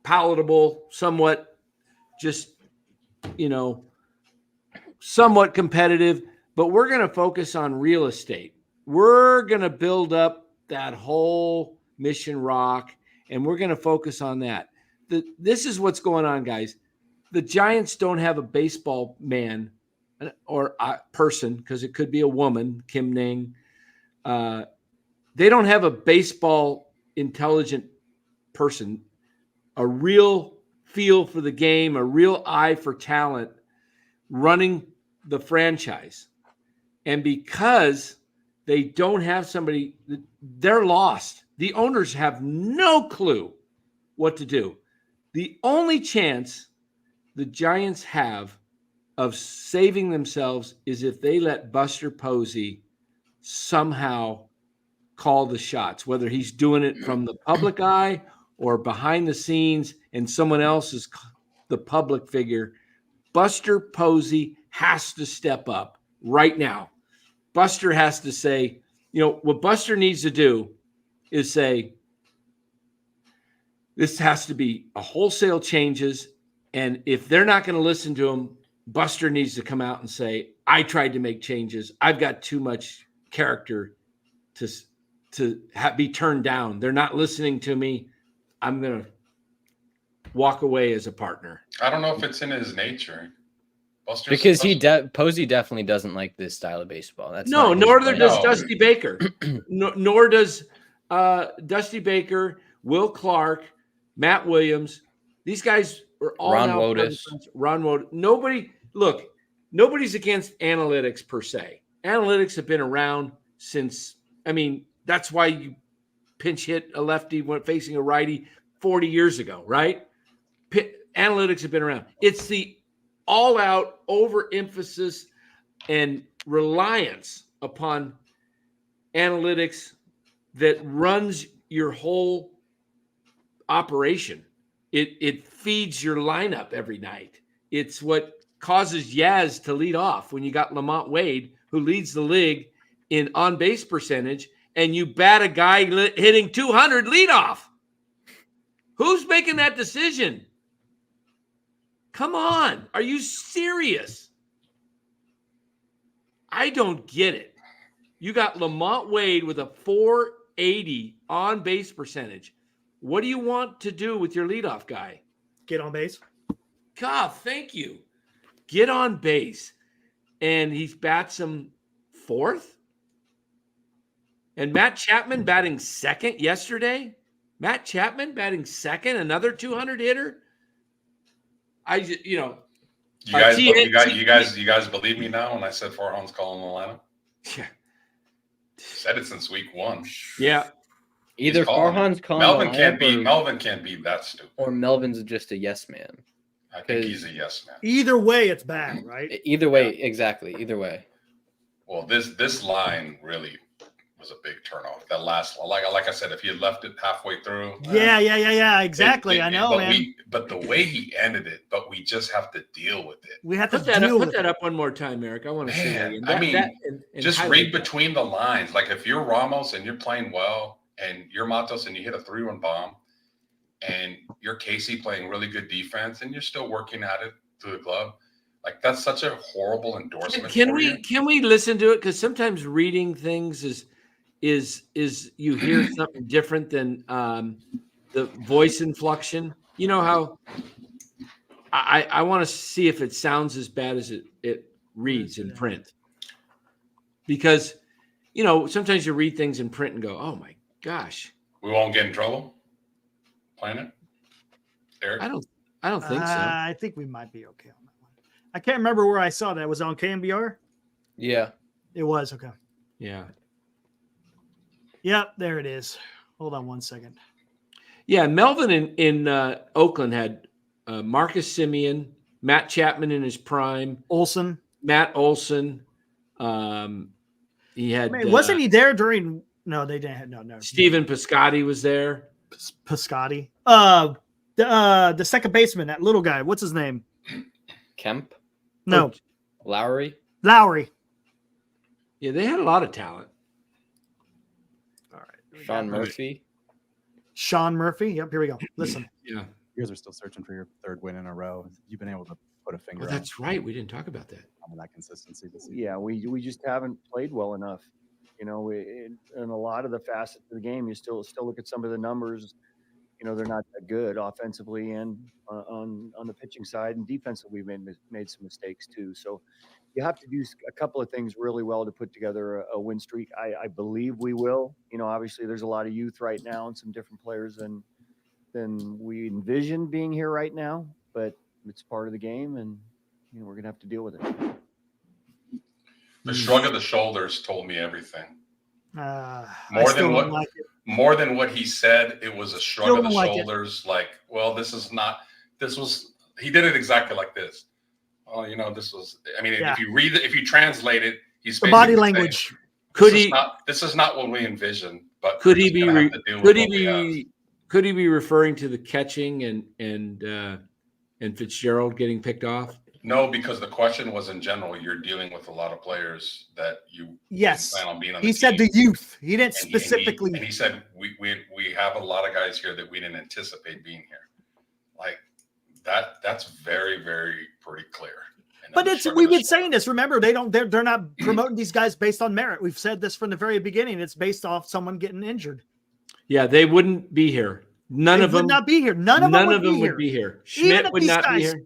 palatable, somewhat just, somewhat competitive, but we're going to focus on real estate. We're going to build up that whole Mission Rock, and we're going to focus on that. This is what's going on, guys. The Giants don't have a baseball man or a person, because it could be a woman, Kim Ning. They don't have a baseball intelligent person, a real feel for the game, a real eye for talent running the franchise. And because they don't have somebody, they're lost. The owners have no clue what to do. The only chance the Giants have of saving themselves is if they let Buster Posey somehow call the shots, whether he's doing it from the public eye or behind the scenes and someone else is the public figure. Buster Posey has to step up right now. Buster has to say, what Buster needs to do is say, this has to be a wholesale changes. And if they're not going to listen to him, Buster needs to come out and say, I tried to make changes. I've got too much character to be turned down. They're not listening to me. I'm going to walk away as a partner. I don't know if it's in his nature. Because Posey definitely doesn't like this style of baseball. That's nor does Dusty Baker. Nor does Dusty Baker, Will Clark, Matt Williams. These guys are all Ron now Wotus. Ron Wotus. Nobody's against analytics per se. Analytics have been around since. That's why you pinch hit a lefty when facing a righty 40 years ago, right? Analytics have been around. It's the all-out overemphasis and reliance upon analytics that runs your whole operation. It feeds your lineup every night. It's what causes Yaz to lead off when you got Lamont Wade, who leads the league in on-base percentage, and you bat a guy hitting 200 leadoff. Who's making that decision? Come on. Are you serious? I don't get it. You got Lamont Wade with a 480 on-base percentage. What do you want to do with your leadoff guy? Get on base. God, thank you. Get on base. And he bats him 4th. And Matt Chapman batting 2nd yesterday. Matt Chapman batting 2nd, another 200 hitter. You guys believe me now when I said Farhan's calling Atlanta? Yeah. Said it since week 1. Yeah. Either Farhan's calling Melvin can't be that stupid. or Melvin's just a yes man. I think he's a yes man. Either way, it's bad, right? Either way, exactly. Either way. Well, this line really was a big turnoff. That last, like I said, if he had left it halfway through. Yeah. Exactly. I know, man. But the way he ended it, but we just have to deal with it. We have to put that up one more time, Eric. I want to see that. Just read between the lines. Like if you're Ramos and you're playing well, and you're Matos and you hit a 3-run bomb, and you're Casey playing really good defense, and you're still working at it through the glove. Like that's such a horrible endorsement. Can we listen to it? Because sometimes reading things is you hear something different than the voice inflection. You know how I want to see if it sounds as bad as it reads in print. Because sometimes you read things in print and go, oh my gosh. We won't get in trouble playing it, Eric? I don't think so. I think we might be okay on that one. I can't remember where I saw that. It was on KMBR? Yeah. It was, okay. Yeah. Yep, there it is. Hold on one second. Yeah, Melvin in Oakland had Marcus Semien, Matt Chapman in his prime, Matt Olson. He had wasn't he there during? No, they didn't have no. Stephen Piscotty was there. Piscotty. The second baseman, that little guy. What's his name? Kemp? No. Lowry. Yeah, they had a lot of talent. All right. Sean Murphy. Yep, here we go. Listen. Yeah. You guys are still searching for your third win in a row. You've been able to put a finger on. That's right. We didn't talk about that. On that consistency this season. Yeah, we just haven't played well enough. In a lot of the facets of the game, you still look at some of the numbers. They're not that good offensively and on the pitching side, and defensively we've made some mistakes too. So you have to do a couple of things really well to put together a win streak. I believe we will. Obviously there's a lot of youth right now and some different players than we envision being here right now, but it's part of the game, and we're gonna have to deal with it. The shrug of the shoulders told me everything. More than what he said, it was a shrug of the shoulders. Like, well, he did it exactly like this. Oh, this was. I mean, if you translate it, he's the body language. This is not what we envisioned. But could he be referring to the catching and Fitzgerald getting picked off? No, because the question was in general. You're dealing with a lot of players that you plan on being on. He said the youth. He didn't specifically. And he said we have a lot of guys here that we didn't anticipate being here. Like that. That's very, very pretty clear. But we've been saying this. Remember, they're not promoting these guys based on merit. We've said this from the very beginning. It's based off someone getting injured. Yeah, they wouldn't be here. None of them would not be here. None of them would be here. Schmidt would not be here.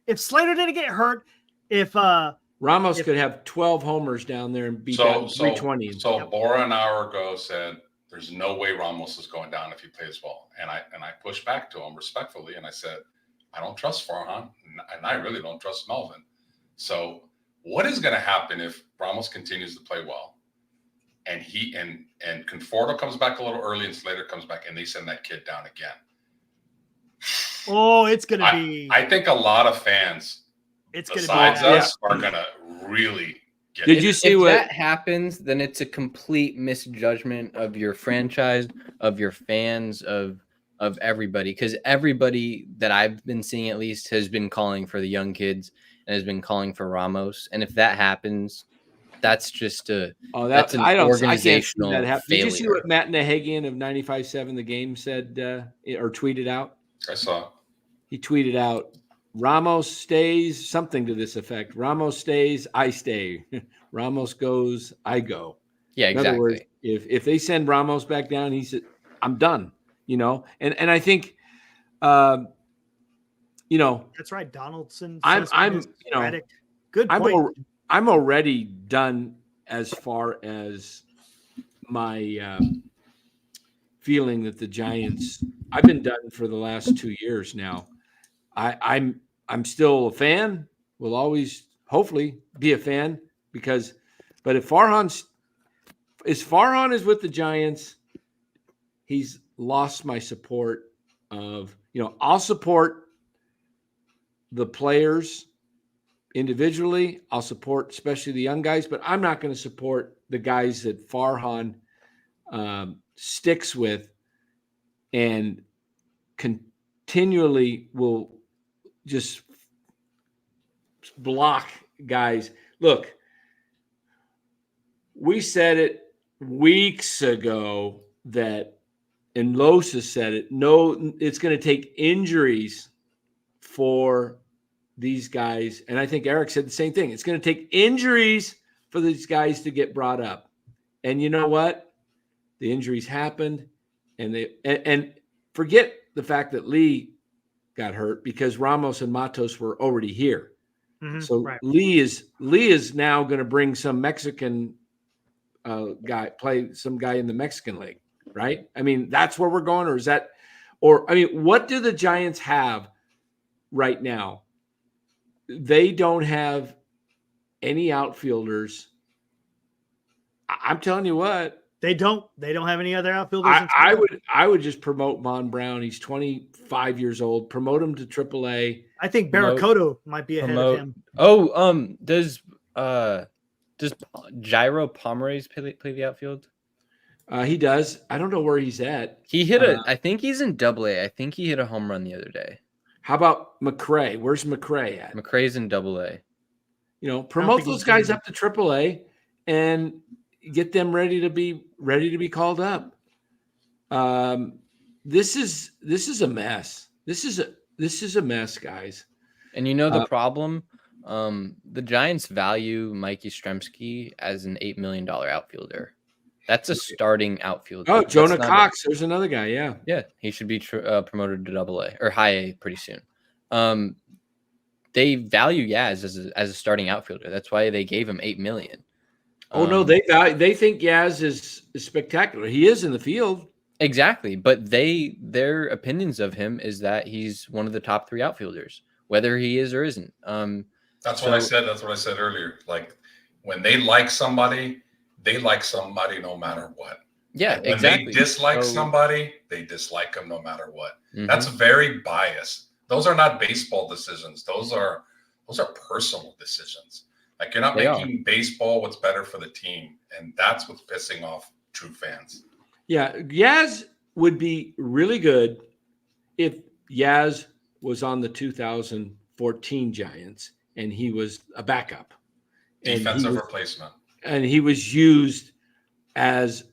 If Slater didn't get hurt, if Ramos could have 12 homers down there and be down 320. So Bora an hour ago said there's no way Ramos is going down if he plays well. And I pushed back to him respectfully, and I said, I don't trust Farhan, and I really don't trust Melvin. So what is going to happen if Ramos continues to play well, and Conforto comes back a little early and Slater comes back, and they send that kid down again? Oh, it's going to be. I think a lot of fans, besides us, are going to really get. Did you see if what that happens? Then it's a complete misjudgment of your franchise, of your fans, of everybody. Because everybody that I've been seeing, at least, has been calling for the young kids and has been calling for Ramos. And if that happens, that's just that's an organizational failure. Did you see what Matt Nahagian of 95.7 The Game said or tweeted out? I saw. He tweeted out, Ramos stays, something to this effect. Ramos stays, I stay. Ramos goes, I go. Yeah, exactly. In other words, if they send Ramos back down, he said, I'm done. And I think that's right. Donaldson. I'm good point. I'm already done as far as my feeling that the Giants. I've been done for the last 2 years now. I'm still a fan. will always hopefully be a fan but if Farhan is with the Giants, he's lost my support of, I'll support the players individually. I'll support especially the young guys, but I'm not going to support the guys that Farhan sticks with and continually will just block guys. Look, we said it weeks ago and Los has said it. No, it's going to take injuries for these guys. And I think Eric said the same thing. It's going to take injuries for these guys to get brought up. And you know what? The injuries happened, and forget the fact that Lee got hurt because Ramos and Matos were already here. Mhm, So right. Lee is now going to bring some Mexican play some guy in the Mexican league, right? I mean, that's where we're going, what do the Giants have right now? They don't have any outfielders. I'm telling you what. They don't have any other outfielders. I would just promote Von Brown. He's 25 years old. Promote him to AAA. I think Barracoto might be ahead of him. Oh, does Gyro Pomeroy play the outfield? He does. I don't know where he's at. He hit I think he's in AA. I think he hit a home run the other day. How about McRae? Where's McRae at? McRae's in AA. Promote those guys up to AAA and get them ready to be called up. This is a mess. This is a mess, guys. And the problem, the Giants value Mikey Stremski as an $8 million outfielder. That's a starting outfielder. Oh, Jonah Cox. There's another guy. Yeah. Yeah. He should be promoted to AA or high A pretty soon. They value Yaz as a starting outfielder. That's why they gave him $8 million. Oh no, they think Yaz is spectacular. He is in the field. Exactly. But their opinions of him is that he's one of the top 3 outfielders, whether he is or isn't. That's what I said. That's what I said earlier. Like when they like somebody no matter what. Yeah, when exactly. They dislike somebody, they dislike them no matter what. Mm-hmm. That's very biased. Those are not baseball decisions. Those are personal decisions. Like you're not making baseball what's better for the team, and that's what's pissing off true fans. Yeah, Yaz would be really good if Yaz was on the 2014 Giants and he was a backup. Defensive replacement. And he was used as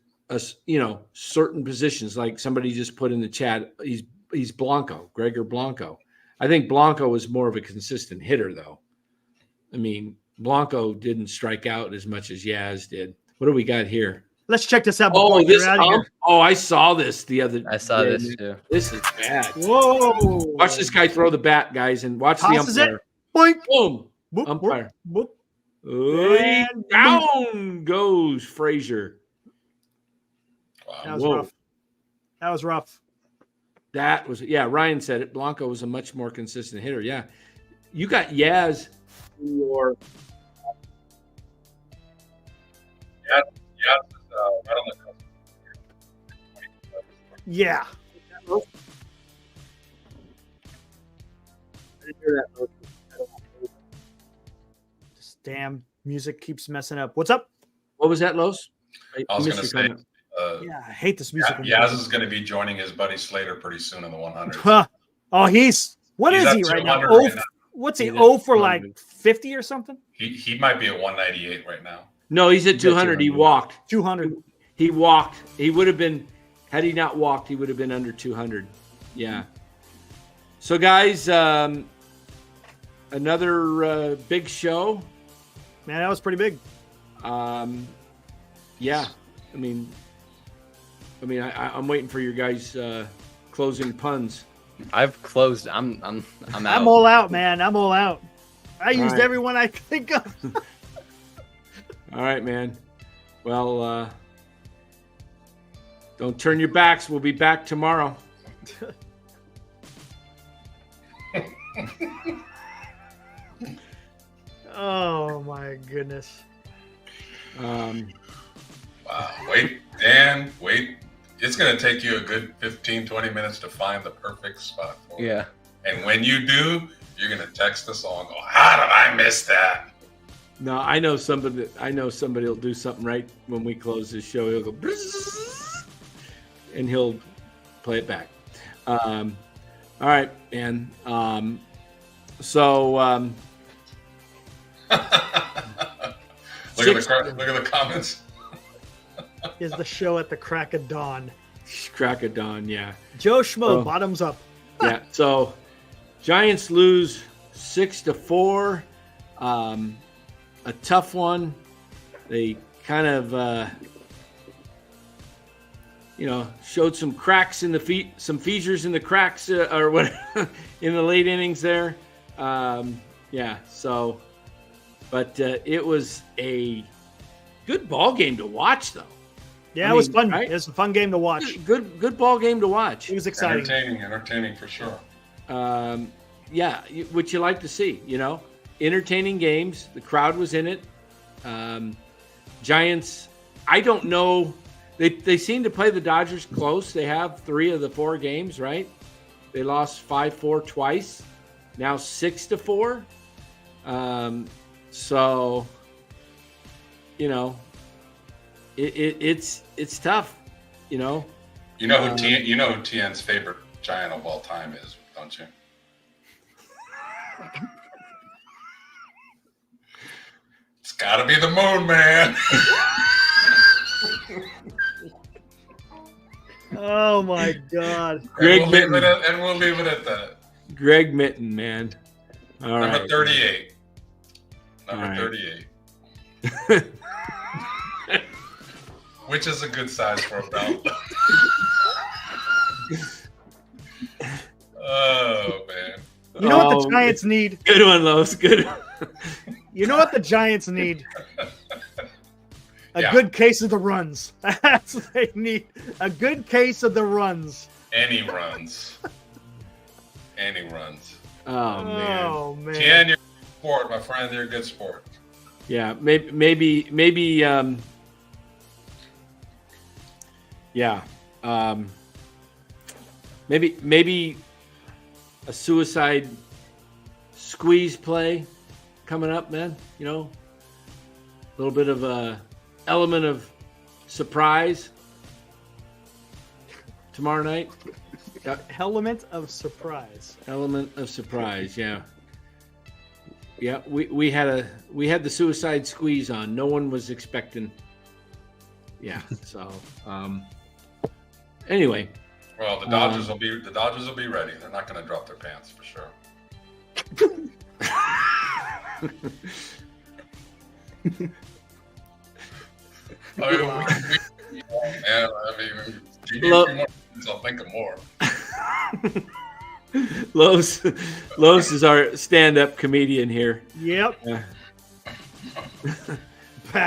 certain positions, like somebody just put in the chat. He's Blanco, Gregor Blanco. I think Blanco was more of a consistent hitter, though. I mean, Blanco didn't strike out as much as Yaz did. What do we got here? Let's check this out. I saw this the other day. I saw this too. This is bad. Whoa. Watch this guy throw the bat, guys, and watch the umpire. Boink. Boom. Boop, Umpire. Boop, boop. And down goes Frazier. Wow. That was rough. Ryan said it. Blanco was a much more consistent hitter. Yeah. You got Yaz in your Yeah, right on the cusp. Yeah. This damn music keeps messing up. What's up? What was that, Los? I was going to say, I hate this music. Yaz is going to be joining his buddy Slater pretty soon in the 100. Oh, he's is he right now? Oh, what's he? 0 for like 50 or something? He might be at 198 right now. No, he's at 200. He walked. 200. He walked. He would have been, had he not walked, he would have been under 200. Yeah. So, guys, another big show. Man, that was pretty big. Yeah. I mean, I'm waiting for your guys' closing puns. I've closed. I'm out. I'm all out, man. I'm all out. I used everyone I could think of. All right, man. Well, don't turn your backs. We'll be back tomorrow. Oh my goodness. Wow. Wait, Dan, wait. It's going to take you a good 15, 20 minutes to find the perfect spot for it. Yeah. And when you do, you're going to text us all and go, how did I miss that? No, I know somebody will do something right when we close this show. He'll go "Bzzz," and he'll play it back. All right, man. So Look at the comments. Is the show at the crack of dawn. crack of dawn, yeah. Joe Schmo, Oh. bottoms up. Yeah. So Giants lose 6-4. A tough one. They kind of showed some cracks in the feet, some fissures in the cracks or what in the late innings there. Yeah. So, but it was a good ball game to watch, though. Yeah, it was fun. Right? It was a fun game to watch. Good ball game to watch. It was exciting. Entertaining for sure. Yeah, what you like to see, entertaining games. The crowd was in it. Giants, I don't know. They seem to play the Dodgers close. They have 3 of the 4 games, right? They lost 5-4 twice. Now 6-4. So, it's tough. You know who TN's favorite Giant of all time is, don't you? It's got to be the Moon Man. Oh my God. Greg Mitten. And we'll leave it at that. Greg Mitten, man. All Number right. 38. Number All right. 38. Which is a good size for a belt. Oh, man. You know what the Giants need? Good one, Lowe's. Good one. You know what the Giants need? A good case of the runs. That's what they need. A good case of the runs. Any runs. Any runs. Oh, man. Oh, man. Tien, you're a good sport, my friend. You're a good sport. Yeah, maybe maybe a suicide squeeze play coming up, man. A little bit of a element of surprise tomorrow night. Element of surprise. Element of surprise, yeah. Yeah, we had the suicide squeeze on. No one was expecting. Yeah, so anyway. Well, the Dodgers will be ready. They're not going to drop their pants for sure. I'll think of more. Lowe's is our stand-up comedian here. Yep.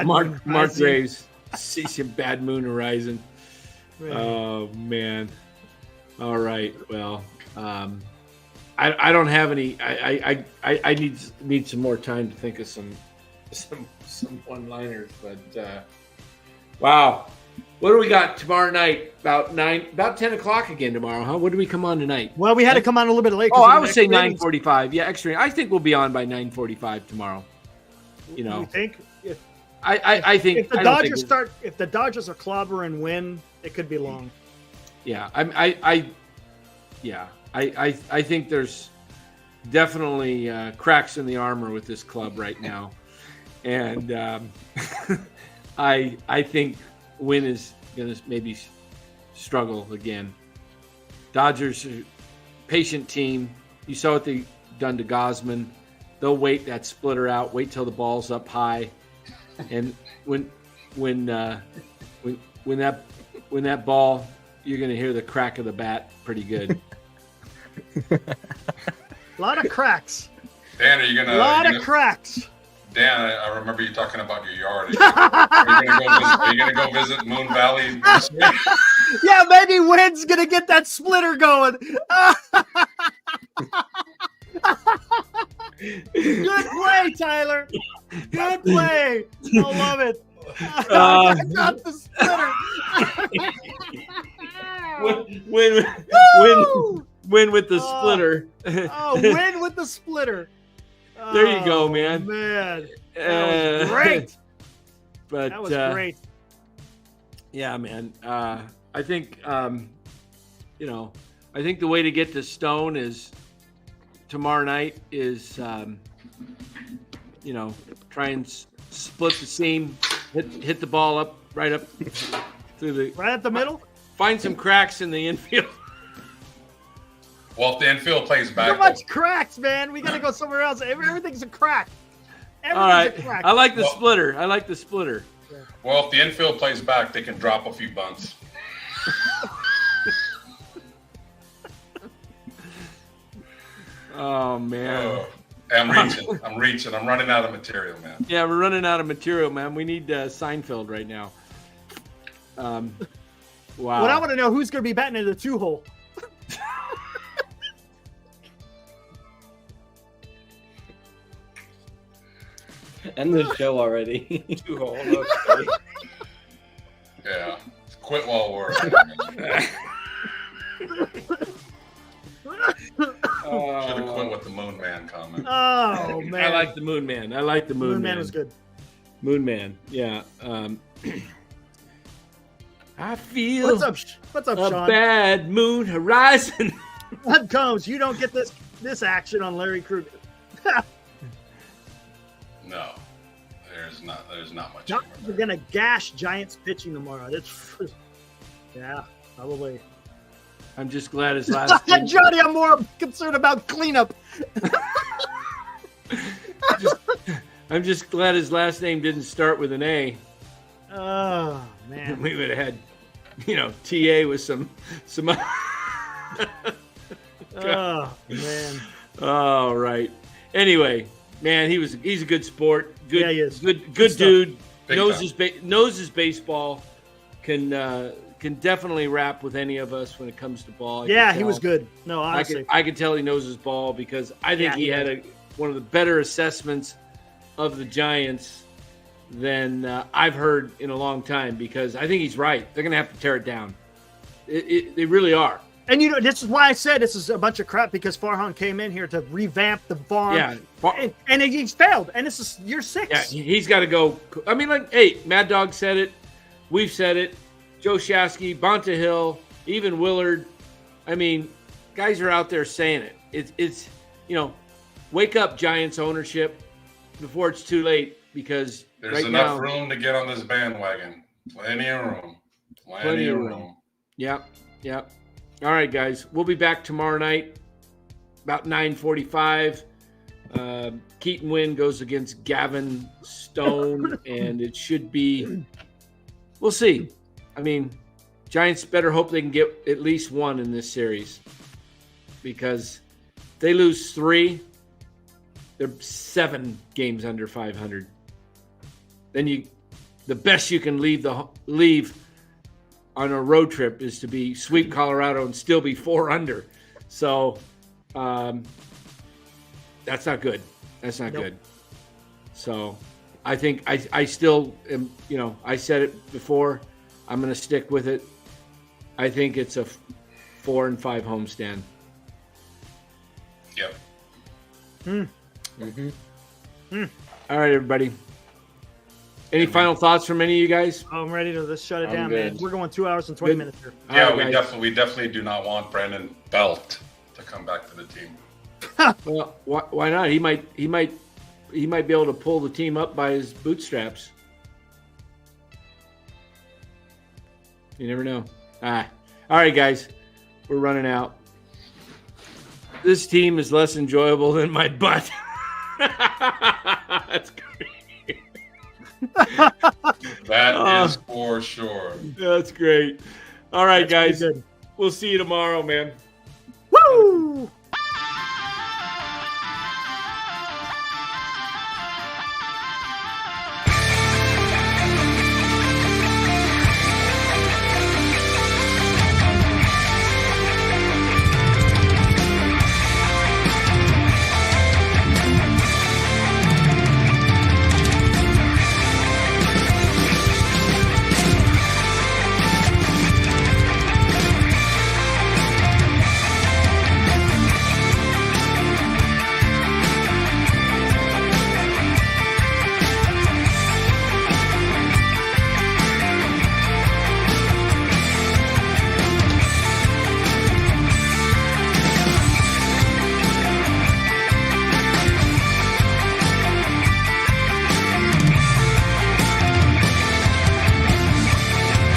Mark Graves sees some bad moon horizon. Man. Oh man. All right. Well, I don't have any. I need some more time to think of some one-liners. But wow. What do we got tomorrow night? About 10 o'clock again tomorrow, huh? What do we come on tonight? Well, we had to come on a little bit late. Oh, I would say 9:45. Yeah, extra. I think we'll be on by 9:45 tomorrow. You think? I think if the Dodgers if the Dodgers are clobber and win, it could be long. Yeah, I think there's definitely cracks in the armor with this club right now, and I think Win is going to maybe struggle again. Dodgers are a patient team. You saw what they done to Gosman. They'll wait that splitter out. Wait till the ball's up high, and when that ball, you're going to hear the crack of the bat pretty good. A lot of cracks. Dan, are you cracks. Dan, I remember you talking about your yard. Are you going to go visit Moon Valley this week? Yeah, maybe Wynn's going to get that splitter going. Good play, Tyler. Good play. I love it. I got the splitter. Win with the splitter. Win with the splitter. There you go, man. Man, that was great. But That was great. Yeah, man. I think I think the way to get to Stone is tomorrow night is try and split the seam, hit the ball up right up through the right at the middle. Find some cracks in the infield. Well, if the infield plays back, Too much cracks, man. We got to go somewhere else. Everything's a crack. All right. I like the splitter. Well, if the infield plays back, they can drop a few bunts. Oh man. I'm reaching. I'm running out of material, man. Yeah, we're running out of material, man. We need Seinfeld right now. Wow. What I want to know, who's going to be batting in the 2-hole? End the show already. 2-hole. Okay. Yeah. Quit while we're. Should have quit with the Moon Man comment. Oh man, I like the Moon Man. Moon Man was good. Moon Man, yeah. I feel What's up, a Sean? bad moon horizon. What comes? You don't get this action on Larry Krueger. No, there's not much. We're gonna gash Giants pitching tomorrow. Yeah, probably. I'm just glad his last name. Johnny, I'm more concerned about cleanup. I'm just glad his last name didn't start with an A. Oh man, we would have had, TA with some. Oh man. All right. Anyway, man, he's a good sport. Good, yeah, he is. Good dude. Knows his baseball. Can definitely rap with any of us when it comes to ball. Yeah, he was good. No, honestly. I can tell he knows his ball because I think he had one of the better assessments of the Giants than I've heard in a long time, because I think he's right. They're going to have to tear it down. They really are. And this is why I said this is a bunch of crap, because Farhan came in here to revamp the farm. Yeah. And he's failed. And this is year 6. Yeah, he's got to go. I mean, hey, Mad Dog said it. We've said it. Joe Shasky, Bonta Hill, even Willard. I mean, guys are out there saying it. It's wake up, Giants ownership, before it's too late, because there's enough room to get on this bandwagon. Plenty of room. Plenty of room. Yep. All right, guys. We'll be back tomorrow night about 9:45. Keaton Wynn goes against Gavin Stone, and it should be – we'll see. I mean, Giants better hope they can get at least one in this series, because if they lose 3, they're 7 games under 500. Then the best you can leave on a road trip is to be sweep Colorado and still be 4 under. So that's not good. That's not good. So I think I still am, I said it before. I'm going to stick with it. I think it's a 4-5 homestand. Yep. All right, everybody. Any final thoughts from any of you guys? I'm ready to shut it down, good. man. We're going 2 hours and 20 minutes here. Yeah, we definitely do not want Brandon Belt to come back to the team. Well, why not? He might be able to pull the team up by his bootstraps. You never know. All right, guys, we're running out. This team is less enjoyable than my butt. That's great. That is for sure. That's great. All right, guys. We'll see you tomorrow, man.